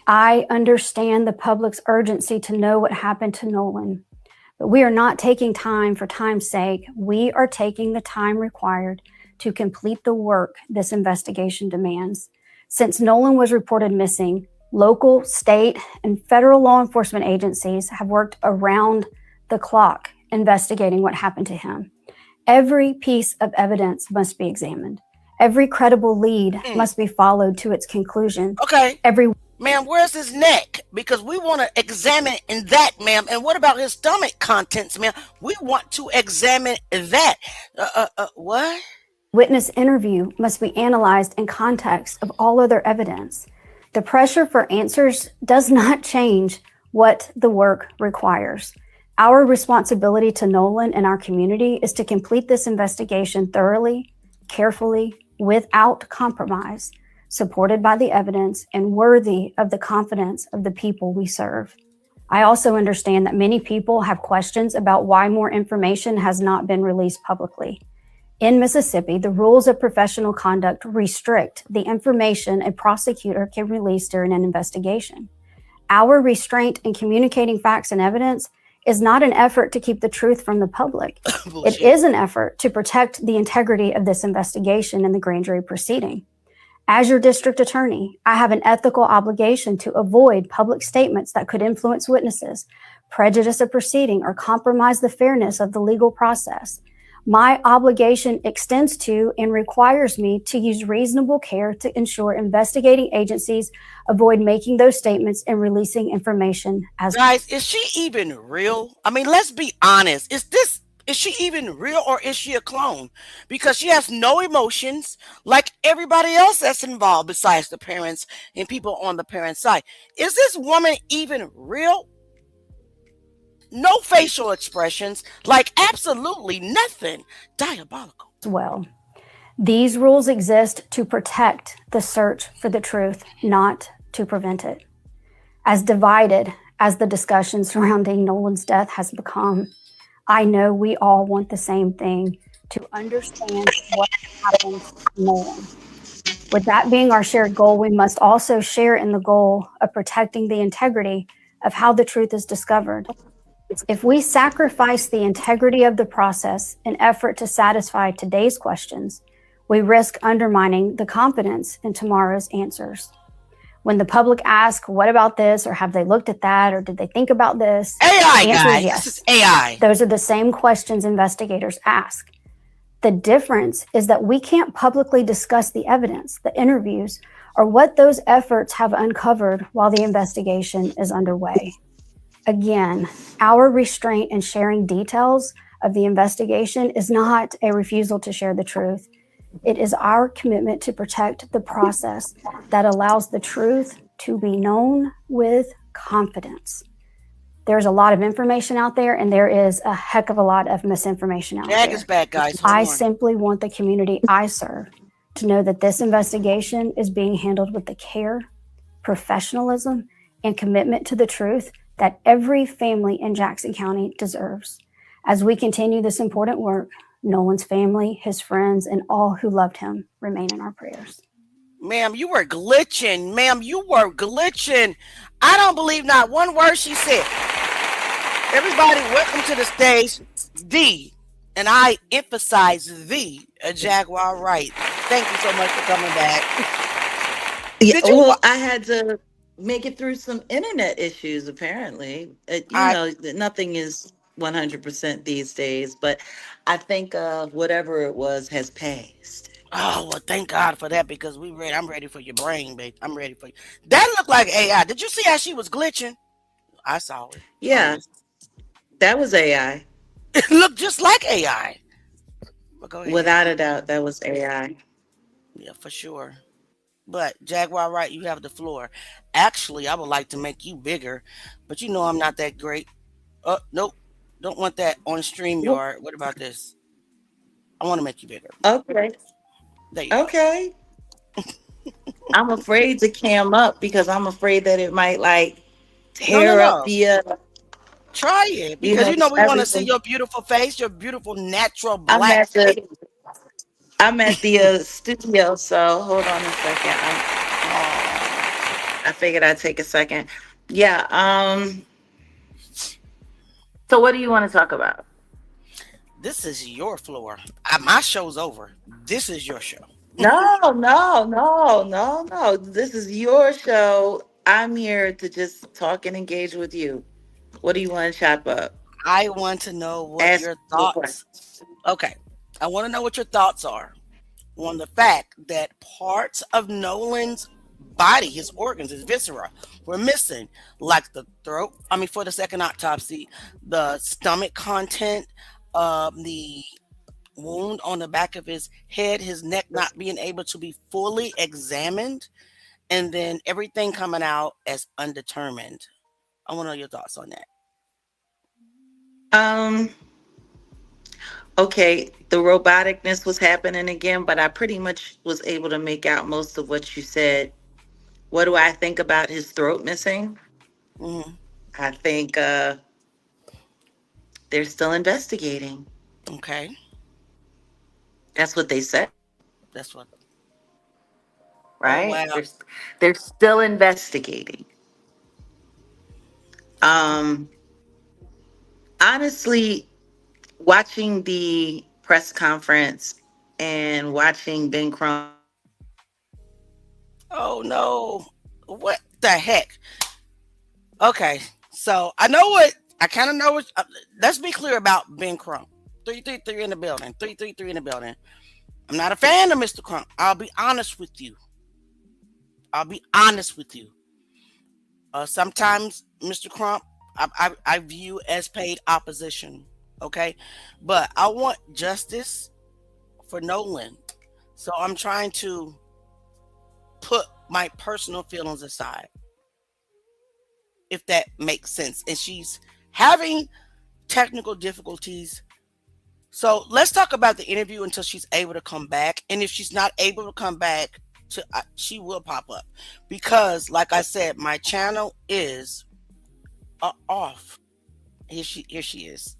I understand the public's urgency to know what happened to Nolan, but we are not taking time for time's sake. We are taking the time required to complete the work this investigation demands. Since Nolan was reported missing, local, state, and federal law enforcement agencies have worked around the clock investigating what happened to him. Every piece of evidence must be examined. Every credible lead must be followed to its conclusion. Okay. Ma'am, where's his neck? Because we want to examine in that, ma'am. And what about his stomach contents, ma'am? We want to examine that. What? Witness interview must be analyzed in context of all other evidence. The pressure for answers does not change what the work requires. Our responsibility to Nolan and our community is to complete this investigation thoroughly, carefully, without compromise, supported by the evidence and worthy of the confidence of the people we serve. I also understand that many people have questions about why more information has not been released publicly. In Mississippi, the rules of professional conduct restrict the information a prosecutor can release during an investigation. Our restraint in communicating facts and evidence is not an effort to keep the truth from the public. It is an effort to protect the integrity of this investigation and the grand jury proceeding. As your district attorney, I have an ethical obligation to avoid public statements that could influence witnesses, prejudice a proceeding, or compromise the fairness of the legal process. My obligation extends to and requires me to use reasonable care to ensure investigating agencies avoid making those statements and releasing information as— Guys, is she even real? I mean, let's be honest. Is she even real, or is she a clone? Because she has no emotions like everybody else that's involved besides the parents and people on the parent side. Is this woman even real? No facial expressions, like absolutely nothing. Diabolical. Well, these rules exist to protect the search for the truth, not to prevent it. As divided as the discussion surrounding Nolan's death has become, I know we all want the same thing: to understand what happened to Nolan. With that being our shared goal, we must also share in the goal of protecting the integrity of how the truth is discovered. If we sacrifice the integrity of the process in effort to satisfy today's questions, we risk undermining the confidence in tomorrow's answers. When the public asks, what about this, or have they looked at that, or did they think about this? AI, the answer guys. is yes. This is AI. Those are the same questions investigators ask. The difference is that we can't publicly discuss the evidence, the interviews, or what those efforts have uncovered while the investigation is underway. Again, our restraint in sharing details of the investigation is not a refusal to share the truth. It is our commitment to protect the process that allows the truth to be known with confidence. There's a lot of information out there, and there is a heck of a lot of misinformation out there. Is back, guys. I simply want the community I serve to know that this investigation is being handled with the care, professionalism, and commitment to the truth that every family in Jackson County deserves. As we continue this important work, Nolan's family, his friends, and all who loved him remain in our prayers. Ma'am, you were glitching. Ma'am, you were glitching. I don't believe not one word she said. Everybody, welcome to the stage, and I emphasize Jaguar Wright. Thank you so much for coming back. Well, I had to make it through some internet issues, apparently. Nothing is 100% these days, but I think whatever it was has passed. Oh, well, thank God for that, because I'm ready for your brain, babe. I'm ready for you. That looked like AI. Did you see how she was glitching? I saw it. Yeah, that was AI. It looked just like AI. But go ahead. Without a doubt, that was AI. Yeah, for sure. But Jaguar Wright, you have the floor. Actually, I would like to make you bigger, but you know I'm not that great. Nope. Don't want that on StreamYard. What about this? I want to make you bigger. Okay. There you go. Okay. I'm afraid to cam up because I'm afraid that it might like tear up No. the Try it because we want to see everything. your beautiful face, your beautiful natural I'm black at face. the studio, so hold on a second. I figured I'd take a second. Yeah. So what do you want to talk about? This is your floor. My show's over. This is your show. No. This is your show. I'm here to just talk and engage with you. What do you want to chop up? I want to know what Ask your me a thoughts. Okay. I want to know what your thoughts are on the fact that parts of Nolan's body, his organs, his viscera, were missing, like the throat. I mean, for the second autopsy, the stomach content, the wound on the back of his head, his neck not being able to be fully examined, and then everything coming out as undetermined. I want to know your thoughts on that. Okay, the roboticness was happening again, but I pretty much was able to make out most of what you said. What do I think about his throat missing? I think they're still investigating. Okay. That's what they said. That's what. Right? Oh, wow. They're still investigating. Honestly, watching the press conference and watching Ben Crump. Oh no. What the heck? Okay. So I know what I kind of know what let's be clear about Ben Crump. 333 in the building. 333 in the building. I'm not a fan of Mr. Crump. I'll be honest with you. Sometimes Mr. Crump I view as paid opposition. Okay. But I want justice for Nolan. So I'm trying to put my personal feelings aside, if that makes sense. And she's having technical difficulties. So let's talk about the interview until she's able to come back. And if she's not able to come back, she will pop up. Because, like I said, my channel is off. Here she is.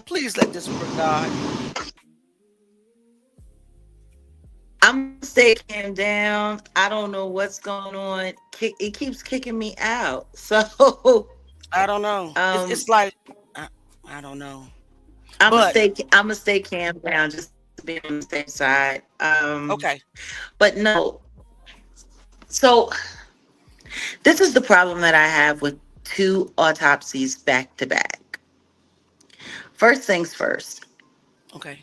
Please let this work, God. I'm gonna stay calm down. I don't know what's going on. It keeps kicking me out. So I don't know. It's like I don't know. I'm gonna stay calm down just to be on the safe side. Okay. But no. So this is the problem that I have with 2 autopsies back to back. First things first. Okay.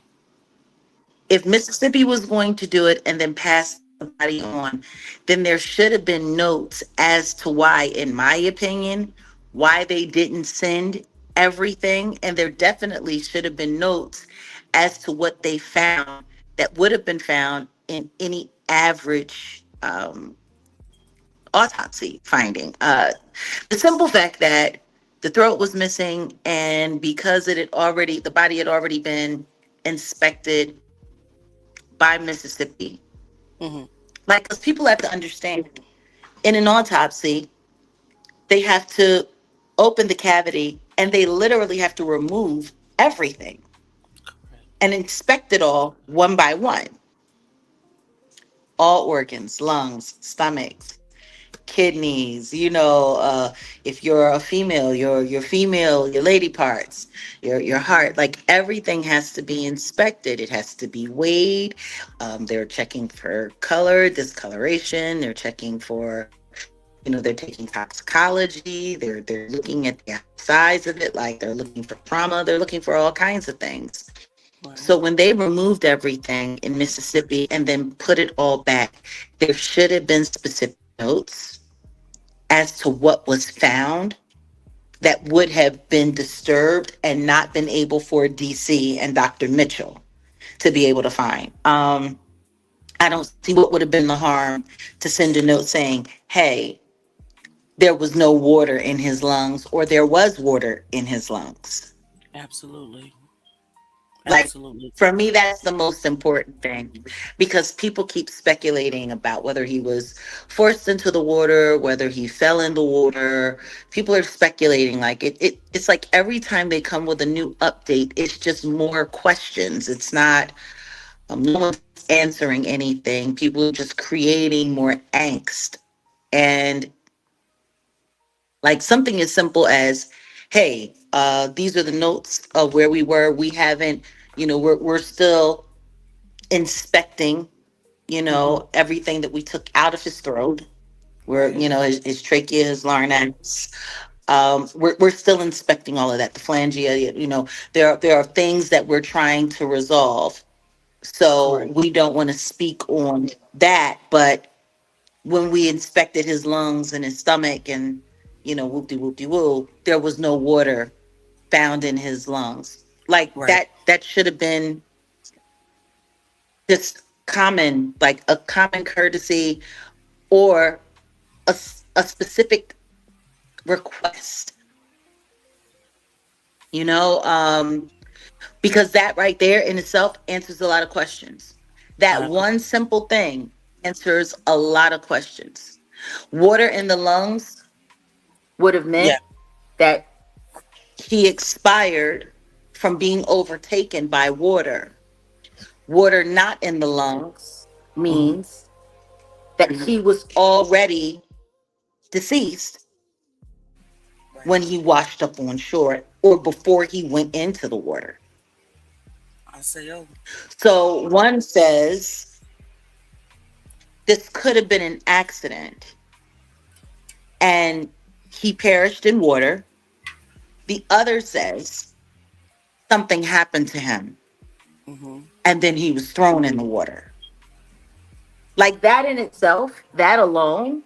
If Mississippi was going to do it and then pass the body on, then there should have been notes as to why, in my opinion, why they didn't send everything. And there definitely should have been notes as to what they found that would have been found in any average autopsy finding. The simple fact that the throat was missing, and because the body had already been inspected by Mississippi. Like, because people have to understand, in an autopsy, they have to open the cavity and they literally have to remove everything and inspect it all one by one. All organs, lungs, stomachs, kidneys, if you're a female, your female, your lady parts, your heart, like everything has to be inspected. It has to be weighed. They're checking for color, discoloration. They're checking for, they're taking toxicology. They're looking at the size of it, like they're looking for trauma. They're looking for all kinds of things. Wow. So when they removed everything in Mississippi and then put it all back, there should have been specific notes as to what was found that would have been disturbed and not been able for DC and Dr. Mitchell to be able to find. I don't see what would have been the harm to send a note saying, hey, there was no water in his lungs, or there was water in his lungs. Absolutely. Like, Absolutely. for me, that's the most important thing, because people keep speculating about whether he was forced into the water, whether he fell in the water. People are speculating. Like, it's like every time they come with a new update, it's just more questions. It's not, no one's answering anything. People are just creating more angst. And like something as simple as, hey, these are the notes of where we were. We haven't, we're still inspecting, everything that we took out of his throat. Where, his trachea, his larynx. We're still inspecting all of that. The phalangia, there are things that we're trying to resolve. So Correct. we don't want to speak on that. But when we inspected his lungs and his stomach and, whoop-de-whoop-de-woo, there was no water found in his lungs. Like Right. that should have been just common, like a common courtesy, or a specific request, because that right there in itself answers a lot of questions. That one simple thing answers a lot of questions. Water in the lungs would have meant that he expired from being overtaken by water. Water not in the lungs means that he was already deceased when he washed up on shore or before he went into the water. I say, oh. So one says this could have been an accident and he perished in water. The other says something happened to him and then he was thrown in the water. Like that in itself, that alone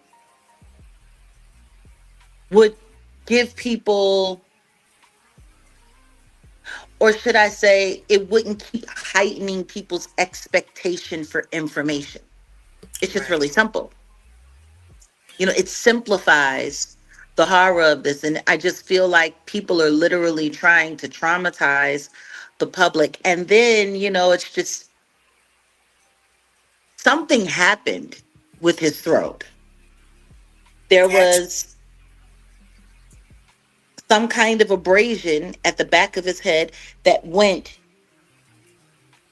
would give people, or should I say, it wouldn't keep heightening people's expectation for information. It's just really simple. It simplifies the horror of this. And I just feel like people are literally trying to traumatize the public. And then, it's just something happened with his throat. There was some kind of abrasion at the back of his head that went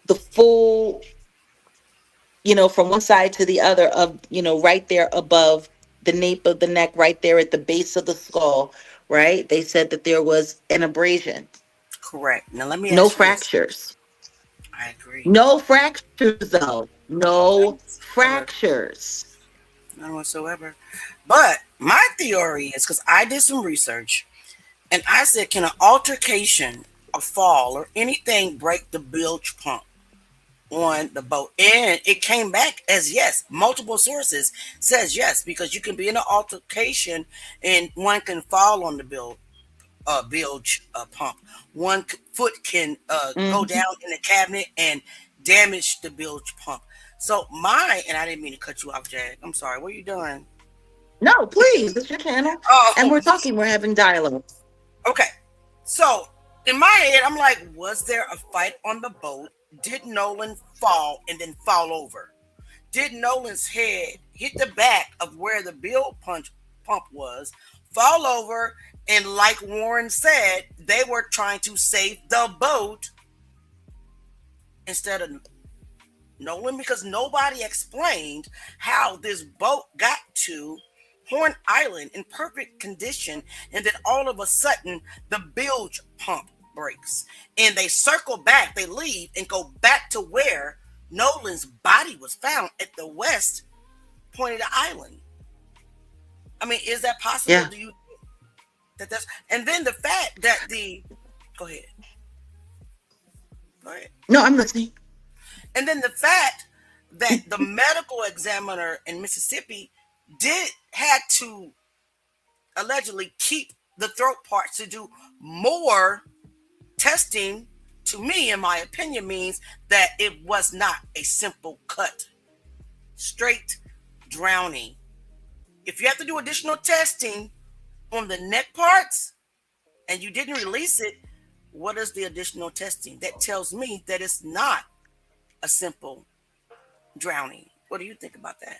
the full, from one side to the other of, right there above the nape of the neck, right there at the base of the skull, right? They said that there was an abrasion. Correct. Now let me ask no you fractures. This. I agree. No fractures, though. No fractures. None whatsoever. But my theory is, because I did some research, and I said, can an altercation, a fall, or anything break the bilge pump on the boat? And it came back as yes. Multiple sources says yes, because you can be in an altercation and one can fall on the bilge pump. One foot can go down in the cabinet and damage the bilge pump. So and I didn't mean to cut you off, Jag. I'm sorry. What are you doing? No, please. It's your channel. And we're talking. We're having dialogue. Okay. So in my head, I'm like, was there a fight on the boat? Did Nolan fall and then fall over? Did Nolan's head hit the back of where the bilge pump was, fall over, and like Warren said, they were trying to save the boat instead of Nolan, because nobody explained how this boat got to Horn Island in perfect condition, and then all of a sudden the bilge pump breaks and they circle back, they leave and go back to where Nolan's body was found at the west point of the island. I mean, is that possible? Yeah. Do you think that's, and then the fact that go ahead. No, I'm listening. And then the fact that the medical examiner in Mississippi had to allegedly keep the throat parts to do more testing, to me, in my opinion, means that it was not a simple cut, straight drowning. If you have to do additional testing on the neck parts and you didn't release it, what is the additional testing? That tells me that it's not a simple drowning. What do you think about that?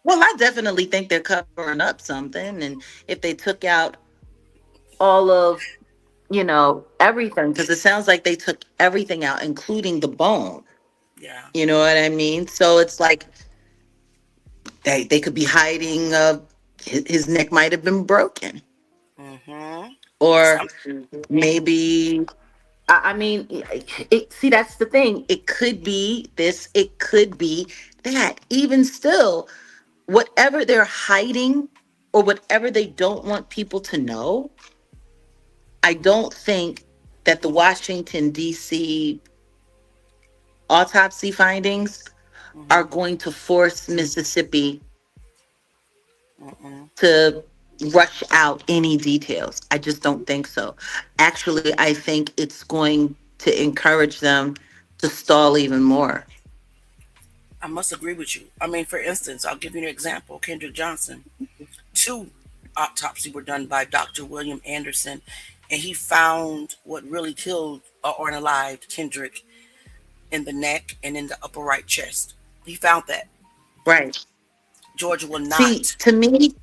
Well, I definitely think they're covering up something. And if they took out all of, everything, because it sounds like they took everything out, including the bone. Yeah. You know what I mean? So it's like they could be hiding, his neck might have been broken. Mm-hmm. Or maybe, I mean, see, that's the thing. It could be this, it could be that. Even still, whatever they're hiding or whatever they don't want people to know, I don't think that the Washington, D.C. autopsy findings are going to force Mississippi to rush out any details. I just don't think so. Actually, I think it's going to encourage them to stall even more. I must agree with you. I mean, for instance, I'll give you an example. Kendrick Johnson. 2 autopsies were done by Dr. William Anderson, and he found what really killed or unalived Kendrick in the neck and in the upper right chest. He found that. Right. Georgia will not. See, to me,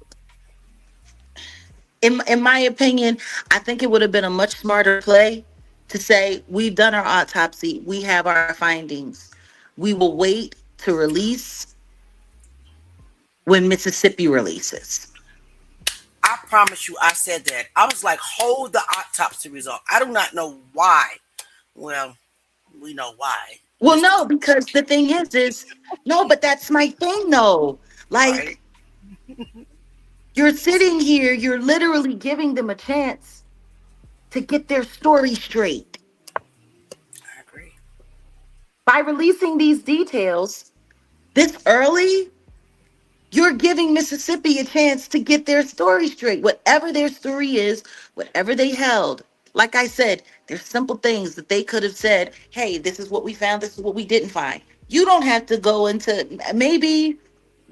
in my opinion, I think it would have been a much smarter play to say, we've done our autopsy, we have our findings. We will wait to release when Mississippi releases. I promise you, I said that. I was like, hold the autopsy result. I do not know why. Well, we know why. Well, no, because the thing is no, but that's my thing though. Like, you're sitting here, you're literally giving them a chance to get their story straight. I agree. By releasing these details this early, you're giving Mississippi a chance to get their story straight. Whatever their story is, whatever they held. Like I said, there's simple things that they could have said, hey, this is what we found, this is what we didn't find. You don't have to go into, maybe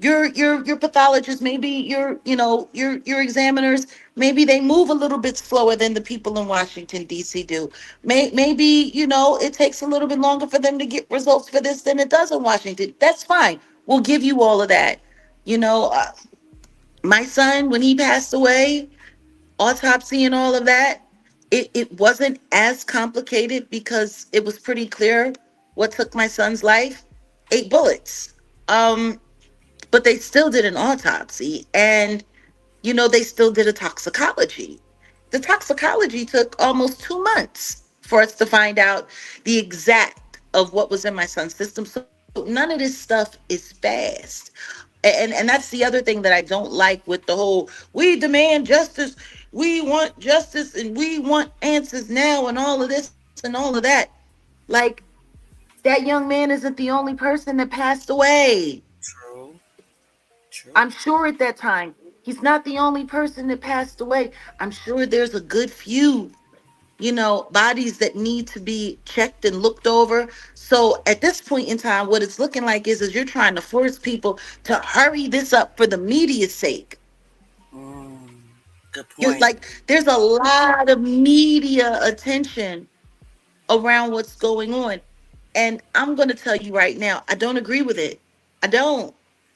your pathologists, maybe your examiners, maybe they move a little bit slower than the people in Washington, D.C. do. Maybe, it takes a little bit longer for them to get results for this than it does in Washington. That's fine. We'll give you all of that. My son, when he passed away, autopsy and all of that, it wasn't as complicated because it was pretty clear what took my son's life. 8 bullets. But they still did an autopsy, and they still did a toxicology. The toxicology took almost 2 months for us to find out the exact of what was in my son's system. So none of this stuff is fast. And that's the other thing that I don't like with the whole, we demand justice, we want justice, and we want answers now, and all of this and all of that. Like, that young man isn't the only person that passed away. True. I'm sure at that time, he's not the only person that passed away. I'm sure there's a good few, bodies that need to be checked and looked over. So at this point in time, what it's looking like is you're trying to force people to hurry this up for the media's sake. Good point. There's a lot of media attention around what's going on. And I'm going to tell you right now, I don't agree with it. I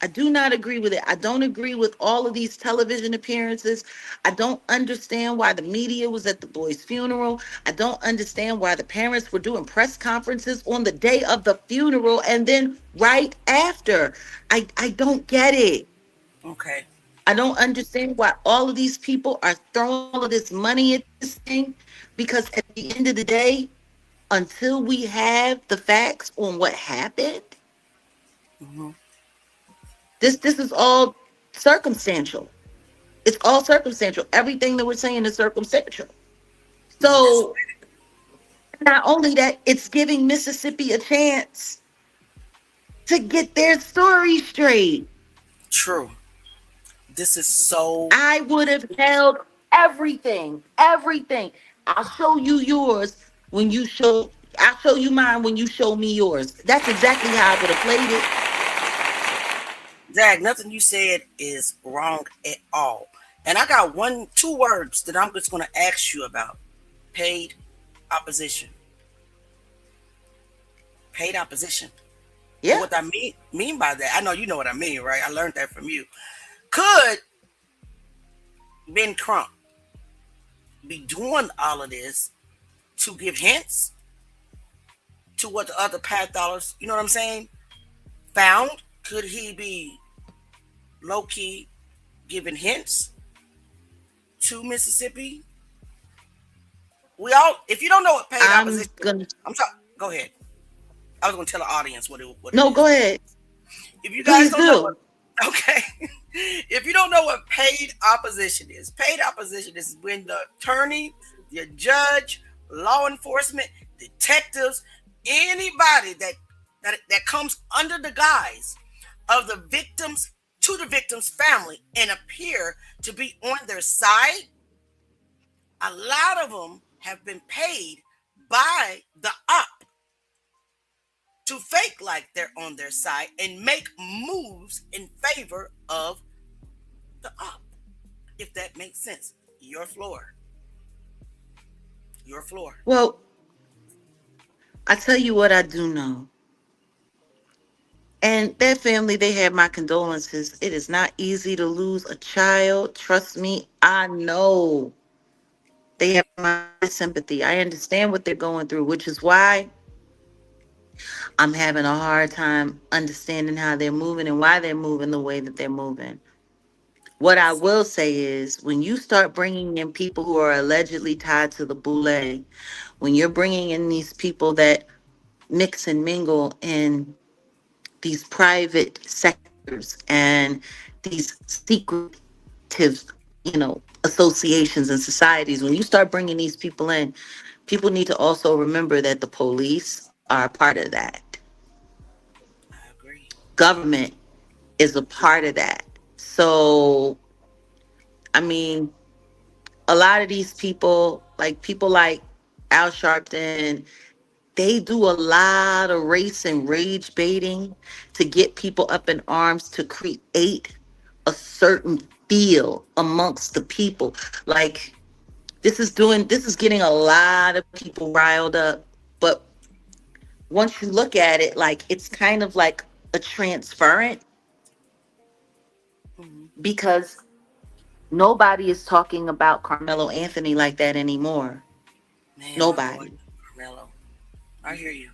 do not agree with it. I don't agree with all of these television appearances. I don't understand why the media was at the boy's funeral. I don't understand why the parents were doing press conferences on the day of the funeral and then right after. I don't get it. Okay. I don't understand why all of these people are throwing all of this money at this thing, because at the end of the day, until we have the facts on what happened, this is all circumstantial. It's all circumstantial. Everything that we're saying is circumstantial. So not only that, it's giving Mississippi a chance to get their story straight. True. This is so... I would have held everything. I'll show you yours when you show... I'll show you mine when you show me yours. That's exactly how I would have played it. Zach, nothing you said is wrong at all. And I got 2 words that I'm just going to ask you about. paid opposition. Paid opposition. Yeah. And what I mean by that, I know you know what I mean, right? I learned that from you. Could Ben Crump be doing all of this to give hints to what the other PATH dollars, you know what I'm saying, found? Could he be low-key giving hints to Mississippi? We all, if you don't know what paid opposition, I'm sorry, go ahead. I was going to tell the audience what it No, is. go ahead. If you guys Please don't know do. what, okay. If you don't know what paid opposition is when the attorney, the judge, law enforcement, detectives, anybody that comes under the guise of the victims to the victim's family and appear to be on their side, a lot of them have been paid by the op to fake like they're on their side and make moves in favor of the op. If that makes sense. Your floor. Well, I tell you what I do know. And that family, they have my condolences. It is not easy to lose a child. Trust me, I know. They have my sympathy. I understand what they're going through, which is why I'm having a hard time understanding how they're moving and why they're moving the way that they're moving. What I will say is when you start bringing in people who are allegedly tied to the boule, when you're bringing in these people that mix and mingle in these private sectors and these secretive, associations and societies, when you start bringing these people in, people need to also remember that the police are a part of that. I agree. Government is a part of that. So, I mean, a lot of these people like Al Sharpton, they do a lot of race and rage baiting to get people up in arms to create a certain feel amongst the people. Like this is getting a lot of people riled up. But once you look at it, like it's kind of like a transferent because nobody is talking about Carmelo Anthony like that anymore. Man, Nobody. Carmelo. I hear you.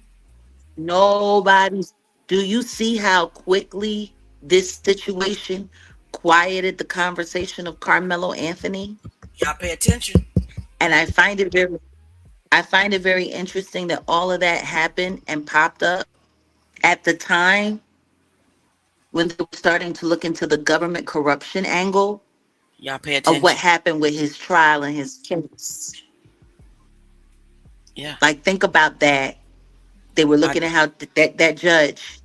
Nobody. Do you see how quickly this situation quieted the conversation of Carmelo Anthony? Y'all pay attention. And I find it very interesting that all of that happened and popped up at the time when they were starting to look into the government corruption angle Y'all pay attention. of what happened with his trial and his case. Yeah. Like, think about that. They were looking at how that judge,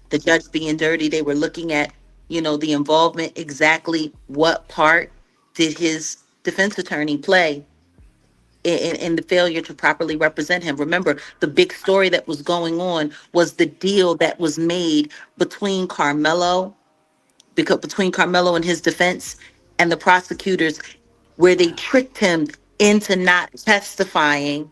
the judge being dirty, they were looking at, the involvement, exactly what part did his defense attorney play in the failure to properly represent him. Remember, the big story that was going on was the deal that was made between Carmelo and his defense and the prosecutors, where they tricked him into not testifying.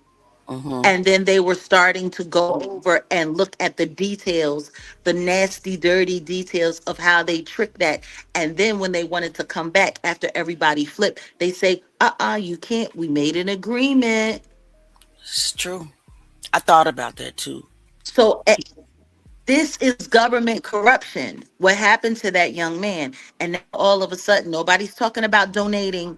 And then they were starting to go over and look at the details, the nasty, dirty details of how they tricked that. And then when they wanted to come back after everybody flipped, they say, you can't. We made an agreement. It's true. I thought about that too. So this is government corruption. What happened to that young man? And now all of a sudden, nobody's talking about donating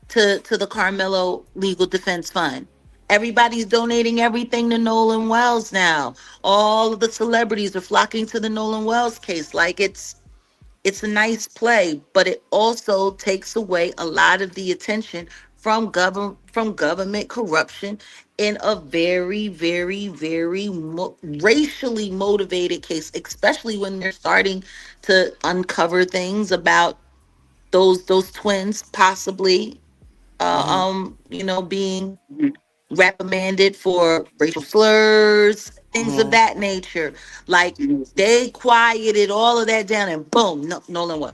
to the Carmelo Legal Defense Fund. Everybody's donating everything to Nolan Wells now. All of the celebrities are flocking to the Nolan Wells case. Like it's a nice play, but it also takes away a lot of the attention from government corruption in a very, very, very racially motivated case, especially when they're starting to uncover things about those twins possibly being reprimanded for racial slurs, things of that nature. Like they quieted all of that down and boom, Nolan Wells.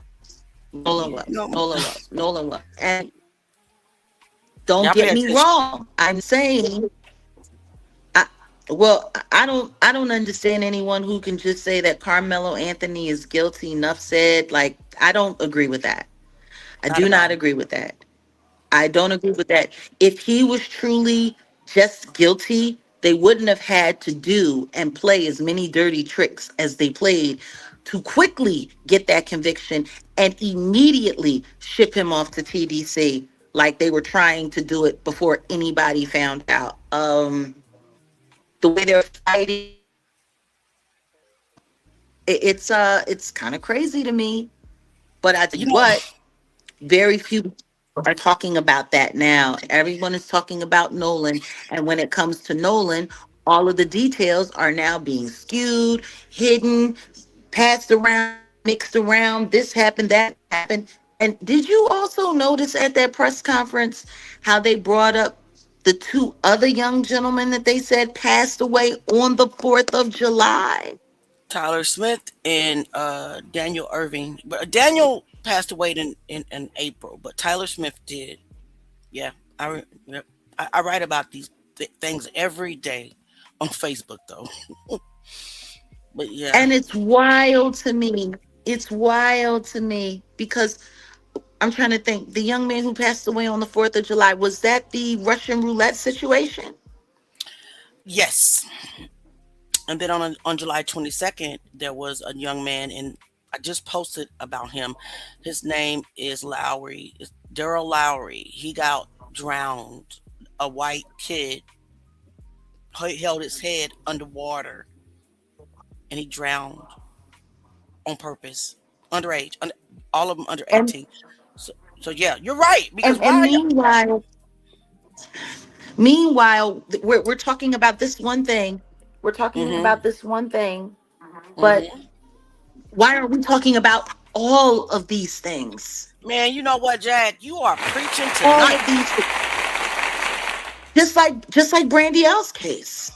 And Don't Y'all pay get me attention. wrong. I'm saying, I don't understand anyone who can just say that Carmelo Anthony is guilty. Enough said. Like, I don't agree with that. I Not do at not all. agree with that. I don't agree with that. If he was truly just guilty, they wouldn't have had to do and play as many dirty tricks as they played to quickly get that conviction and immediately ship him off to TDC like they were trying to do it before anybody found out. The way they're fighting, it's kind of crazy to me. But I tell You you know, what, very few people are talking about that now. Everyone is talking about Nolan. And when it comes to Nolan, all of the details are now being skewed, hidden, passed around, mixed around. This happened, that happened. And did you also notice at that press conference how they brought up the two other young gentlemen that they said passed away on the 4th of July? Tyler Smith and Daniel Irving. But Daniel passed away in April, but Tyler Smith did. Yeah, yep. I write about these things every day on Facebook, though. But yeah, And it's wild to me. It's wild to me because I'm trying to think. The young man who passed away on the 4th of July, was that the Russian roulette situation? yes. And then on July 22nd, there was a young man, and I just posted about him. His name is Lowry. It's Daryl Lowry. He got drowned. A white kid held his head underwater, and he drowned on purpose. Underage, all of them under And 18. So yeah, you're right. Because and why? meanwhile, we're talking about this one thing. We're talking Mm-hmm. about this one thing, but Mm-hmm. why are we talking about all of these things? Man, you know what, Jack? You are preaching All tonight. of these things. Just like Brandy L's case.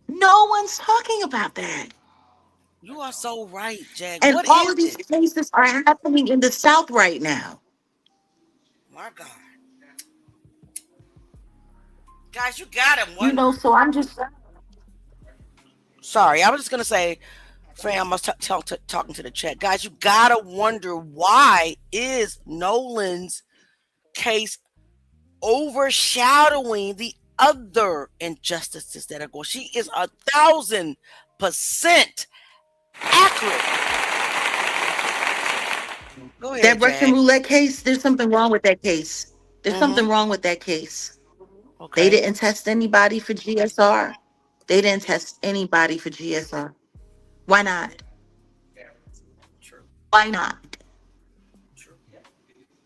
No one's talking about that. You are so right, Jack. And What all is of these it? cases are happening in the South right now. My God. Guys, you gotta You wonder. know, so I'm just Sorry, I was just gonna say, fam, I was talking to the chat. Guys, you gotta wonder, why is Nolan's case overshadowing the other injustices that are going? She is 1,000% accurate. Go ahead, that Russian Jack. roulette case, there's something wrong with that case. There's something Mm-hmm. wrong with that case. They Okay. didn't test anybody for GSR. They didn't test anybody for GSR. Why not? True. Why not? True.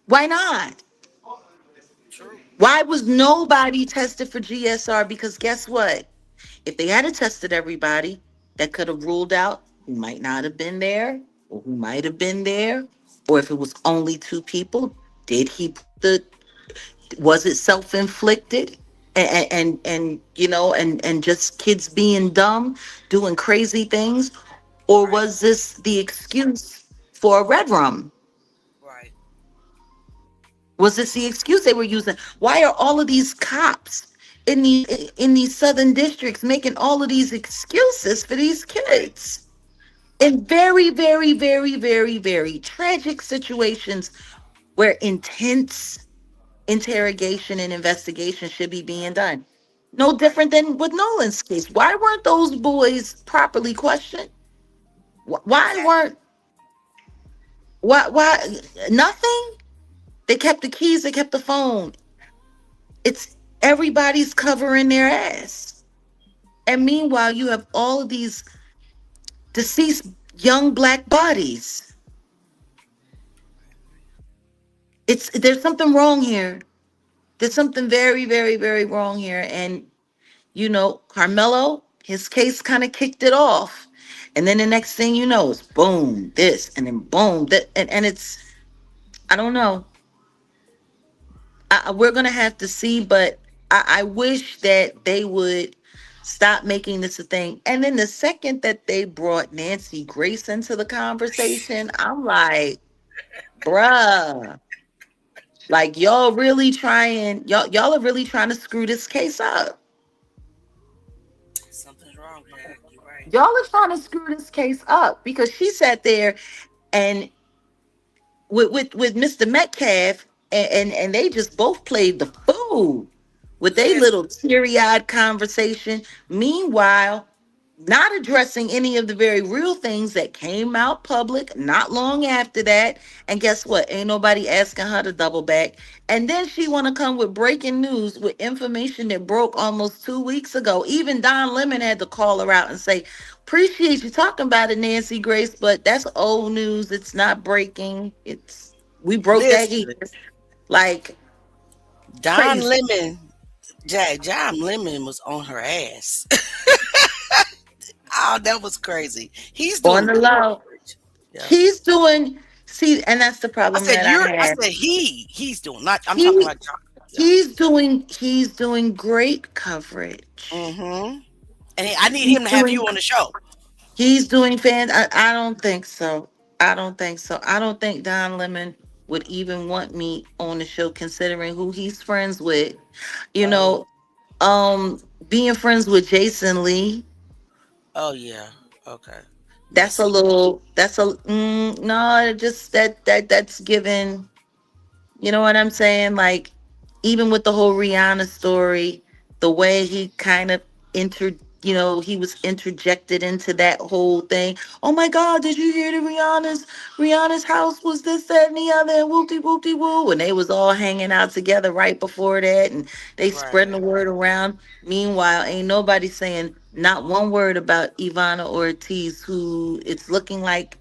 Why not? True. Why was nobody tested for GSR? Because guess what? If they had tested everybody, that could have ruled out who might not have been there or who might have been there. Or if it was only two people, did he put was it self-inflicted? And you know, and just kids being dumb, doing crazy things? Or was this the excuse for a red rum? Right. Was this the excuse they were using? Why are all of these cops in these southern districts making all of these excuses for these kids in very, very, very, very, very tragic situations where intense interrogation and investigation should be being done? No different than with Nolan's case. Why weren't those boys properly questioned? Why weren't why nothing? They kept the keys, they kept the phone. It's everybody's covering their ass. And meanwhile, you have all of these deceased young black bodies. There's something wrong here. There's something very, very, very wrong here. And you know, Carmelo, his case kind of kicked it off. And then the next thing you know is boom, this, and then boom, that. And it's, I don't know. We're going to have to see, but I wish that they would stop making this a thing. And then the second that they brought Nancy Grace into the conversation, I'm like, bruh, Like y'all are really trying to screw this case up. Something's wrong here. You're right. Y'all are trying to screw this case up because she sat there and with Mr. Metcalf and they just both played the fool with their little teary-eyed conversation. Meanwhile, not addressing any of the very real things that came out public not long after that. And guess what? Ain't nobody asking her to double back. And then she want to come with breaking news with information that broke almost 2 weeks ago. Even Don Lemon had to call her out and say, appreciate you talking about it, Nancy Grace, but that's old news. It's not breaking. We broke that Listen, here. Like Don crazy. Lemon, John Lemon was on her ass. Oh, that was crazy. He's doing On the low. Yeah. He's doing, see, and that's the problem that I have. I said he's doing, not I'm talking about John. He's doing great coverage. Mm-hmm. And I need him to have you on the show. He's doing I don't think so. I don't think Don Lemon would even want me on the show considering who he's friends with. You know, being friends with Jason Lee. Oh yeah. Okay. That's no, just that's given, you know what I'm saying? Like, even with the whole Rihanna story, the way he kind of he was interjected into that whole thing. Oh my God, did you hear that Rihanna's house was this, that, and the other, and whoopty woo, and they was all hanging out together right before that, and they spreading the word around. Meanwhile, ain't nobody saying not one word about Ivana Ortiz, who it's looking like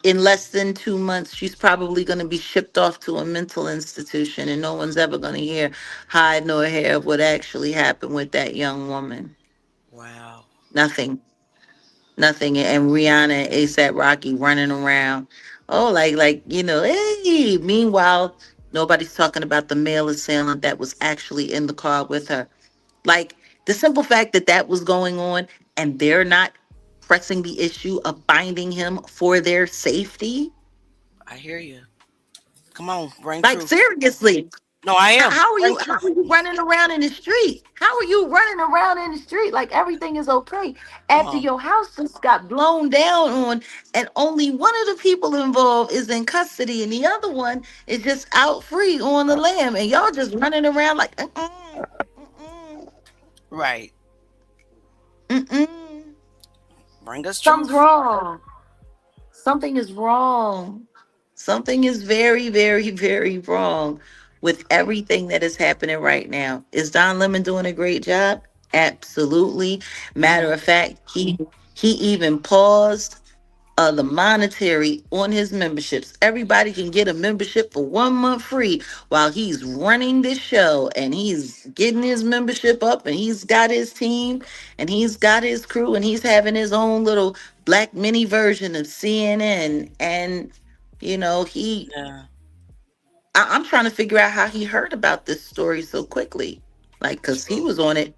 in less than 2 months, she's probably going to be shipped off to a mental institution, and no one's ever going to hear hide nor hair of what actually happened with that young woman. Wow. Nothing. And Rihanna and ASAP Rocky running around. Oh, hey. Meanwhile, nobody's talking about the male assailant that was actually in the car with her. Like, the simple fact that was going on and they're not pressing the issue of finding him for their safety. I hear you. Come on, bring like truth. Seriously. No, I am. How are you running around in the street? Like everything is okay after your house just got blown down on, and only one of the people involved is in custody and the other one is just out free on the lam, and y'all just running around like right. Bring us Something's truth. wrong. Something is wrong. Something is very, very, very wrong with everything that is happening right now. Is Don Lemon doing a great job? Absolutely. Matter of fact, he even paused the monetary on his memberships. Everybody can get a membership for 1 month free while he's running this show, and he's getting his membership up, and he's got his team, and he's got his crew, and he's having his own little black mini version of CNN. And I'm trying to figure out how he heard about this story so quickly, like, because he was on it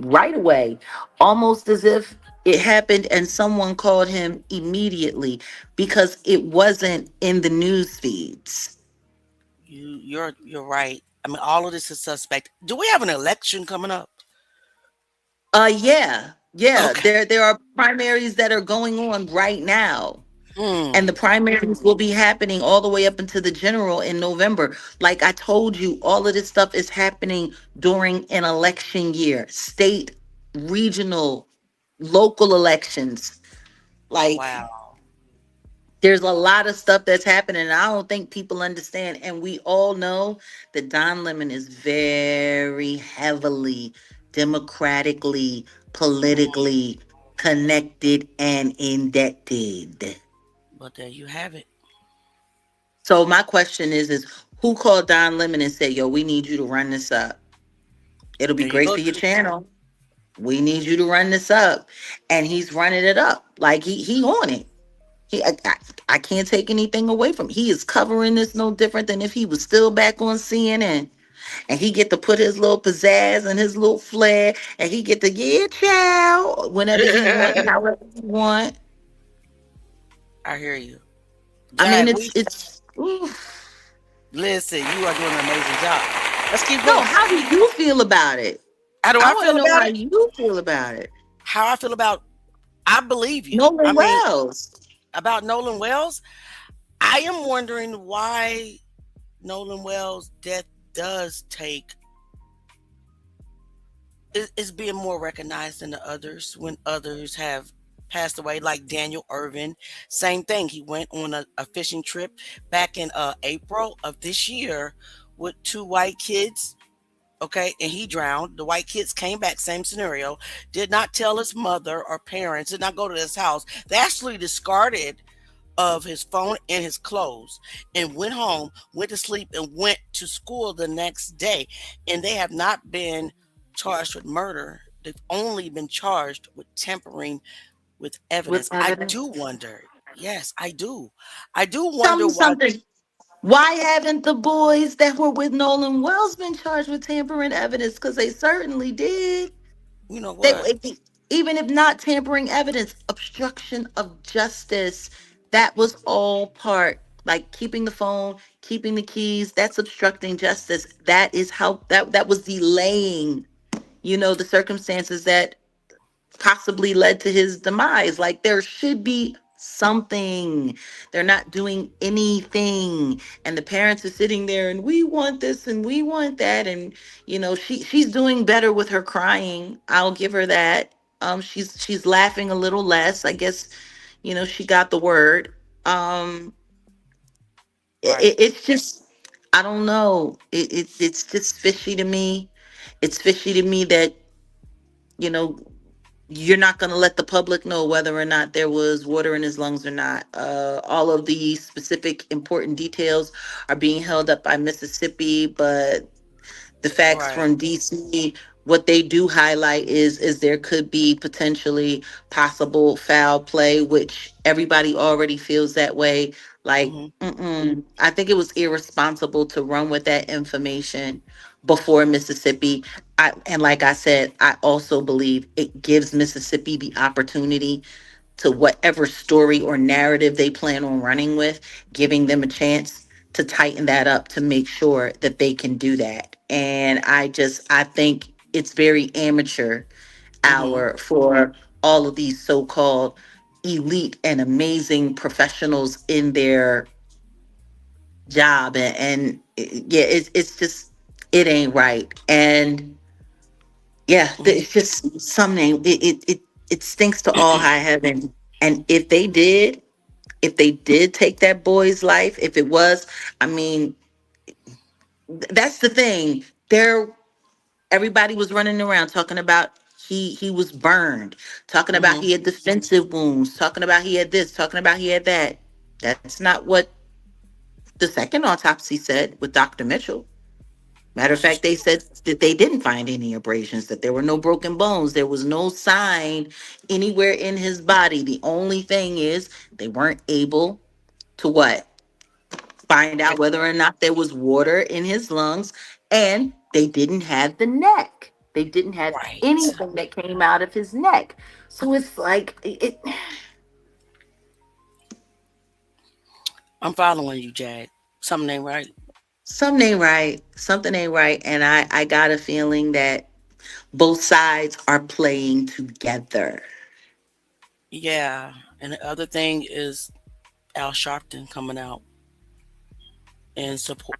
right away, almost as if it happened and someone called him immediately, because it wasn't in the news feeds. You're right. I mean, all of this is suspect. Do we have an election coming up? Yeah. Okay. There are primaries that are going on right now. And the primaries will be happening all the way up into the general in November. Like I told you, all of this stuff is happening during an election year. State, regional, local elections. Like, wow. There's a lot of stuff that's happening, and I don't think people understand. And we all know that Don Lemon is very heavily democratically, politically connected and indebted. But there you have it. So my question is who called Don Lemon and said, yo, we need you to run this up? It'll be great for your channel. We need you to run this up. And he's running it up. Like he on it. I can't take anything away from him. He is covering this no different than if he was still back on CNN. And he get to put his little pizzazz and his little flair, and he get to get child whenever he want, however he want. I hear you. I mean, it's Listen, you are doing an amazing job. Let's keep No, going. how do you feel about it? How do I I want to feel know about how it? you feel about it. How I feel about I believe you. I Nolan mean, Wells. about Nolan Wells, I am wondering why Nolan Wells' death does take is being more recognized than the others when others have passed away, like Daniel Irvin. Same thing. He went on a fishing trip back in April of this year with two white kids. Okay, and he drowned. The white kids came back, same scenario. Did not tell his mother or parents. Did not go to his house. They actually discarded of his phone and his clothes and went home, went to sleep, and went to school the next day. And they have not been charged with murder. They've only been charged with tampering with With evidence. I do evidence. wonder. Yes, I do. I do Tell wonder me why. something. Why haven't the boys that were with Nolan Wells been charged with tampering evidence? Because they certainly did. You know They, what? even if not tampering evidence, obstruction of justice. That was all part, like keeping the phone, keeping the keys. That's obstructing justice. That is how that was delaying. The circumstances that possibly led to his demise. Like there should be something. They're not doing anything. And the parents are sitting there and we want this and we want that. And she's doing better with her crying. I'll give her that. She's laughing a little less. I guess, she got the word. Right. It's just I don't know. It's just fishy to me. It's fishy to me that, you know, you're not going to let the public know whether or not there was water in his lungs or not. All of the specific important details are being held up by Mississippi, but the facts Right. from DC, what they do highlight is there could be potentially possible foul play, which everybody already feels that way. Like, Hmm. I think it was irresponsible to run with that information before Mississippi. And like I said, I also believe it gives Mississippi the opportunity to whatever story or narrative they plan on running with, giving them a chance to tighten that up to make sure that they can do that. And I think it's very amateur Hmm. hour for all of these so-called elite and amazing professionals in their job. Yeah, it's just, it ain't right. And yeah, Hmm. it's just something, it stinks to all high heaven. And if they did take that boy's life, if it was, I mean, that's the thing. Everybody was running around talking about he was burned, talking about Hmm. he had defensive wounds, talking about he had this, talking about he had that. That's not what the second autopsy said with Dr. Mitchell. Matter of This is fact, they true. said that they didn't find any abrasions, that there were no broken bones, there was no sign anywhere in his body. The only thing is they weren't able to what? Find out whether or not there was water in his lungs, and they didn't have the neck. They didn't have Right. anything that came out of his neck. So it's like I'm following you, Jag. Something ain't right. something ain't right. Something ain't right. And I got a feeling that both sides are playing together. Yeah. And the other thing is Al Sharpton coming out and support,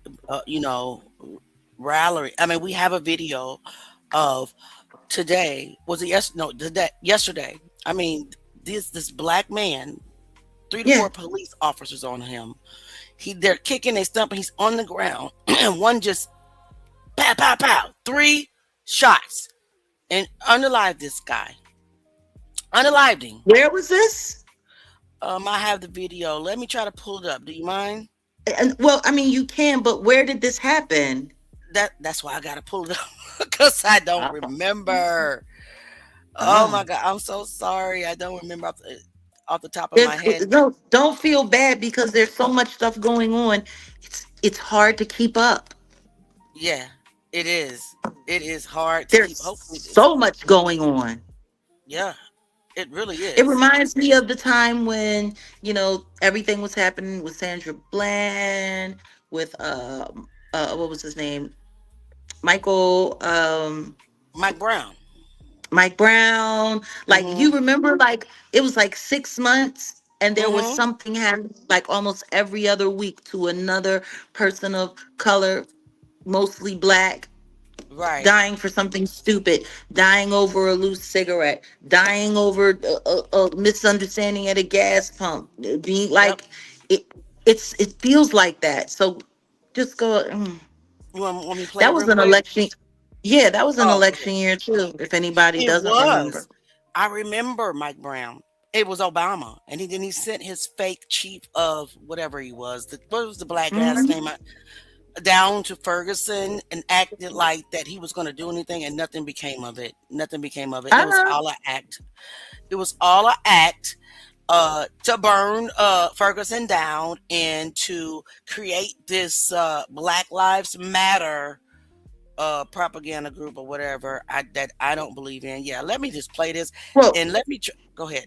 rally. I mean, we have a video of today. Was it yes? No, yesterday. I mean, this black man, three to Yeah. four police officers on him. They're kicking, they stumping. He's on the ground, and one just pow pow pow, three shots, and unalived this guy. Unalived him. Where was this? I have the video. Let me try to pull it up. Do you mind? And well, I mean, you can, but where did this happen? That's why I gotta pull it up because I don't Oh, remember. Oh my oh. god, I'm so sorry. I don't remember off the top of my head. No, don't feel bad because there's so much stuff going on. It's hard to keep up. Yeah, it is. It is hard to There's keep. Hopefully, so much going on. yeah, It really is. It reminds me of the time when, everything was happening with Sandra Bland, with what was his name? Michael Mike Brown. Mike Brown. Like, you remember, like, it was like 6 months and there was something happening like almost every other week to another person of color, mostly black, Right. dying for something stupid, dying over a loose cigarette, dying over a misunderstanding at a gas pump, being like, it feels like that. So just go. You want me to play That it was real an quick? election. Yeah, that was an Oh, election year too, if anybody it doesn't remember. was. I remember Mike Brown. It was Obama, and he sent his fake chief of whatever he was. What was the black guy's name? Down to Ferguson and acted like that he was going to do anything, and nothing became of it. Nothing became of it. It was all an act. It was all an act to burn Ferguson down and to create this Black Lives Matter propaganda group or whatever that I don't believe in. Yeah, let me just play this Well, and let me go ahead.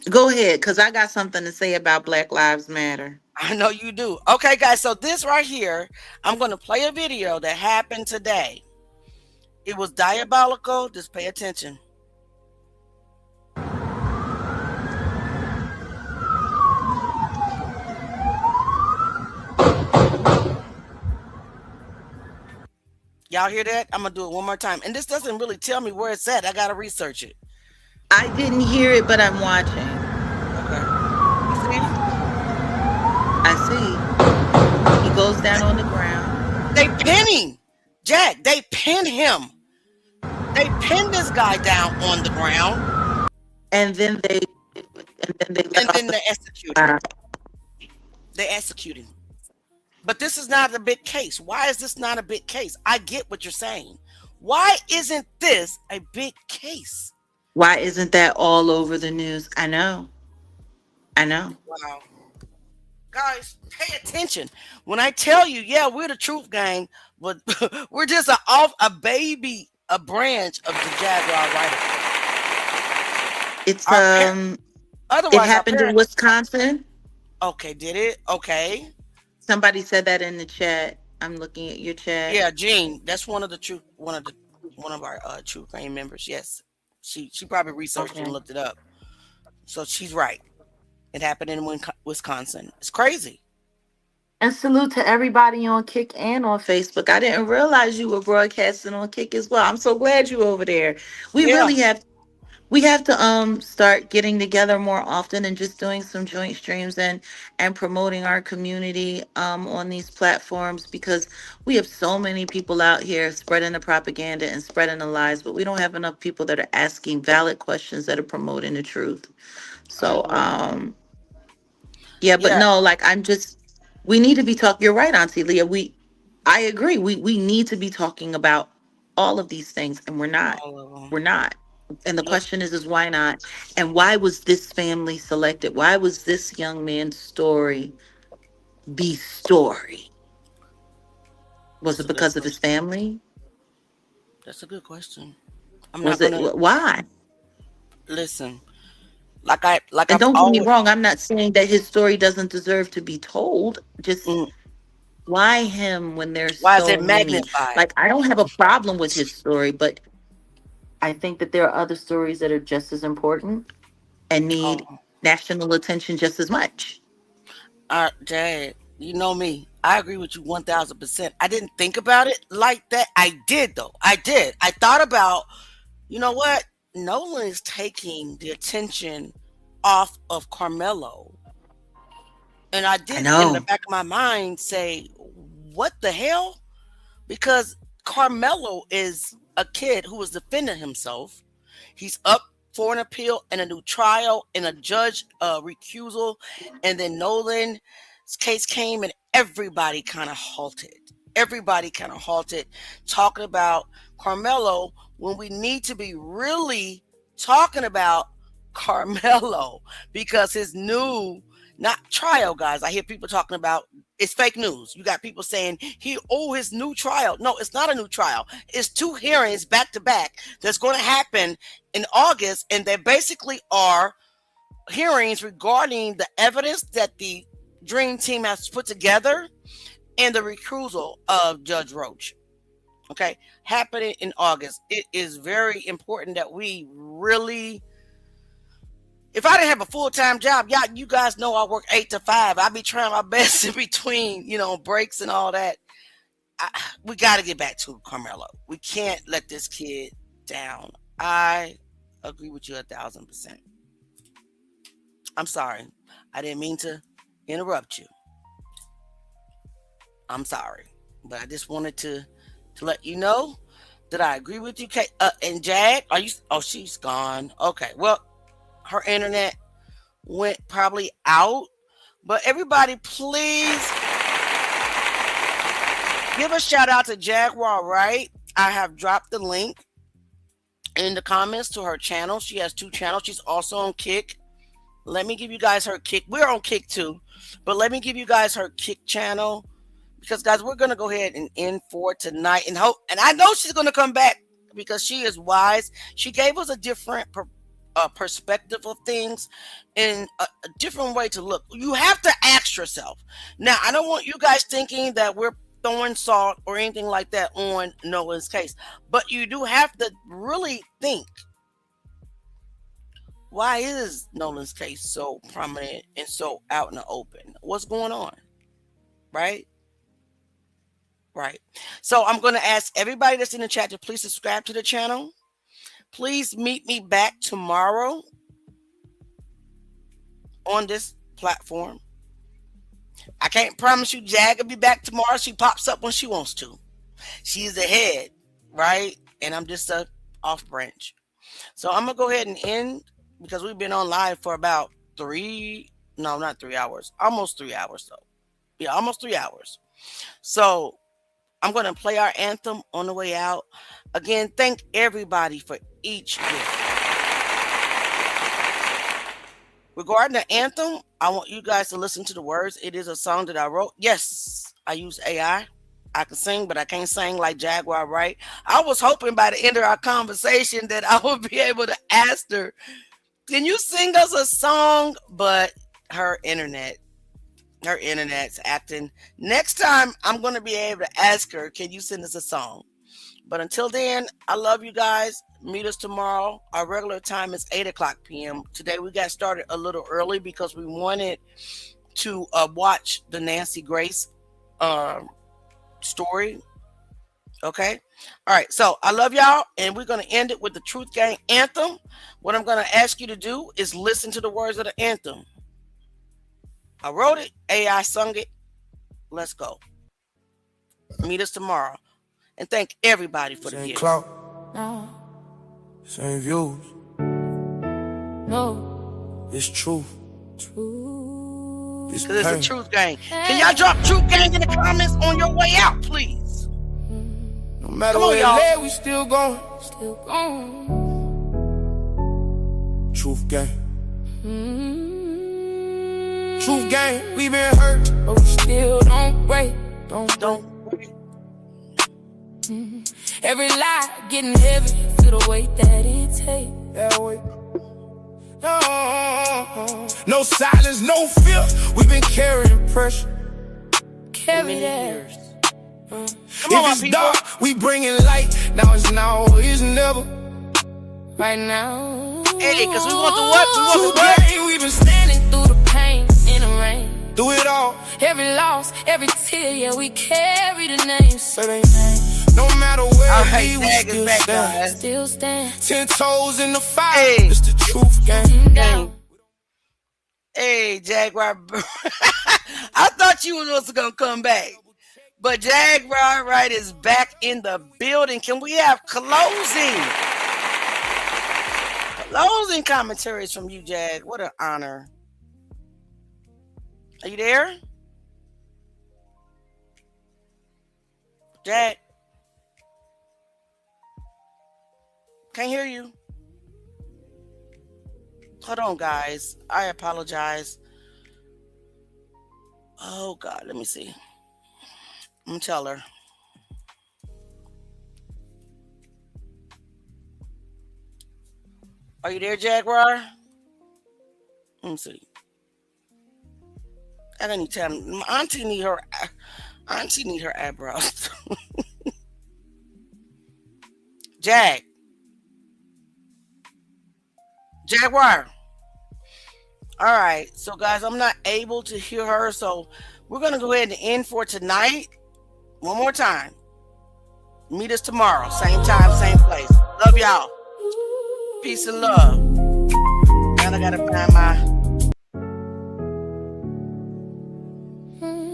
Go ahead, because I got something to say about Black Lives Matter. I know you do. Okay, guys, so this right here, I'm going to play a video that happened today. It was diabolical. Just pay attention. Y'all hear that? I'm going to do it one more time. And this doesn't really tell me where it's at. I got to research it. I didn't hear it, but I'm watching. Okay. You see? I see. He goes down on the ground. They pin him. Jack, they pin him. They pin this guy down on the ground. And then they execute him. They execute him. But this is not a big case. Why is this not a big case? I get what you're saying. Why isn't this a big case? Why isn't that all over the news? I know. Wow. Guys, pay attention. When I tell you, yeah, we're the Truth Gang, but we're just a branch of the Jaguar Writer. It's Otherwise, it happened in Wisconsin. Okay, did it? Okay. Somebody said that in the chat. I'm looking at your chat. Yeah, Jean, that's one of our Truth Gang members. Yes, she probably researched and looked it up, so she's right. It happened in Wisconsin. It's crazy. And salute to everybody on Kick and on Facebook. I didn't realize you were broadcasting on Kick as well. I'm so glad you're over there. We have to start getting together more often and just doing some joint streams and promoting our community on these platforms, because we have so many people out here spreading the propaganda and spreading the lies, but we don't have enough people that are asking valid questions that are promoting the truth. So no, like, we need to be talking. You're right, Auntie Leah. I agree. We need to be talking about all of these things, and we're not. And the question is why not? And why was this family selected? Why was this young man's story the story? Was it because of his family? That's a good question. Why? Listen, and don't get me wrong, I'm not saying that his story doesn't deserve to be told. Just why him when there's why so is it many? magnified? Like, I don't have a problem with his story, but I think that there are other stories that are just as important and need national attention just as much. Jad, you know me. I agree with you 1,000%. I didn't think about it like that. I did, though. I did. I thought about, you know what? Nolan is taking the attention off of Carmelo. And I did, in the back of my mind, say, what the hell? Because Carmelo is a kid who was defending himself. He's up for an appeal and a new trial and a judge recusal. And then Nolan's case came and everybody kind of halted. Talking about Carmelo when we need to be really talking about Carmelo, because his new, not trial, guys. I hear people talking about It's fake news. You got people saying his new trial. No, it's not a new trial. It's 2 hearings back to back that's going to happen in August, and they basically are hearings regarding the evidence that the Dream Team has put together and the recusal of Judge Roach. Okay, happening in August. It is very important that we really. If I didn't have a full-time job, you guys know I work 8 to 5. I be trying my best in between, breaks and all that. We got to get back to Carmelo. We can't let this kid down. I agree with you 1,000%. I'm sorry. I didn't mean to interrupt you. I'm sorry. But I just wanted to let you know that I agree with you. And Jag, are you? Oh, she's gone. Okay. Well, her internet went probably out. But everybody, please give a shout out to Jaguar Wright. I have dropped the link in the comments to her channel. She has 2 channels. She's also on Kick. Let me give you guys her Kick. We're on Kick too. But let me give you guys her Kick channel. Because, guys, we're going to go ahead and end for tonight. And I know she's going to come back because she is wise. She gave us a different perspective of things and a different way to look. You have to ask yourself. Now, I don't want you guys thinking that we're throwing salt or anything like that on Nolan's case. But you do have to really think, why is Nolan's case so prominent and so out in the open? What's going on? Right? Right. So I'm going to ask everybody that's in the chat to please subscribe to the channel. Please meet me back tomorrow on this platform. I can't promise you Jag will be back tomorrow. She pops up when she wants to. She's the head, right? And I'm just a off branch. So I'm going to go ahead and end because we've been on live for about not 3 hours. Almost 3 hours though. Yeah, almost 3 hours. So I'm going to play our anthem on the way out. Again, thank everybody for each gift. Regarding the anthem, I want you guys to listen to the words. It is a song that I wrote. Yes, I use AI. I can sing, but I can't sing like Jaguar Wright. I was hoping by the end of our conversation that I would be able to ask her, can you sing us a song? But her internet's acting. Next time, I'm going to be able to ask her, can you send us a song? But until then, I love you guys. Meet us tomorrow. Our regular time is 8:00 p.m. Today, we got started a little early because we wanted to watch the Nancy Grace story. Okay? All right. So, I love y'all, and we're going to end it with the Truth Gang anthem. What I'm going to ask you to do is listen to the words of the anthem. I wrote it. AI sung it. Let's go. Meet us tomorrow. And thank everybody for the gift. No. Same views. No. It's truth. Because it's a Truth Gang. Can y'all drop Truth Gang in the comments on your way out, please? No matter where it led, we still going. Still going. Truth Gang. Truth Gang, we been hurt, but we still don't break. Don't break. Every lie getting heavy, feel the weight that it takes. That weight. No silence, no fear. We've been carrying pressure. Carry that. If it's dark, we bringing light. Now it's now, it's never. Right now. Hey, because we want the what? We want the what? We've been standing through the pain in the rain. Do it all. Every loss, every tear, yeah, we carry the names. Say they name. No matter where we still stand. Still stand. 10 toes in the fire. Hey. It's the Truth Gang. Hey, Jaguar. I thought you was going to come back. But Jaguar Wright is back in the building. Can we have closing commentaries from you, Jag? What an honor. Are you there? Jag? Can't hear you. Hold on, guys. I apologize. Oh God, let me see. I'm gonna tell her. Are you there, Jaguar? Let me see. I don't need time. My auntie need her eyebrows. Jaguar. All right, so guys, I'm not able to hear her, so we're gonna go ahead and end for tonight. One more time. Meet us tomorrow, same time, same place. Love y'all. Peace and love. Now I gotta find my.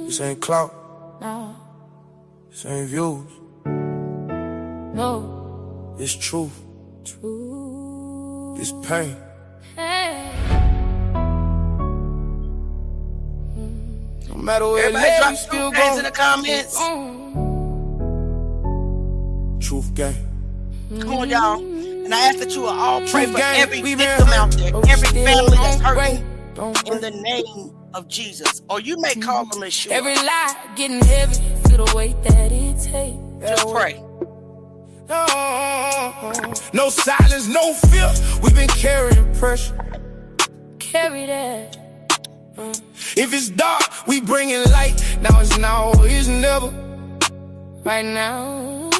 This ain't clout. No. This ain't views. No. It's truth. It's pain. Hey. No matter where everybody drop still goes in the comments. Truth gang. Come on, y'all. And I ask that you will all pray for every victim out there, every family that's hurting in the name of Jesus. Or you may call them Yeshua. Every lie getting heavy, feel the weight that it takes. Just pray. No silence, no fear. We've been carrying pressure. Carry that. If it's dark, we bringing light. Now it's now, it's never. Right now.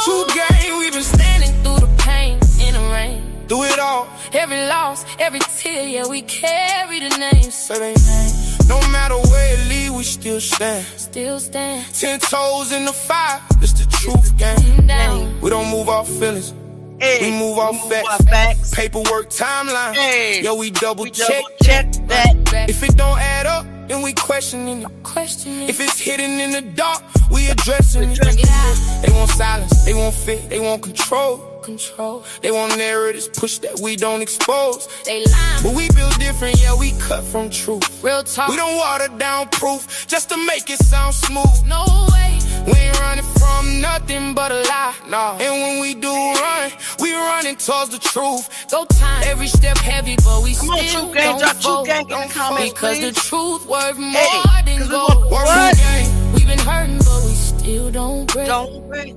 True game, we've been standing through the pain in the rain. Through it all, every loss, every tear, yeah, we carry the names. Say they name. No matter where it lead, we still stand. Still stand. 10 toes in the fire, it's the truth game. We don't move off feelings. Hey, we move off facts. Paperwork timeline. Hey, yo, we double check that. If it don't add up, then we questioning it. If it's hidden in the dark, we addressing it. They want silence, they want fear, they want control. They want narratives push that we don't expose. They lie, but we build different, yeah, we cut from truth. Real talk. We don't water down proof just to make it sound smooth. No way. We ain't running from nothing but a lie. Nah. And when we do run, we running towards the truth. Go time, every step heavy, but we still don't fold. Because the truth worth more than gold. We've been hurting, but we still don't break. Don't break.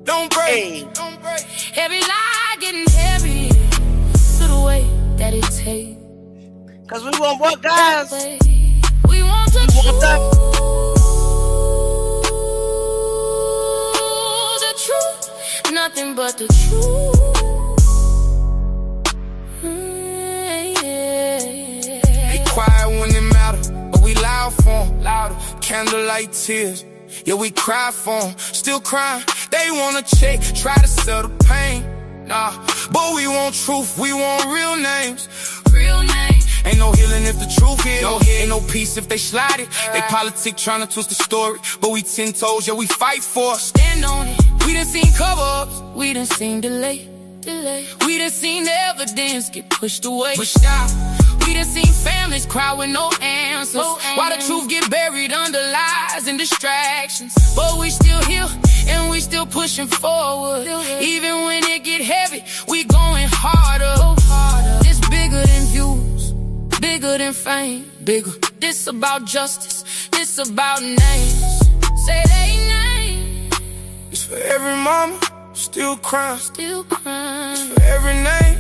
Don't break. Don't break. Every lie getting heavy to the way that it takes. Cause we want what, guys? We want the truth. The truth. Nothing but the truth. They quiet when it matter, but we loud for 'em. Louder. Candlelight tears. Yeah, we cry for 'em, still crying. They wanna check, try to sell the pain. Nah, but we want truth, we want real names. Real names. Ain't no healing if the truth is. No head, ain't no peace if they slide it. They politic trying to twist the story, but we 10 toes, yeah, we fight for it. Stand on it. We done seen cover-ups, we done seen delay. We done seen the evidence get pushed away. Pushed out. We done seen families cry with no answers. While the truth get buried under lies and distractions. But we still here and we still pushing forward. Even when it get heavy, we going harder. This bigger than views, bigger than fame, bigger. This about justice, this about names. Say they name. It's for every mama still crying. It's for every name.